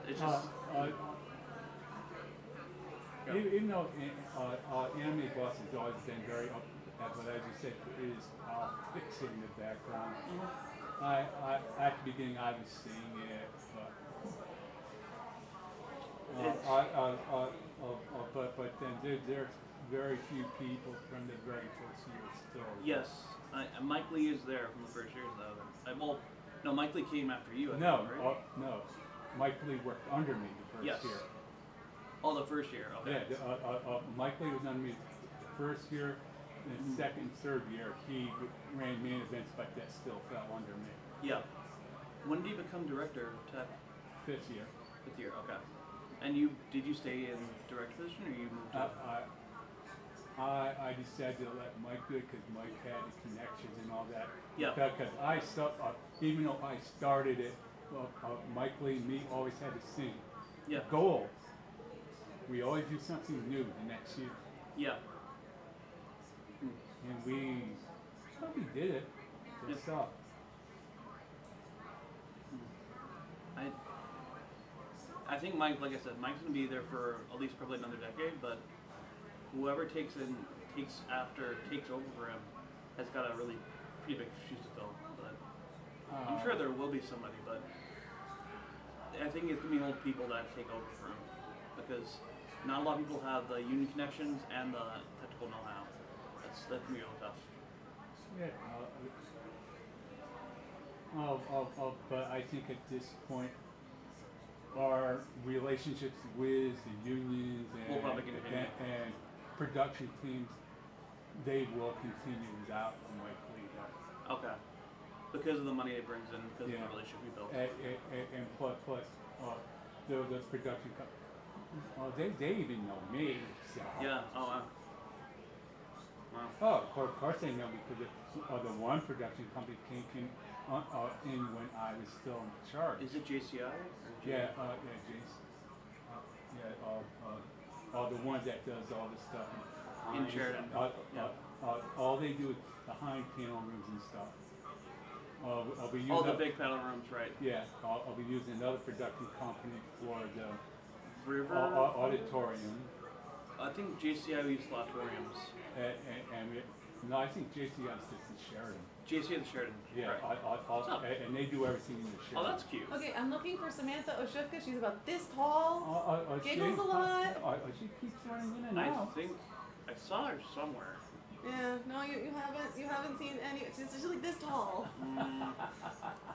It's just. Even though anime bus has always been very up. But as you said, it is fixing the background. Mm-hmm. At the beginning, I was seeing it, but then very few people from the very first year still. Yes, Mike Lee is there from the first year though. Well, no, Mike Lee came after you. I No, think, right? no. Mike Lee worked under me the first Yes. year. Oh, the first year. Okay. Yeah, Mike Lee was under me the first year, and the second, third year he ran main events, but that still fell under me. Yeah. When did you become director of tech? Fifth year. Fifth year. Okay. And did you stay in director position or you moved to? I decided to let Mike do it because Mike had the connections and all that. Yeah. Because even though I started it, Mike Lee and me always had the same goal. We always do something new the next year. Yeah. And we probably did it. Just up. I think Mike, like I said, Mike's gonna be there for at least probably another decade, but whoever takes over for him has got a really pretty big shoes to fill. But I'm sure there will be somebody, but I think it's gonna be old people that take over for him because not a lot of people have the union connections and the technical know-how. That's gonna be real tough. Yeah. But I think at this point, our relationships with the unions and production teams, they will continue without Mike Lee. Okay. Because of the money it brings in, because of the relationship we built. And plus, those production companies, they even know me. So. Yeah. Oh wow. Oh, of course they know me because the one production company came in when I was still in charge. Is it JCI? Yeah, the one that does all this stuff in Sheridan. All they do is behind panel rooms and stuff. I'll be using all the big panel rooms, right? Yeah, I'll be using another production company for the River auditorium. I think JCI uses auditoriums. No, I think JCI is just in Sheridan. JCI is Sheridan. Yeah, right. And they do everything in the Sheridan. Oh, that's cute. Okay, I'm looking for Samantha Oshufka. She's about this tall. Giggles a lot. She keeps running in and out. I think I saw her somewhere. Yeah, no, you haven't seen any. She's like this tall.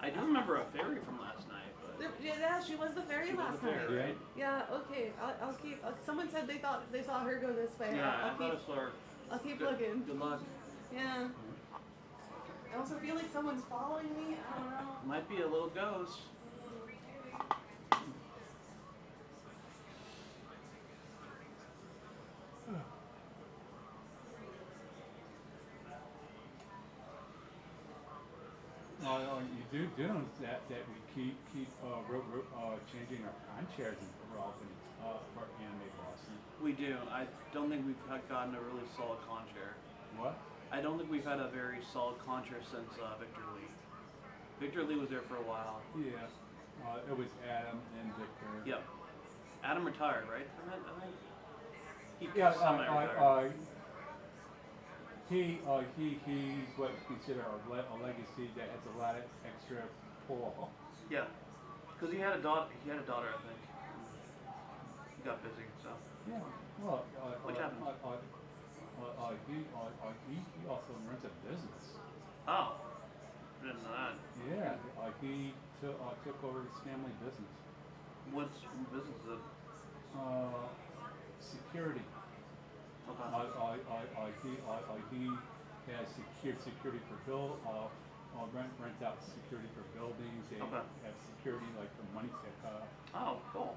I do remember a fairy from last night. But yeah, she was the fairy last night. Right? Yeah. Okay. I'll keep. Someone said they thought they saw her go this way. Yeah, I'll keep looking. Good luck. Yeah. I also feel like someone's following me. I don't know. Might be a little ghost. You do know that we keep changing our con chairs in Raleigh for Anime Boston. We do. I don't think we've gotten a really solid con chair. What? I don't think we've had a very solid con chair since Victor Lee. Victor Lee was there for a while. Yeah. It was Adam and Victor. Yep. Adam retired, right? I think. He's what we consider a legacy that has a lot of extra pull. Yeah. Because he had a daughter. I think. He got busy, so. Yeah. Well. Which happened? He also runs a business. Oh. I didn't know that. Yeah. He took over his family business. What's business is it? Security. Okay. He has security for rent out security for buildings. They have security like for money pickup. Oh, cool.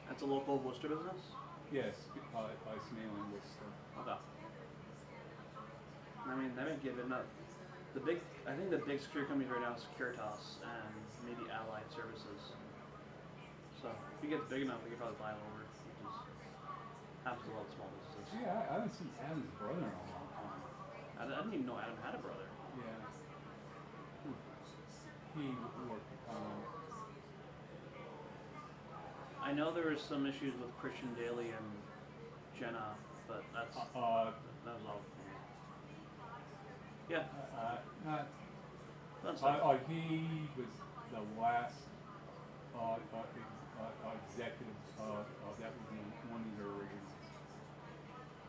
That's a local Worcester business? Yes, it's mainly in Worcester. Okay. I mean, that might give it enough. I think the big security companies right now is Securitas and maybe Allied Services. So if it gets big enough, we could probably buy it over, which is happens to a lot of small businesses. Yeah, I haven't seen Adam's brother in a long time. I didn't even know Adam had a brother. Yeah. He worked I know there was some issues with Christian Daly and Jenna, but that was all. Yeah. He was the last executive that was in one of the originals.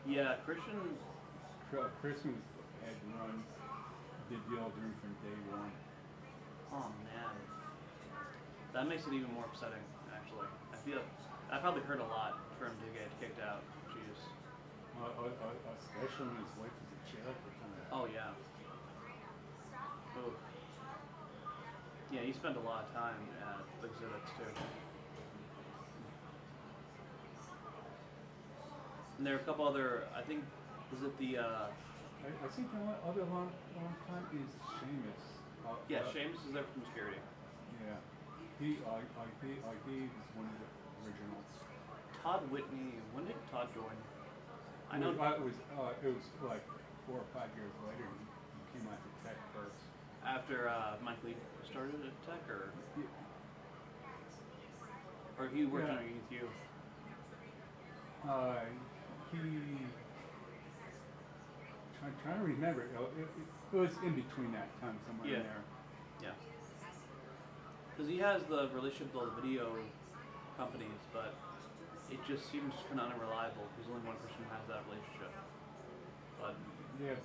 Yeah, Christian. Christian had run the deal during from day one. Oh man, that makes it even more upsetting. Actually, I feel that probably hurt a lot for him to get kicked out. Jeez. Especially when his wife was in jail for something. Oh yeah. Ooh. Yeah, he spent a lot of time at exhibits too. And there are a couple other. I think is it the. I think the other long time is Seamus. Yeah, Seamus is there from security. Yeah, he was one of the originals. Todd Whitney. When did Todd join? I know. It was like 4 or 5 years later. He came out to Tech first. After Mike Lee started at Tech, or he worked underneath you. Trying to remember. It was in between that time, somewhere in there. Yeah. Because he has the relationship with all the video companies, but it just seems kind of unreliable. There's only one person who has that relationship. But yeah,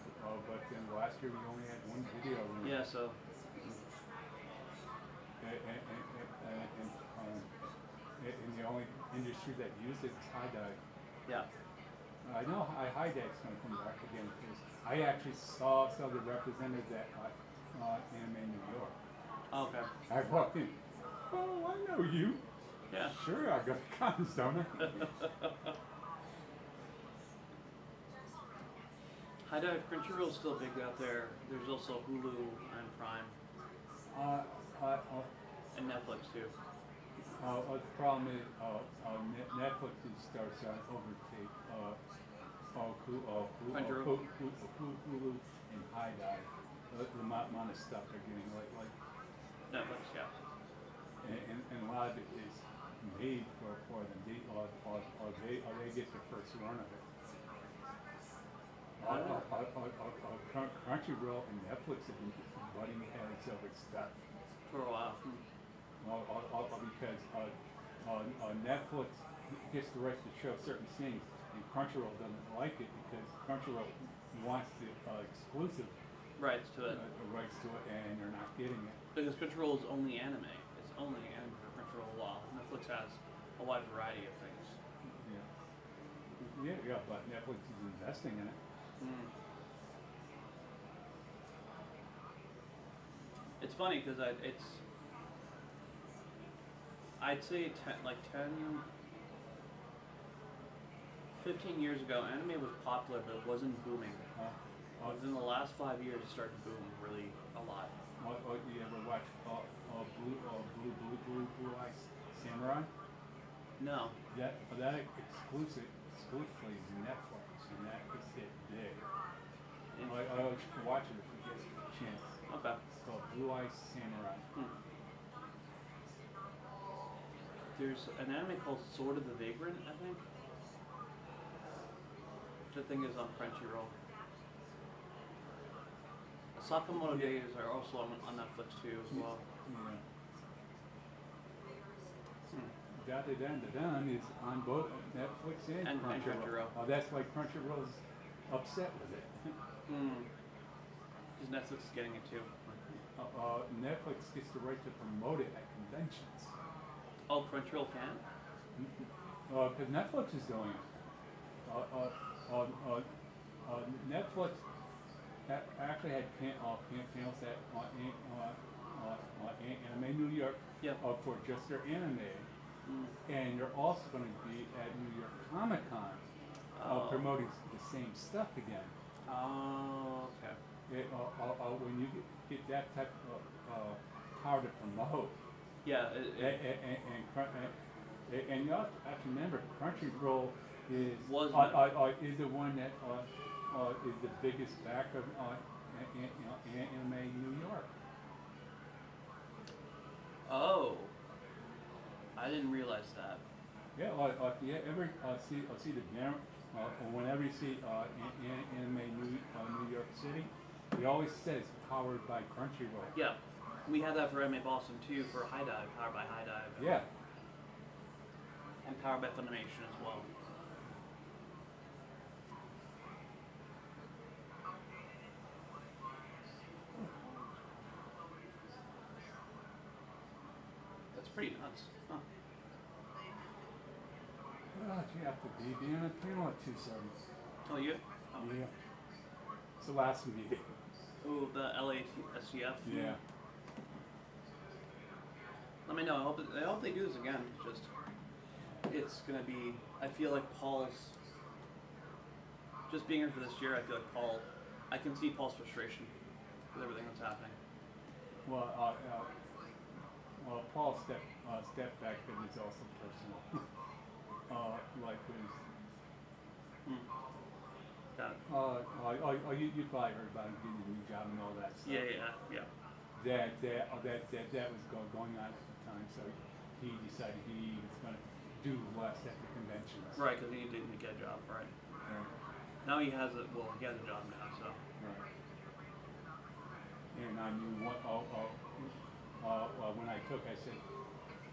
but then last year we only had one video. Yeah, so. And the only industry that used it is high dive. Yeah. I know high dive's going to come back again because I actually saw some of the representatives at Anime New York. Oh, okay. I walked in. Oh, I know you. Yeah. Sure, I got comments, don't I? High Dive Crunchyroll is still big out there. There's also Hulu and Prime. And Netflix too. The problem is Netflix starts to overtake Hulu and High Dive. The amount of stuff they're getting, like Netflix, yeah. And a lot of it is made for them. They get the first run of it. Crunchyroll and Netflix have been butting heads over stuff for a while. Because Netflix gets the right to show certain things, and Crunchyroll doesn't like it because Crunchyroll wants the exclusive rights to it, and they're not getting it. Because Crunchyroll is only anime. It's only anime for Crunchyroll, while Netflix has a wide variety of things. Yeah, but Netflix is investing in it. It's funny because I'd say 15 years ago, anime was popular, but it wasn't booming. Within the last 5 years, it started to boom really a lot. You ever watch Blue Eye Samurai? No. That exclusively is Netflix, and that is hit big. I should watch it if we get a chance. Okay. It's called Blue Eye Samurai. There's an anime called Sword of the Vagrant, I think. Which I think is on Crunchyroll. Sakamoto Days are also on Netflix too as well. Yeah. Da is on both Netflix and Crunchyroll. That's why Crunchyroll is upset with it. Because Netflix is getting it too. Netflix gets the right to promote it at conventions. Oh, Crunchyroll can? Because Netflix is doing it. Netflix actually had panels at Anime New York for just their anime. And you're also going to be at New York Comic Con promoting the same stuff again. Oh, okay. When you get that type of power to promote. Yeah. And you have to remember, Crunchyroll is the one that is the biggest backer of Anime New York. Oh. I didn't realize that. Yeah, see the banner, whenever you see Anime New York City, it always says powered by Crunchyroll. Yeah, we had that for Anime Boston too, for High Dive, powered by High Dive. Yeah. And powered by Funimation as well. pretty nuts. Huh. You have to be on a panel at 2:30. Oh, you? Oh. Yeah. It's the last meeting. Oh, the LASCF. Yeah. Let me know. I hope they do this again. It's gonna be. I feel like Paul's. Just being here for this year, I feel like I can see Paul's frustration with everything that's happening. Well, Paul stepped back, but it's also personal. Like his. Got it. You probably heard about him getting a new job and all that stuff. Yeah. That was going on at the time, so he decided he was going to do less at the conventions. Right, because he didn't get a job, right? Yeah. Now he has a job now, so. Right. And I knew when I took, I said,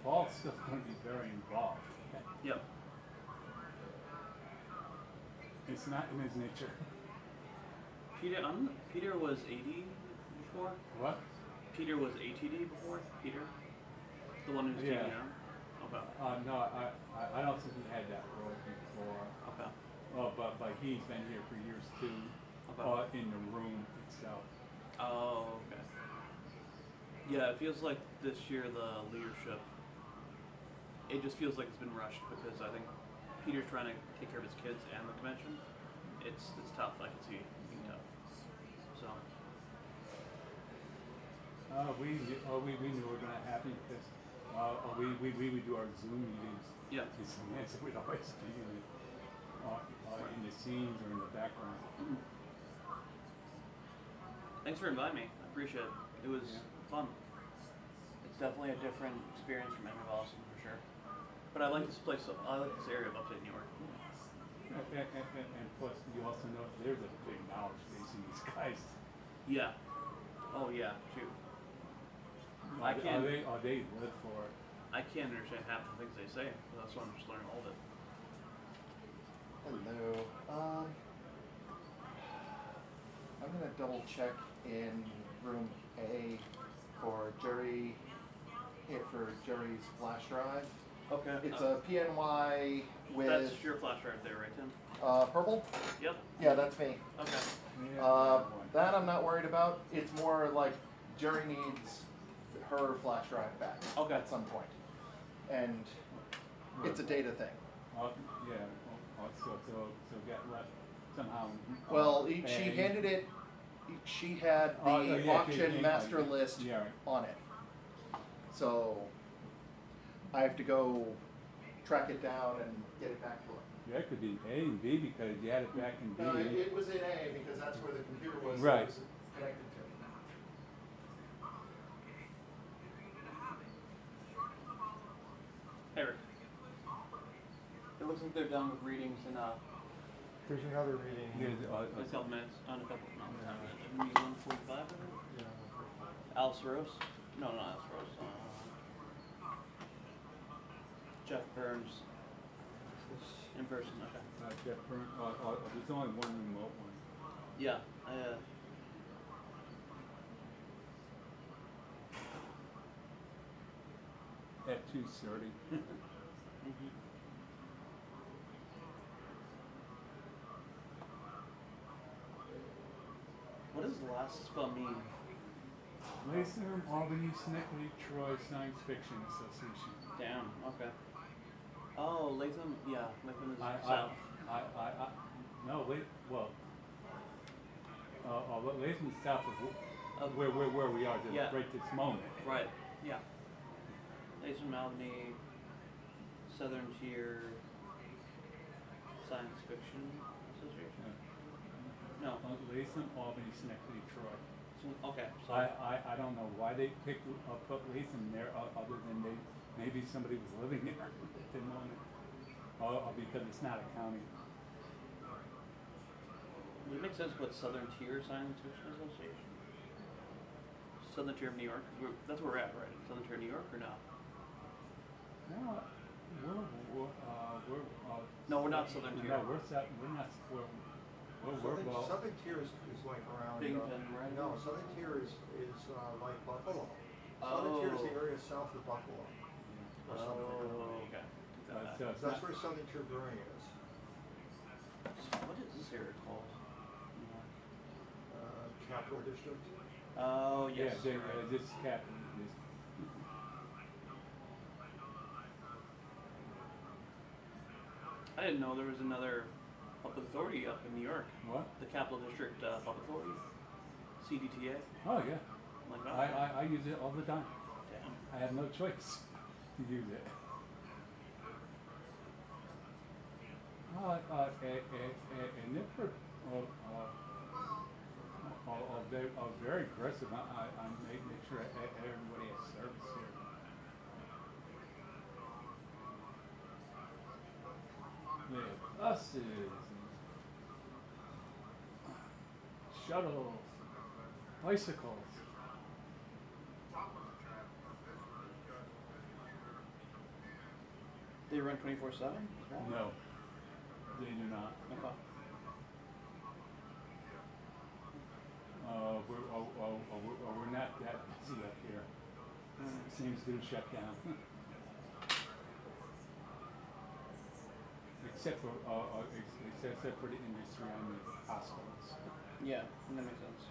Paul's still going to be very involved. Yep. It's not in his nature. Peter was AD before? What? Peter was ATD before? Peter? The one who's taking out? Okay. No, I don't think he had that role before. Okay. But he's been here for years too. Okay. In the room itself. Oh, okay. Yeah, it feels like this year the leadership, it just feels like it's been rushed because I think Peter's trying to take care of his kids and the convention. It's tough. I can see it being tough. So. We knew it was going to happen because we would do our Zoom meetings. Yeah. It would always be in the scenes or in the background. Mm-hmm. Thanks for inviting me. I appreciate it. It was fun. It's definitely a different experience from Edmond Boston for sure. But I like this place. I like this area of upstate New York. And plus, you also know there's a big knowledge base in these guys. Yeah. Oh yeah. Shoot. They live for it. I can't understand half the things they say. That's why I'm just learning all of it. Hello. I'm gonna double check in room A for Jerry's flash drive. Okay. It's a PNY with. That's your flash drive there, right, Tim? Purple? Yep. Yeah, that's me. Okay. That I'm not worried about. It's more like Jerry needs her flash drive back at some point. And it's a data thing. So get left somehow. Well, she handed it. She had the auction master list on it. So I have to go track it down and get it back to her. Yeah, it could be A and B because you had it back in B. No, it was in A because that's where the computer was, right. Was connected to. Hey, Rick. It looks like they're done with readings in There's another reading. in a couple minutes. On a couple. No, 1:45. Yeah, 1:45. Alice Rose? No, not Alice Rose. Jeff Burns. In person. Okay. Jeff Burns. There's only one remote one. Yeah. At 2:30. What does LASFA mean? Latham, Albany, Snickley, Troy Science Fiction Association. Damn. Okay. Oh, Latham. Yeah, Latham is south. Latham's south of where we are right this moment. Right. Yeah. Latham, Albany, Southern Tier Science Fiction Association. No. Latham, Albany, Snickley, Troy. Okay. So I don't know why they put Latham there other than maybe somebody was living there at the moment. Or because it's not a county. Would it make sense to put Southern Tier Science Fiction Association? Southern Tier of New York? That's where we're at, right? Southern Tier of New York or no? No, no, we're not Southern Tier. No, we're not. Southern Tier is like around. Binghamton, right? No, Southern Tier is like Buffalo. Southern Tier is the area south of Buffalo. or something. Oh, okay. Take that back. So it's That's not, where Southern Tier Brewing is. What is this area called? Capital District. Oh, yes. yeah, right. this cap, this, I didn't know there was another public authority up in New York. what? The Capital District Public Authority. CDTA. Oh, yeah. I'm like, oh, I use it all the time. damn. I have no choice to use it. And they're very aggressive. I make sure everybody has service here. They have buses, and shuttles, bicycles. They run 24/7? No, they do not. Okay. We're not that busy up here. Seems to shut down. except for the industry, I mean hospitals. Yeah, that makes sense.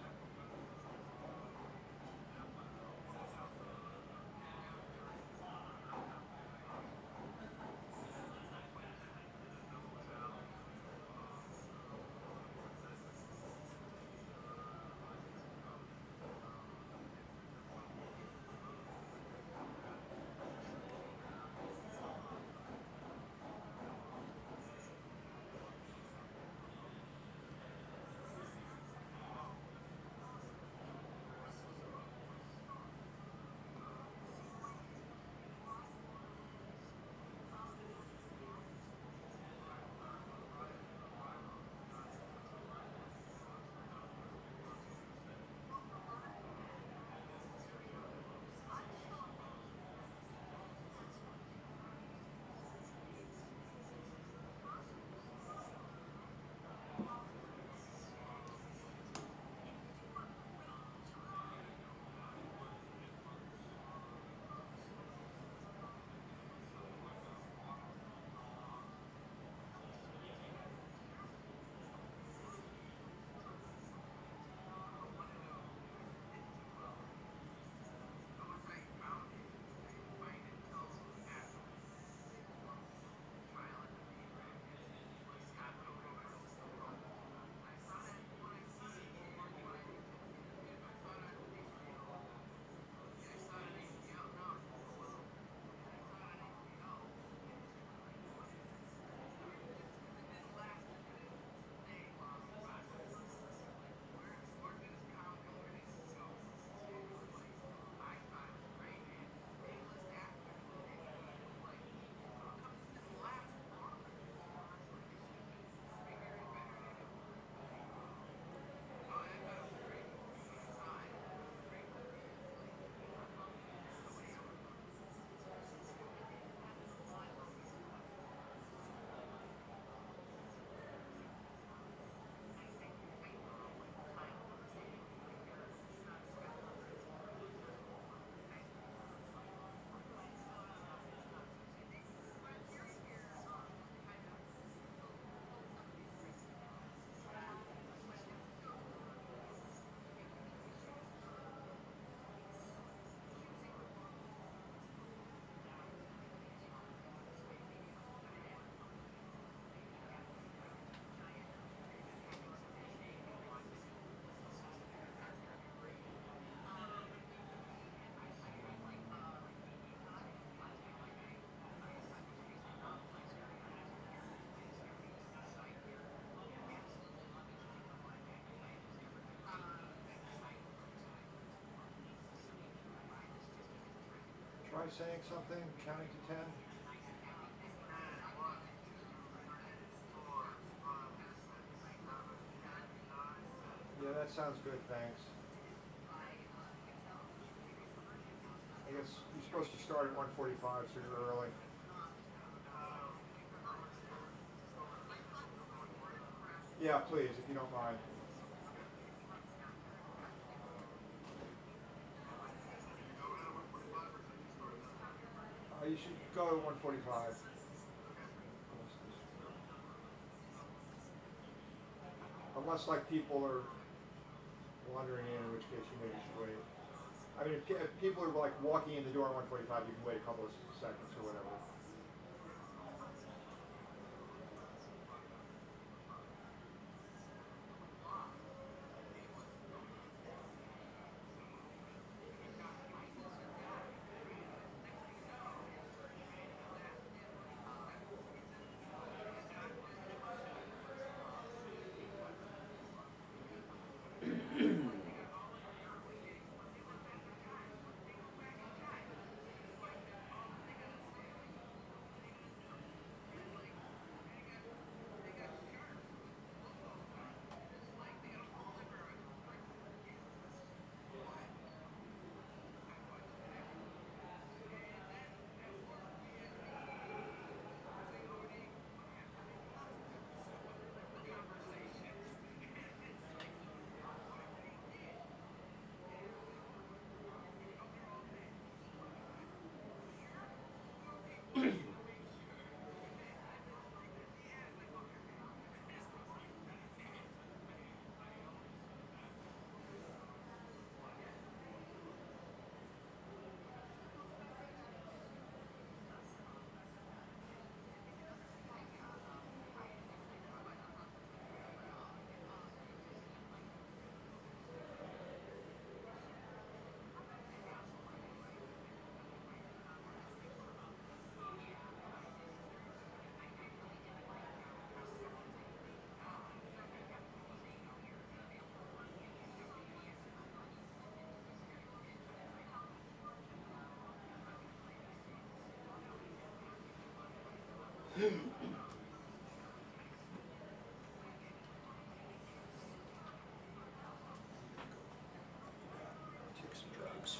Try saying something, counting to 10. Yeah, that sounds good, thanks. I guess you're supposed to start at 1:45, so you're early. Yeah, please, if you don't mind. You should go to 145. Unless like people are wandering in which case you maybe should wait. I mean, if people are like walking in the door on 145, you can wait a couple of seconds or whatever. Take some drugs.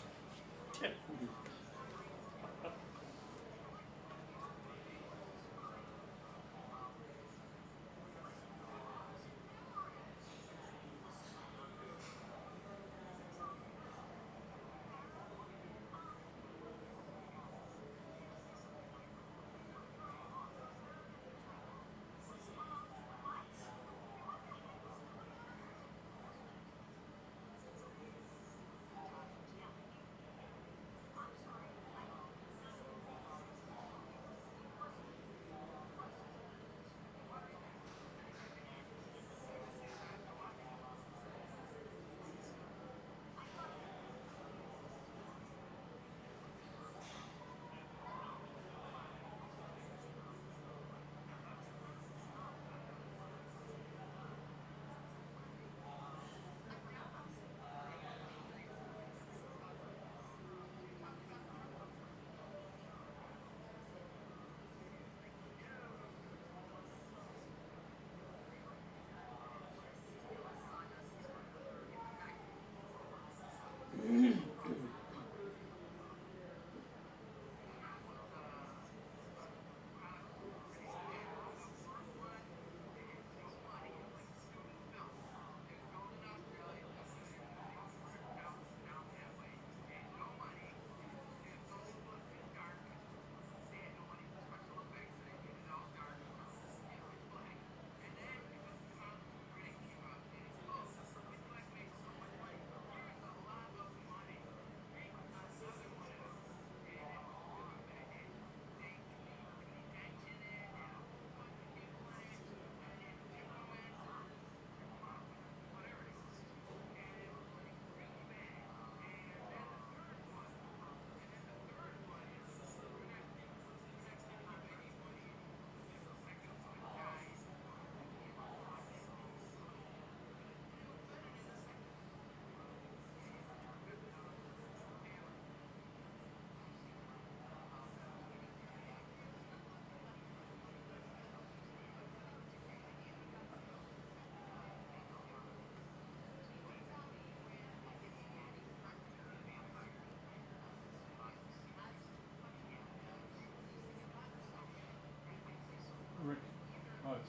Rick,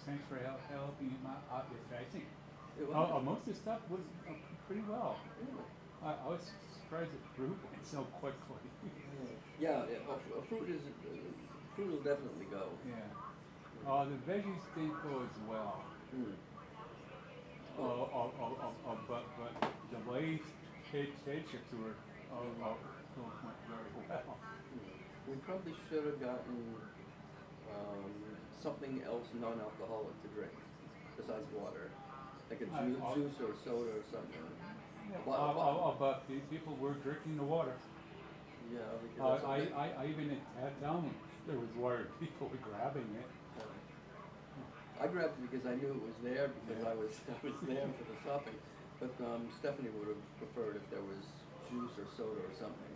thanks for helping him out yesterday. I think It was- most of the stuff went pretty well. I was surprised it through went so quickly. Yeah, fruit will definitely go. Yeah. The veggies didn't go as well. Mm. But the Lay's potato chips were went very well. We probably should have gotten something else non-alcoholic to drink besides water, like a juice or soda or something. Yeah, but these people were drinking the water. Yeah, because I even had told them there was water. People were grabbing it. I grabbed it because I knew it was there because I was there for the shopping. But Stephanie would have preferred if there was juice or soda or something.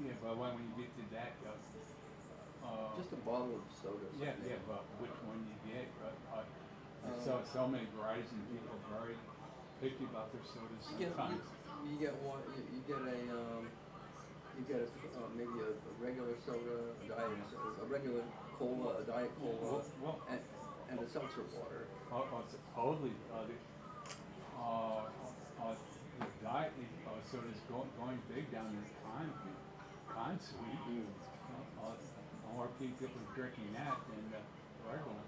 Yeah, but when you get to that, just a bottle of soda. Yeah, but which one you get? So many varieties and people are very picky about their sodas sometimes. You get one. You get a maybe a regular soda, a regular cola, a diet cola, and a seltzer water. Supposedly, the diet soda is going big down in Con Sweet. More people are drinking that than the regular.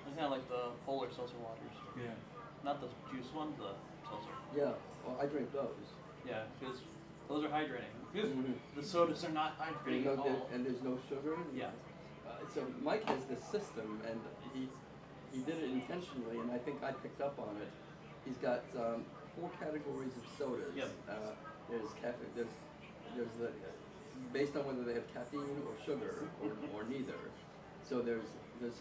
I kind of like the polar seltzer waters. Yeah. Not the juice ones, the seltzer. Yeah, well, I drink those. Yeah, because those are hydrating. The sodas are not hydrating at all. And there's no sugar. Yeah. So Mike has this system, and he did it intentionally, and I think I picked up on it. He's got 4 categories of sodas. Yep. There's caffeine. There's the based on whether they have caffeine or sugar or neither. So there's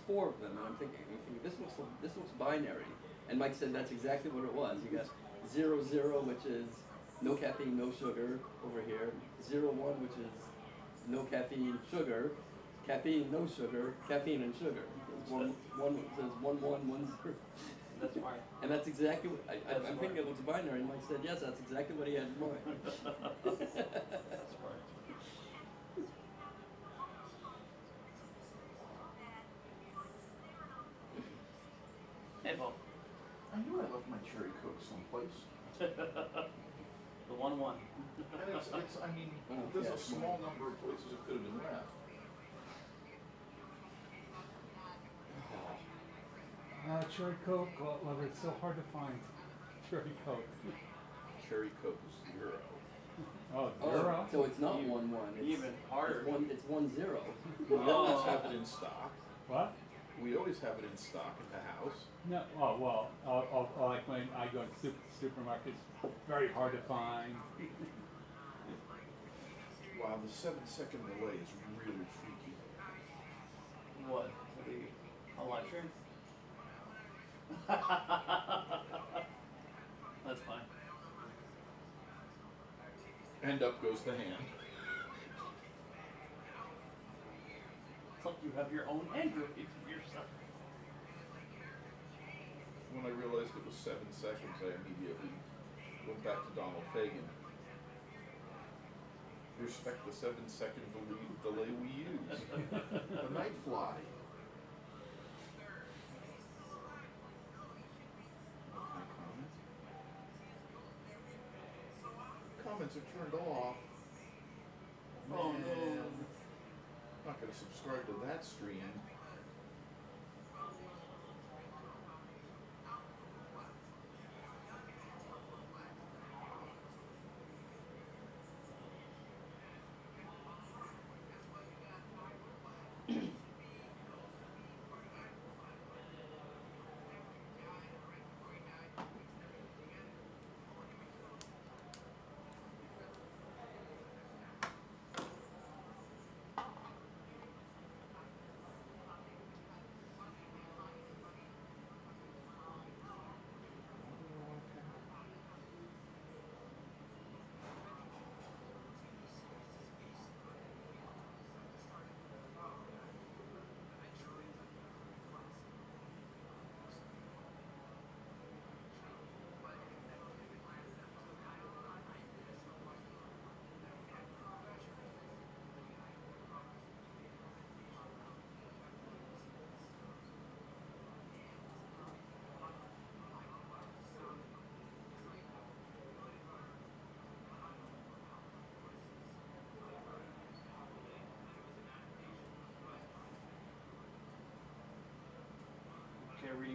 4 of them, and I'm thinking this looks binary. And Mike said that's exactly what it was. You got 0, 0, which is no caffeine, no sugar over here. 0, 1, which is no caffeine, sugar. Caffeine, no sugar. Caffeine and sugar. One says 1, 1, 1, 0. That's right. And that's exactly what I'm thinking it looks binary. And Mike said yes, that's exactly what he had in mind. That's right. Hey, Bob. I knew I left my cherry coke someplace. The 1-1. And I mean, there's a small number of places it could have been left. Cherry Coke, well, it's so hard to find Cherry Coke. Cherry Coke is 0. Oh, 0? So it's not 1, 1. It's even harder. It's 1, 0. We always have it in stock. What? We always have it in stock at the house. No, like when I go to supermarkets, very hard to find. Wow, the 7-second delay is really freaky. What? A live stream? That's fine. And up goes the hand. It's like you have your own Android yourself. When I realized it was 7 seconds, I immediately went back to Donald Fagen. Respect the 7-second delay we use. The night fly. Comments are turned off. Oh no. I'm not going to subscribe to that stream.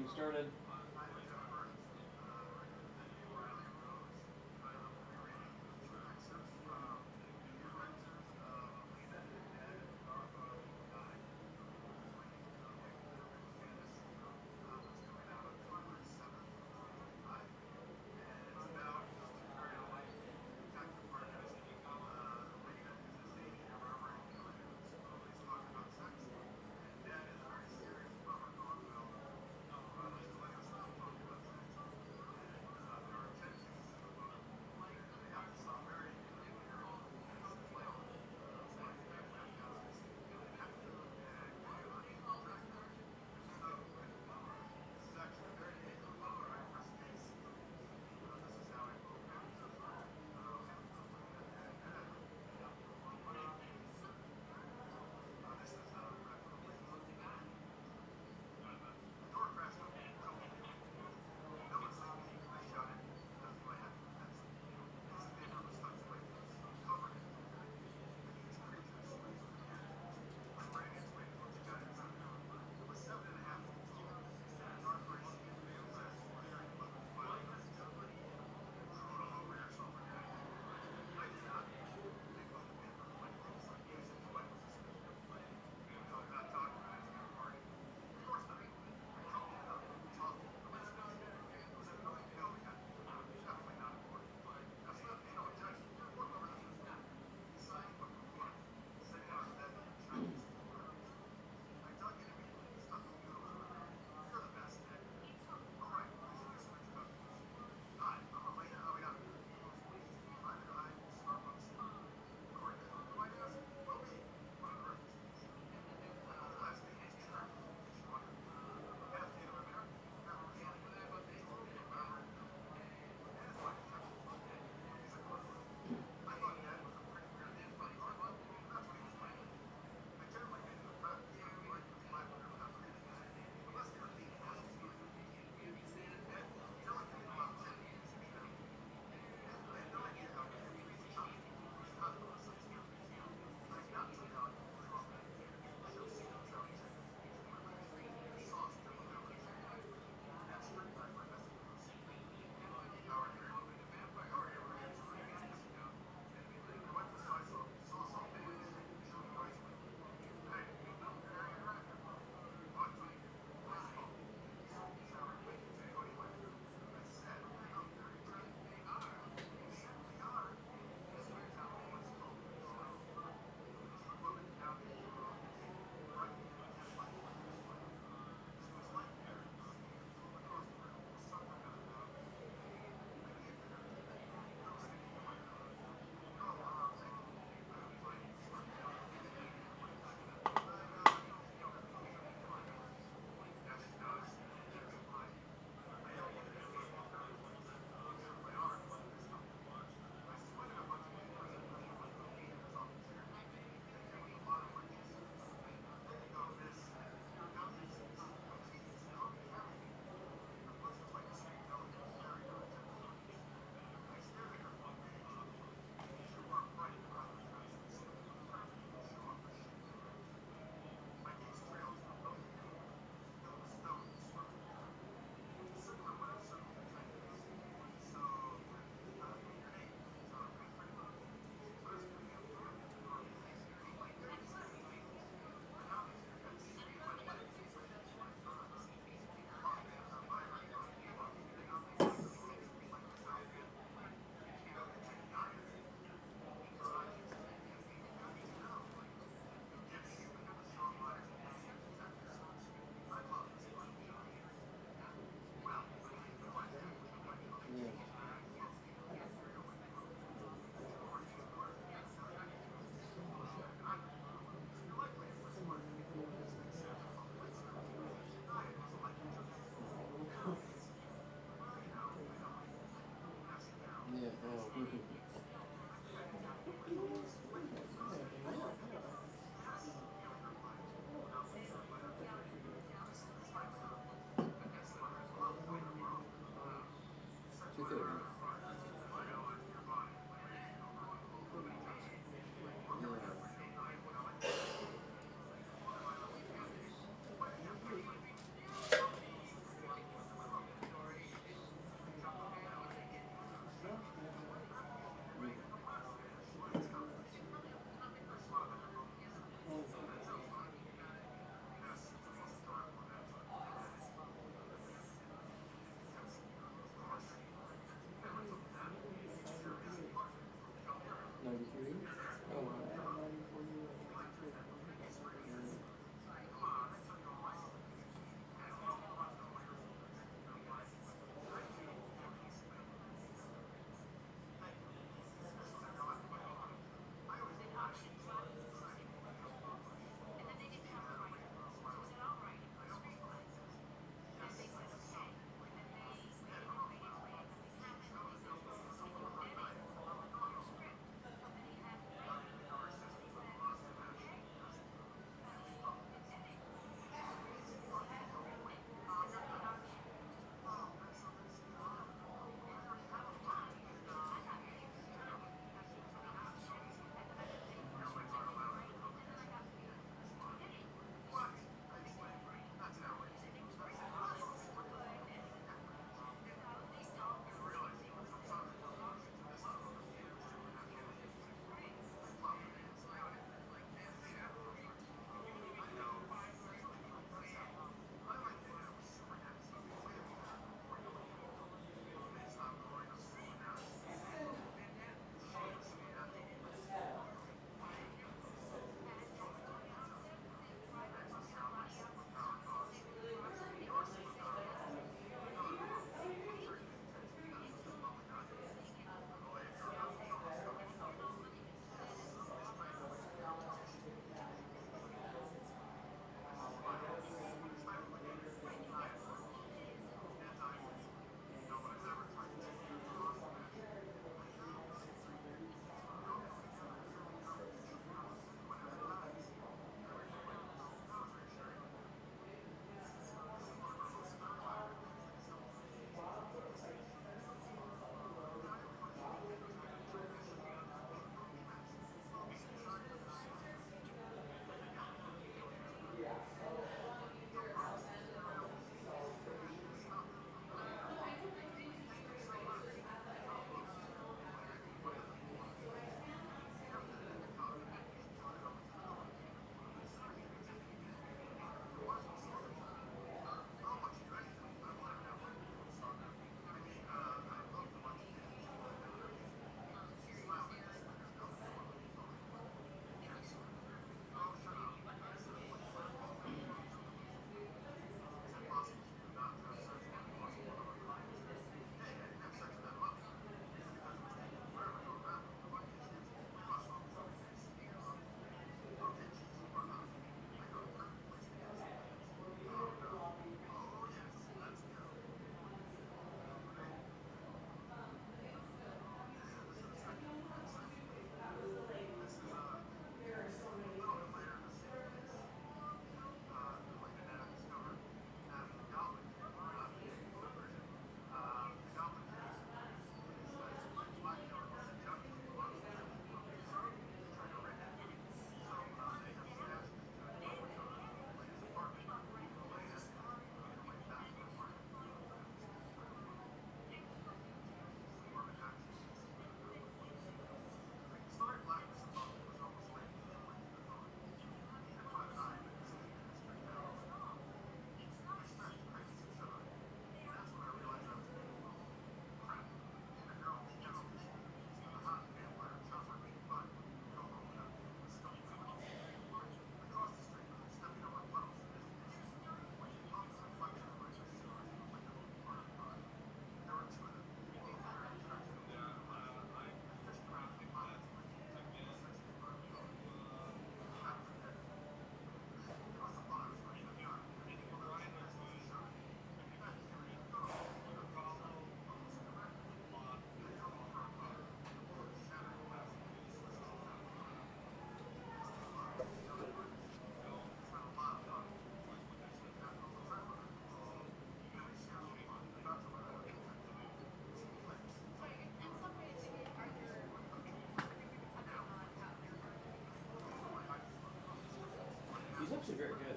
getting started. actually very good.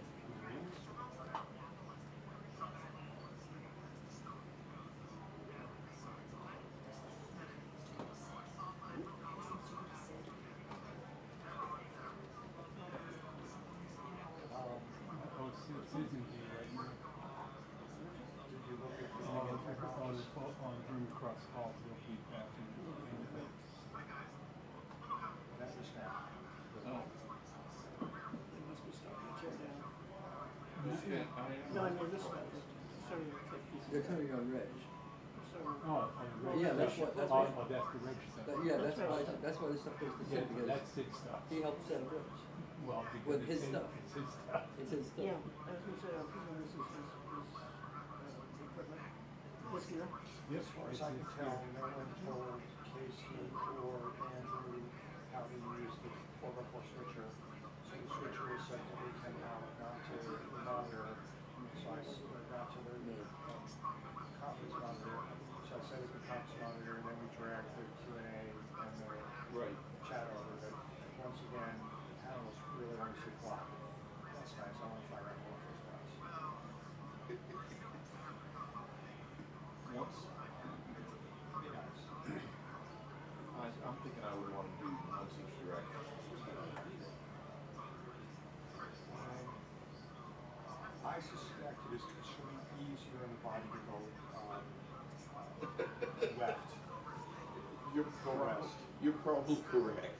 Oh, Susan D right now. Did you look at the On Drew Cross Hall, he'll be back in. that was now? Oh. They must be starting to tear down. Yeah, No, I mean this one. Starting to take pieces. They're coming on Reg. Yeah, that's what- that's Oh, what- that's the reg stuff. Yeah, that's why this stuff goes to Yeah, Sid, because that's Sid stuff. he helped set up Reg. Well, because With it's his stuff. It's his stuff. It's his stuff. Yeah, I was gonna say, I'm presuming this is his equipment. His gear. Yep. As far as I can tell, no one told Casey or Andrew how to use the 4x4 switcher. So the switcher is set to 810 out, not to the monitor. So I, not to the conference monitor. So I set it to conference monitor, and then we drag the Q&A and the right. chat over. But once again, the panel was really on 6 o'clock. That's nice. I want to fire out more first class. Once, Be nice. I'm thinking I would want to do once each direction. I suspect it is considerably easier in the body to go left. You're probably correct.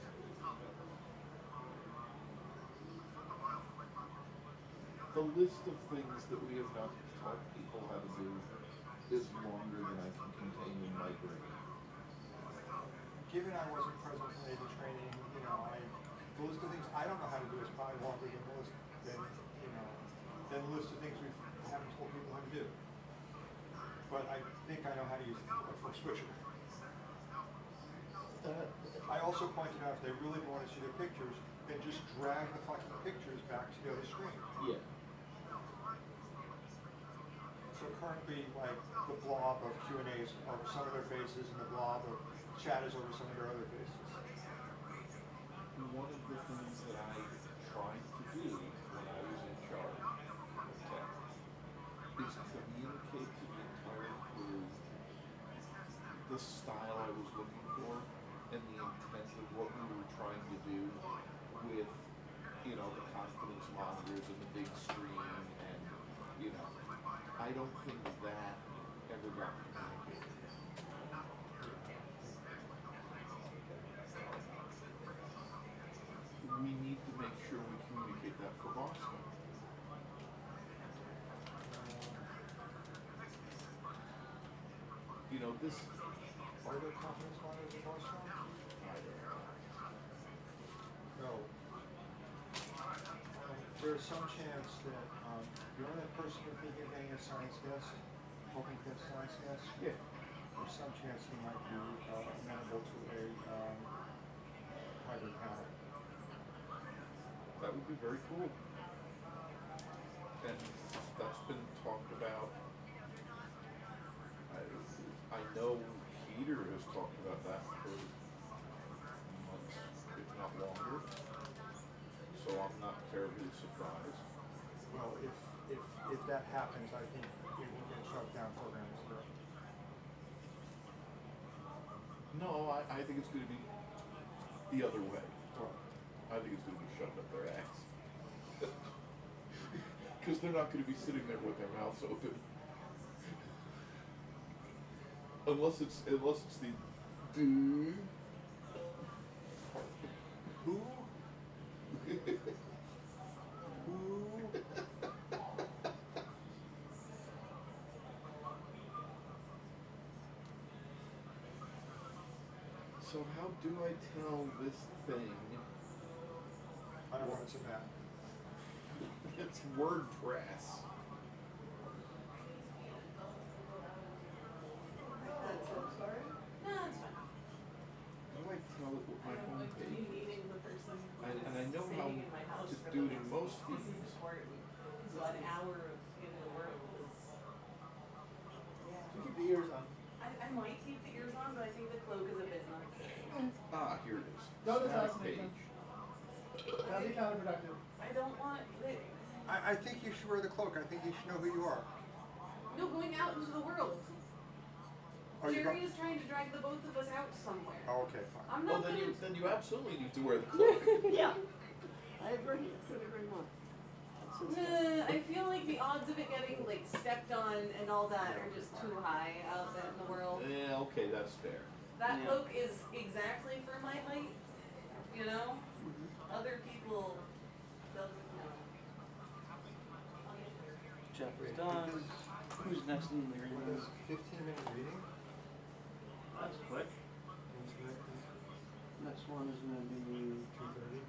The list of things that we have not taught people how to do is longer than I can contain in my brain. Given I wasn't present for any of the training, you know, the list of things I don't know how to do is probably longer than the list than the list of things we haven't told people how to do. But I think I know how to use a switcher. I also pointed out if they really want to see the pictures, then just drag the fucking pictures back to the other screen. Yeah. So currently, like, the blob of Q&As are some of their faces, and the blob of chat is over some of their other faces. One of the things that I tried to do when I was in charge of tech is communicate to the entire crew the style I was looking for and the intent of what we were trying to do with, you know, the confidence monitors and the big screen and, you know, I don't think that ever got communicated. We need to make sure we communicate that for Boston. You know, this... Are there confidence monitors in Boston? No. There's some chance that the only person you're thinking of getting a science guest, hoping to get a science guest, yeah. There's some chance he might be amenable to a hybrid panel. That would be very cool. And that's been talked about. I know Peter has talked about that for months, if not longer. So I'm not terribly surprised. Well, if that happens, I think we can shut down programs for. No, I think it's going to be the other way. I think it's going to be shoved up their ass. Because they're not going to be sitting there with their mouths open. Unless it's the dude. Who? Who? So how do I tell this thing? I don't know what's about. It's WordPress. I'm sorry? No, it's fine. How do I tell it with my I don't like to be homepage? meeting the person And I know how staying in my house to for do it the in most this feeds. is important. So an hour of in the world is yeah. You keep the ears on. I might keep the ears on, but I think the cloak is a bit much. Ah, here it is. No, that's Static awesome. page. That'd be counterproductive. I don't want I think you should wear the cloak. I think you should know who you are. No, going out into the world. Oh, you Jerry is trying to drag the both of us out somewhere. Oh, okay, fine. I'm Well, not gonna. then you absolutely need to wear the cloak. Yeah. I agree. Very much. I feel like the odds of it getting like stepped on and all that are just too high out there in the world. Yeah, okay, that's fair. That Yeah. cloak is exactly for my height, you know? Other people doesn't know. Jeff is done. Who's next in the reading? 15-minute reading? That's quick. Next one is going to be 2:30.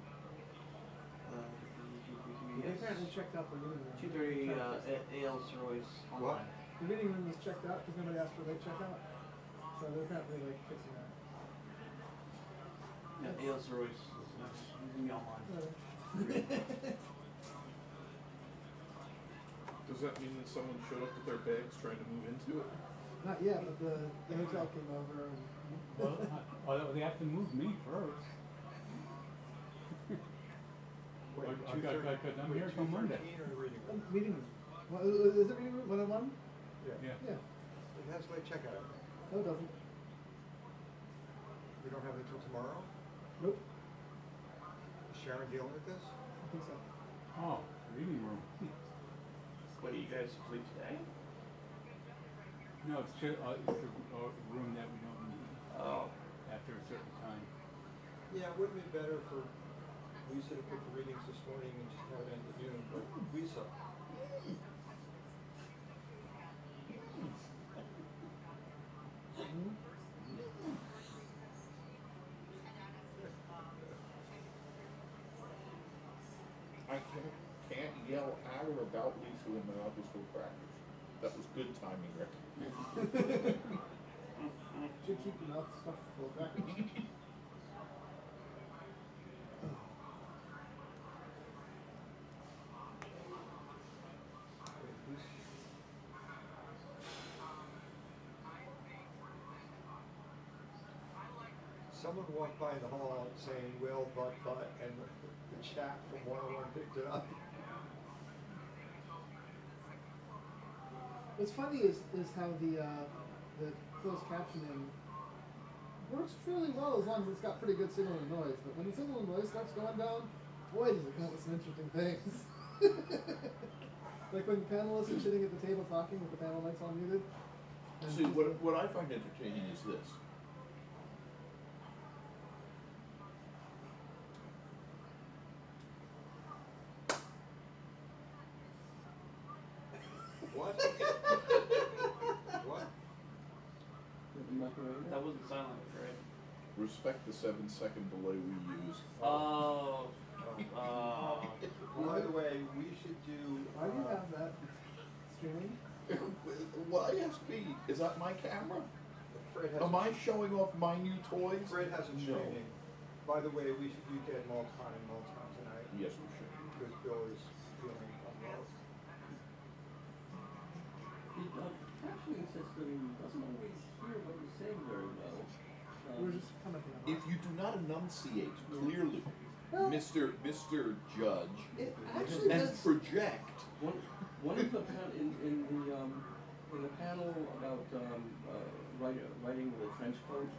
They apparently checked out the reading room. 2:30 AL's Royce online. The reading room was checked out because nobody asked for late checkout. So they're apparently like fixing that. Yeah, AL's Royce is next. He's going to be online. Does that mean that someone showed up with their bags trying to move into it? Not yet, but the hotel came over and Well, they have to move me first. Wait, Because I'm here till Monday. 2:13 or the reading room? meeting room. Well, is it reading room 101? Yeah. Yeah. Yeah. It has late checkout. No, it doesn't. We don't have it until tomorrow? Nope. Is Sharon dealing with this? I think so. Oh, reading room. What, do you guys sleep today? No, it's a room that we don't need Oh. after a certain time. Yeah, it would be better for Lisa to pick the readings this morning and just have it end at noon, but Lisa. I can't yell at or about Lisa when my office go crackers. That was good timing, Rick. Should keep your mouth stuffed full of crackers. Someone walked by the hall saying will, but, and the chat from 101 picked it up. What's funny is how the closed captioning works fairly well as long as it's got pretty good signal and noise. But when the signal and noise starts going down, boy, does it come up with some interesting things. Like when panelists are sitting at the table talking with the panel mics all muted. See, what I find entertaining is this. What? What? That wasn't silent, right? Respect the 7-second delay we use. Oh. By the way, we should do. Why do you have that streaming? Why SB? Is that my camera? Fred has Am I showing off my new toys? Fred has a No. streaming. By the way, we should do Dead Maltcon and Maltcon tonight. Yes, we should. Because Bill is feeling unwell. The captioning system doesn't always hear what you're saying very well. We're just commenting on If you do not enunciate clearly, Well- Mr. Judge, it actually and does. project. One of the in the panel about writing with a trench coat,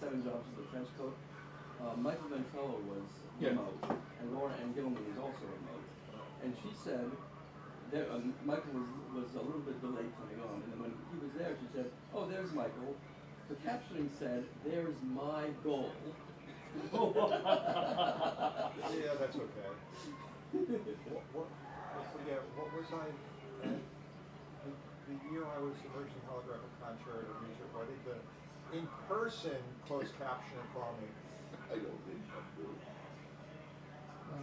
7 jobs with a trench coat. Michael Ventrella was remote, and Laura Ann Gilman was also remote, and she said that Michael was a little bit delayed coming on, and then when he was there, she said, "Oh, there's Michael." The captioning said, "There's my goal." Yeah, that's okay. I forget, what was I, the year I was immersed in holographic concert at Research, I think the in-person closed captioning for me. I don't think I do.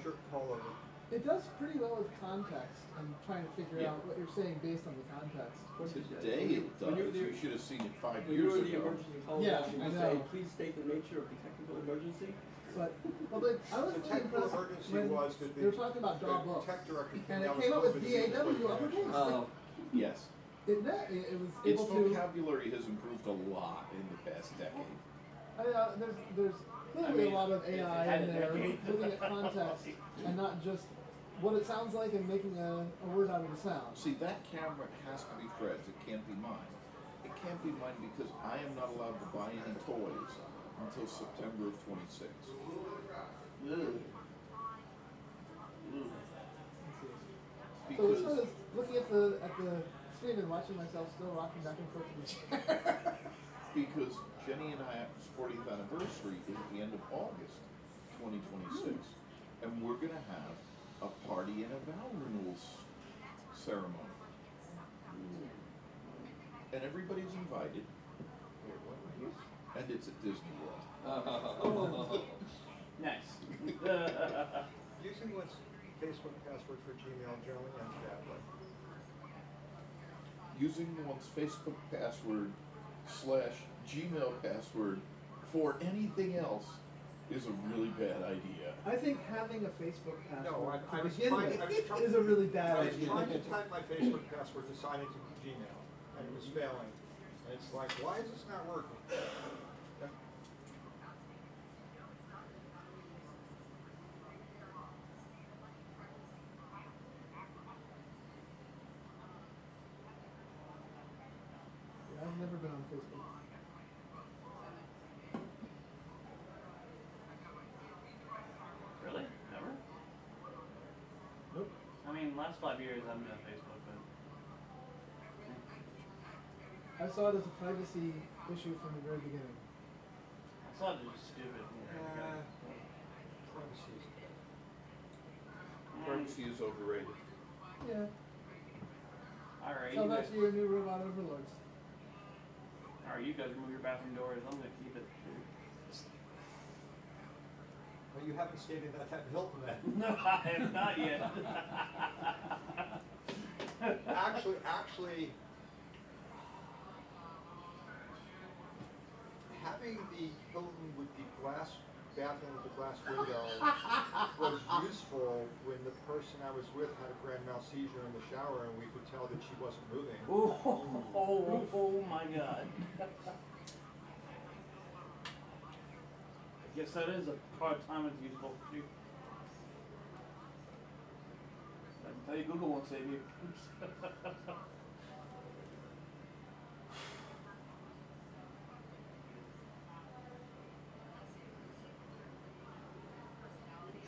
Sure, call over. It does pretty well with context and trying to figure out what you're saying based on the context. Today it does. You should have seen it 5 When years you were the ago. emergency call, Yeah, you I say, know. "Please state the nature of the technical emergency." But like, I was The really technical impressed emergency when was that they were talking about the draw books, tech director and down it came up with COVID disease DAW like uppercase. Oh. Yes. It was Its able to. vocabulary has improved a lot in the past decade. There's clearly a lot of AI in there, looking at context and not just what it sounds like and making a word out of the sound. See, that camera has to be Fred's, it can't be mine. It can't be mine because I am not allowed to buy any toys until September of 26. So as far as looking at the screen and watching myself still rocking back and forth in the chair. Because Jenny and I's 40th anniversary is at the end of August 2026. And we're going to have a party and a vow renewals ceremony. And everybody's invited. And it's at Disney World. Nice. Using one's Facebook password for Gmail generally ends badly. Using one's Facebook password / Gmail password for anything else is a really bad idea. I think having a Facebook password No, I to was begin trying, with is a really bad I was idea. trying to type my Facebook password to sign into Gmail, and it was failing. And it's like, why is this not working? Yeah, I've never been on Facebook. Really? Never? Nope. I mean, last 5 years I've been on Facebook, but I saw it as a privacy issue from the very beginning. I saw it as just stupid. Privacy is overrated. Yeah. Alright, Tell that to your new robot overlords. Alright, you guys remove your bathroom doors. I'm gonna keep it. Well, you haven't stayed in that Hilton then. No, I have not yet. Actually, having the Hilton with the glass bathroom with the glass window was useful when the person I was with had a grand mal seizure in the shower and we could tell that she wasn't moving. Oh my god. I guess that is a part-time it's useful for you. I can tell you Google won't save you. I'm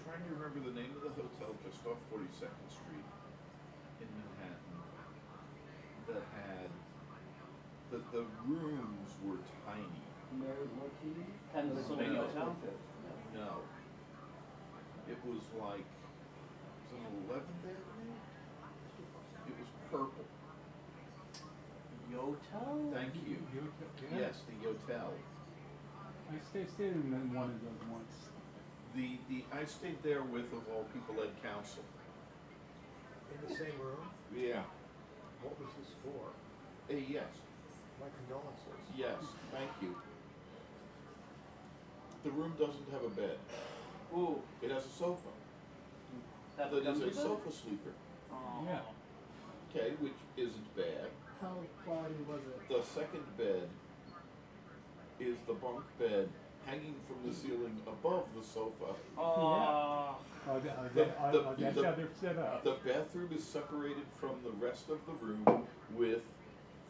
trying to remember the name of the hotel just off 42nd Street in Manhattan that had the rooms were tiny. Pennsylvania Hotel? No. It was like, was it 11th Avenue? It was purple. Yotel? Thank you. Yeah. Yes, the Yotel. I stayed in one of those once. I stayed there with, of all people, Ed Council. In the same room? Yeah. What was this for? Yes. My condolences. Yes, thank you. The room doesn't have a bed. Ooh. It has a sofa. That That is becomes a bed? sofa sleeper. Oh. Yeah. Okay, which isn't bad. How quality was it? The second bed is the bunk bed hanging from the ceiling above the sofa. Oh. That's how they're set up. The bathroom is separated from the rest of the room with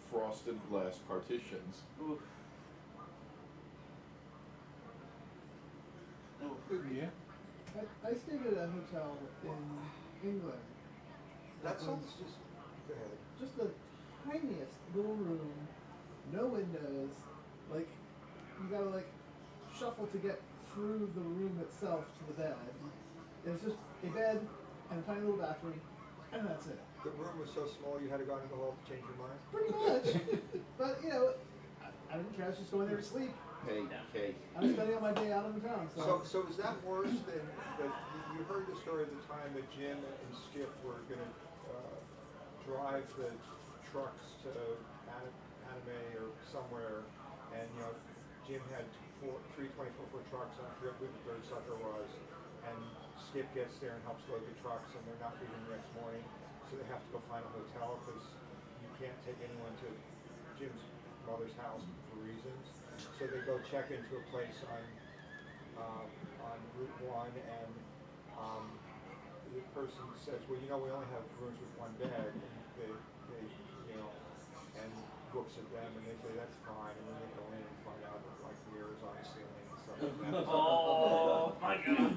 frosted glass partitions. Oof. Yeah. I stayed at a hotel in England. That was sounds just, go ahead. just the tiniest little room, no windows. Like you gotta like shuffle to get through the room itself to the bed. It's just a bed and a tiny little bathroom, and that's it. The room was so small you had to go out in the hall to change your mind? Pretty much. But you know, I didn't care. I was just going there to sleep. Hey, I'm spending all my day out on the town. So is that worse than that? You heard the story of the time that Jim and Skip were going to drive the trucks to Anime or somewhere, and you know Jim had three 24-foot trucks, and I forget who the third sucker was, and Skip gets there and helps load the trucks, and they're not leaving the next morning, so they have to go find a hotel because you can't take anyone to Jim's mother's house for reasons. So they go check into a place on Route 1, and the person says, well, you know, we only have rooms with one bed, and they, you know, and looks at them and they say, that's fine, and then they go in and find out that like mirrors on the ceiling and stuff like that. Oh my God.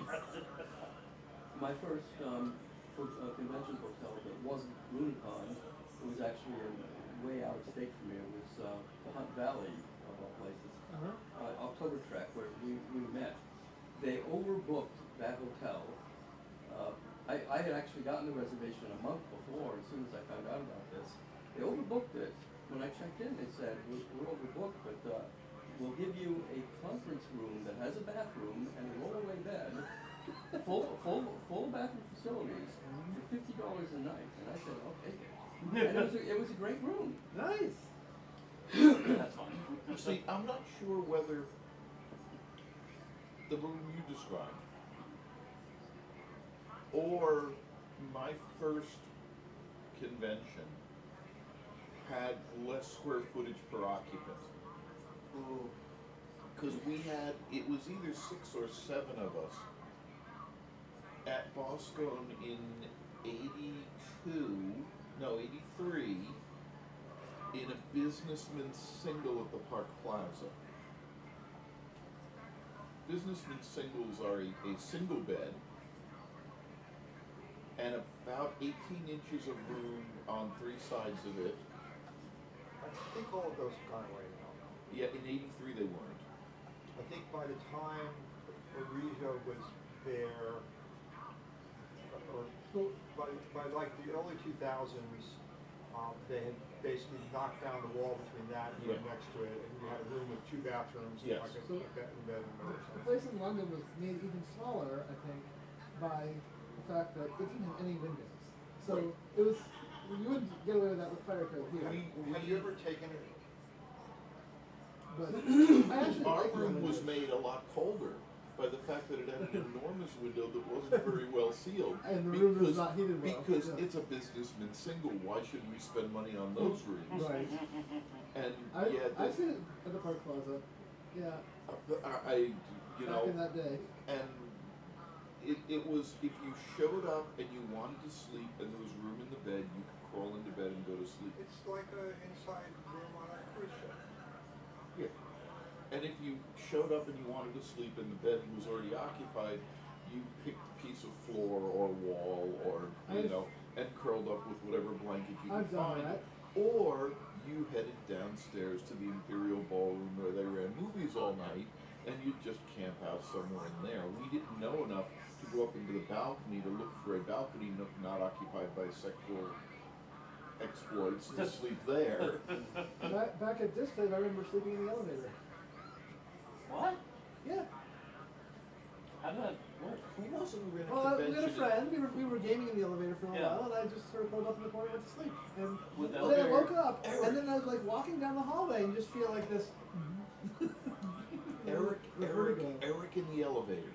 My first convention hotel that wasn't Lunicon, it was actually way out of state from here. It was the Hunt Valley of all places, October Trek, where we met. They overbooked that hotel. I had actually gotten the reservation a month before. As soon as I found out about this, they overbooked it. When I checked in, they said, we're overbooked, but we'll give you a conference room that has a bathroom and a roll-away bed, full bathroom facilities for $50 a night. And I said, okay. And it was a great room. Nice. That's fine. See, I'm not sure whether the room you described or my first convention had less square footage per occupant. Because it was either 6 or 7 of us at Boston in 83, in a businessman single at the Park Plaza. Businessman singles are a single bed and about 18 inches of room on 3 sides of it. I think all of those have gone away now. Yeah, in 83 they weren't. I think by the time Arizo was there, or by like the early 2000s, they had basically knocked down the wall between that and the room next to it, and you had a room with 2 bathrooms, Yes. like a bed and or The something. place in London was made even smaller, I think, by the fact that it didn't have any windows. So it was, you wouldn't get away with that with fire code here. Have you ever taken it? But I actually Our like room windows. was made a lot colder by the fact that it had an enormous window that wasn't very well sealed. And the room was not heated well. Because Yeah. it's a businessman single, why should we spend money on those rooms? Right. And I've seen it at the Park Plaza. Yeah. I you Back know, in that day. and it was, if you showed up and you wanted to sleep and there was room in the bed, you could crawl into bed and go to sleep. It's like an inside room on a cruise ship. Yeah. And if you showed up and you wanted to sleep and the bed was already occupied, you picked a piece of floor or wall or, and curled up with whatever blanket you could I've done find. that. Or you headed downstairs to the Imperial Ballroom where they ran movies all night and you'd just camp out somewhere in there. We didn't know enough to go up into the balcony to look for a balcony nook not occupied by sexual exploits to sleep there. Back at this place, I remember sleeping in the elevator. What? Yeah. How did that work? Who wasn't we in a Well, we convention? had a friend. We were gaming in the elevator for a Yeah. while, and I just sort of curled up in the corner and went to sleep. And With the then I elevator- woke up, and then I was like walking down the hallway and just feel like this. Eric in the elevator.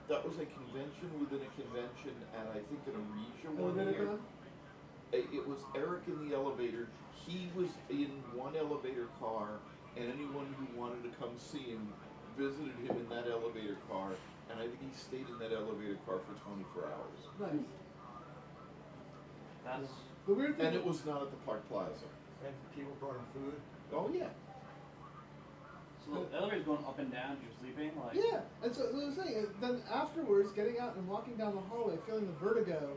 That was a convention within a convention, and I think in a region one year. Elevator. It was Eric in the elevator. He was in one elevator car, and anyone who wanted to come see him visited him in that elevator car, and I think he stayed in that elevator car for 24 hours. Nice. That's The weird thing. And it was not at the Park Plaza. And people brought him food. Oh yeah. so the elevator's going up and down. You're sleeping like. Yeah, and so what I'm saying is, then afterwards, getting out and walking down the hallway, feeling the vertigo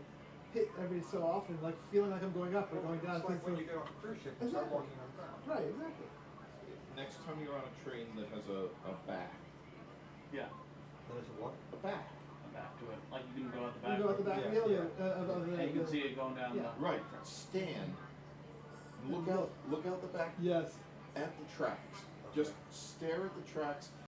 hit every so often, like feeling like I'm going up or going down. It's like when you get off a cruise ship and start Exactly. walking on ground. Right, exactly. Next time you're on a train that has a back. Yeah. There's a what? A back. I'm back to it. Like you can go out the You back. go out the back of the elevator, of the. And you can see it going down. Yeah. The, Right. Stand. Look out the back Yes. at the tracks. Just stare at the tracks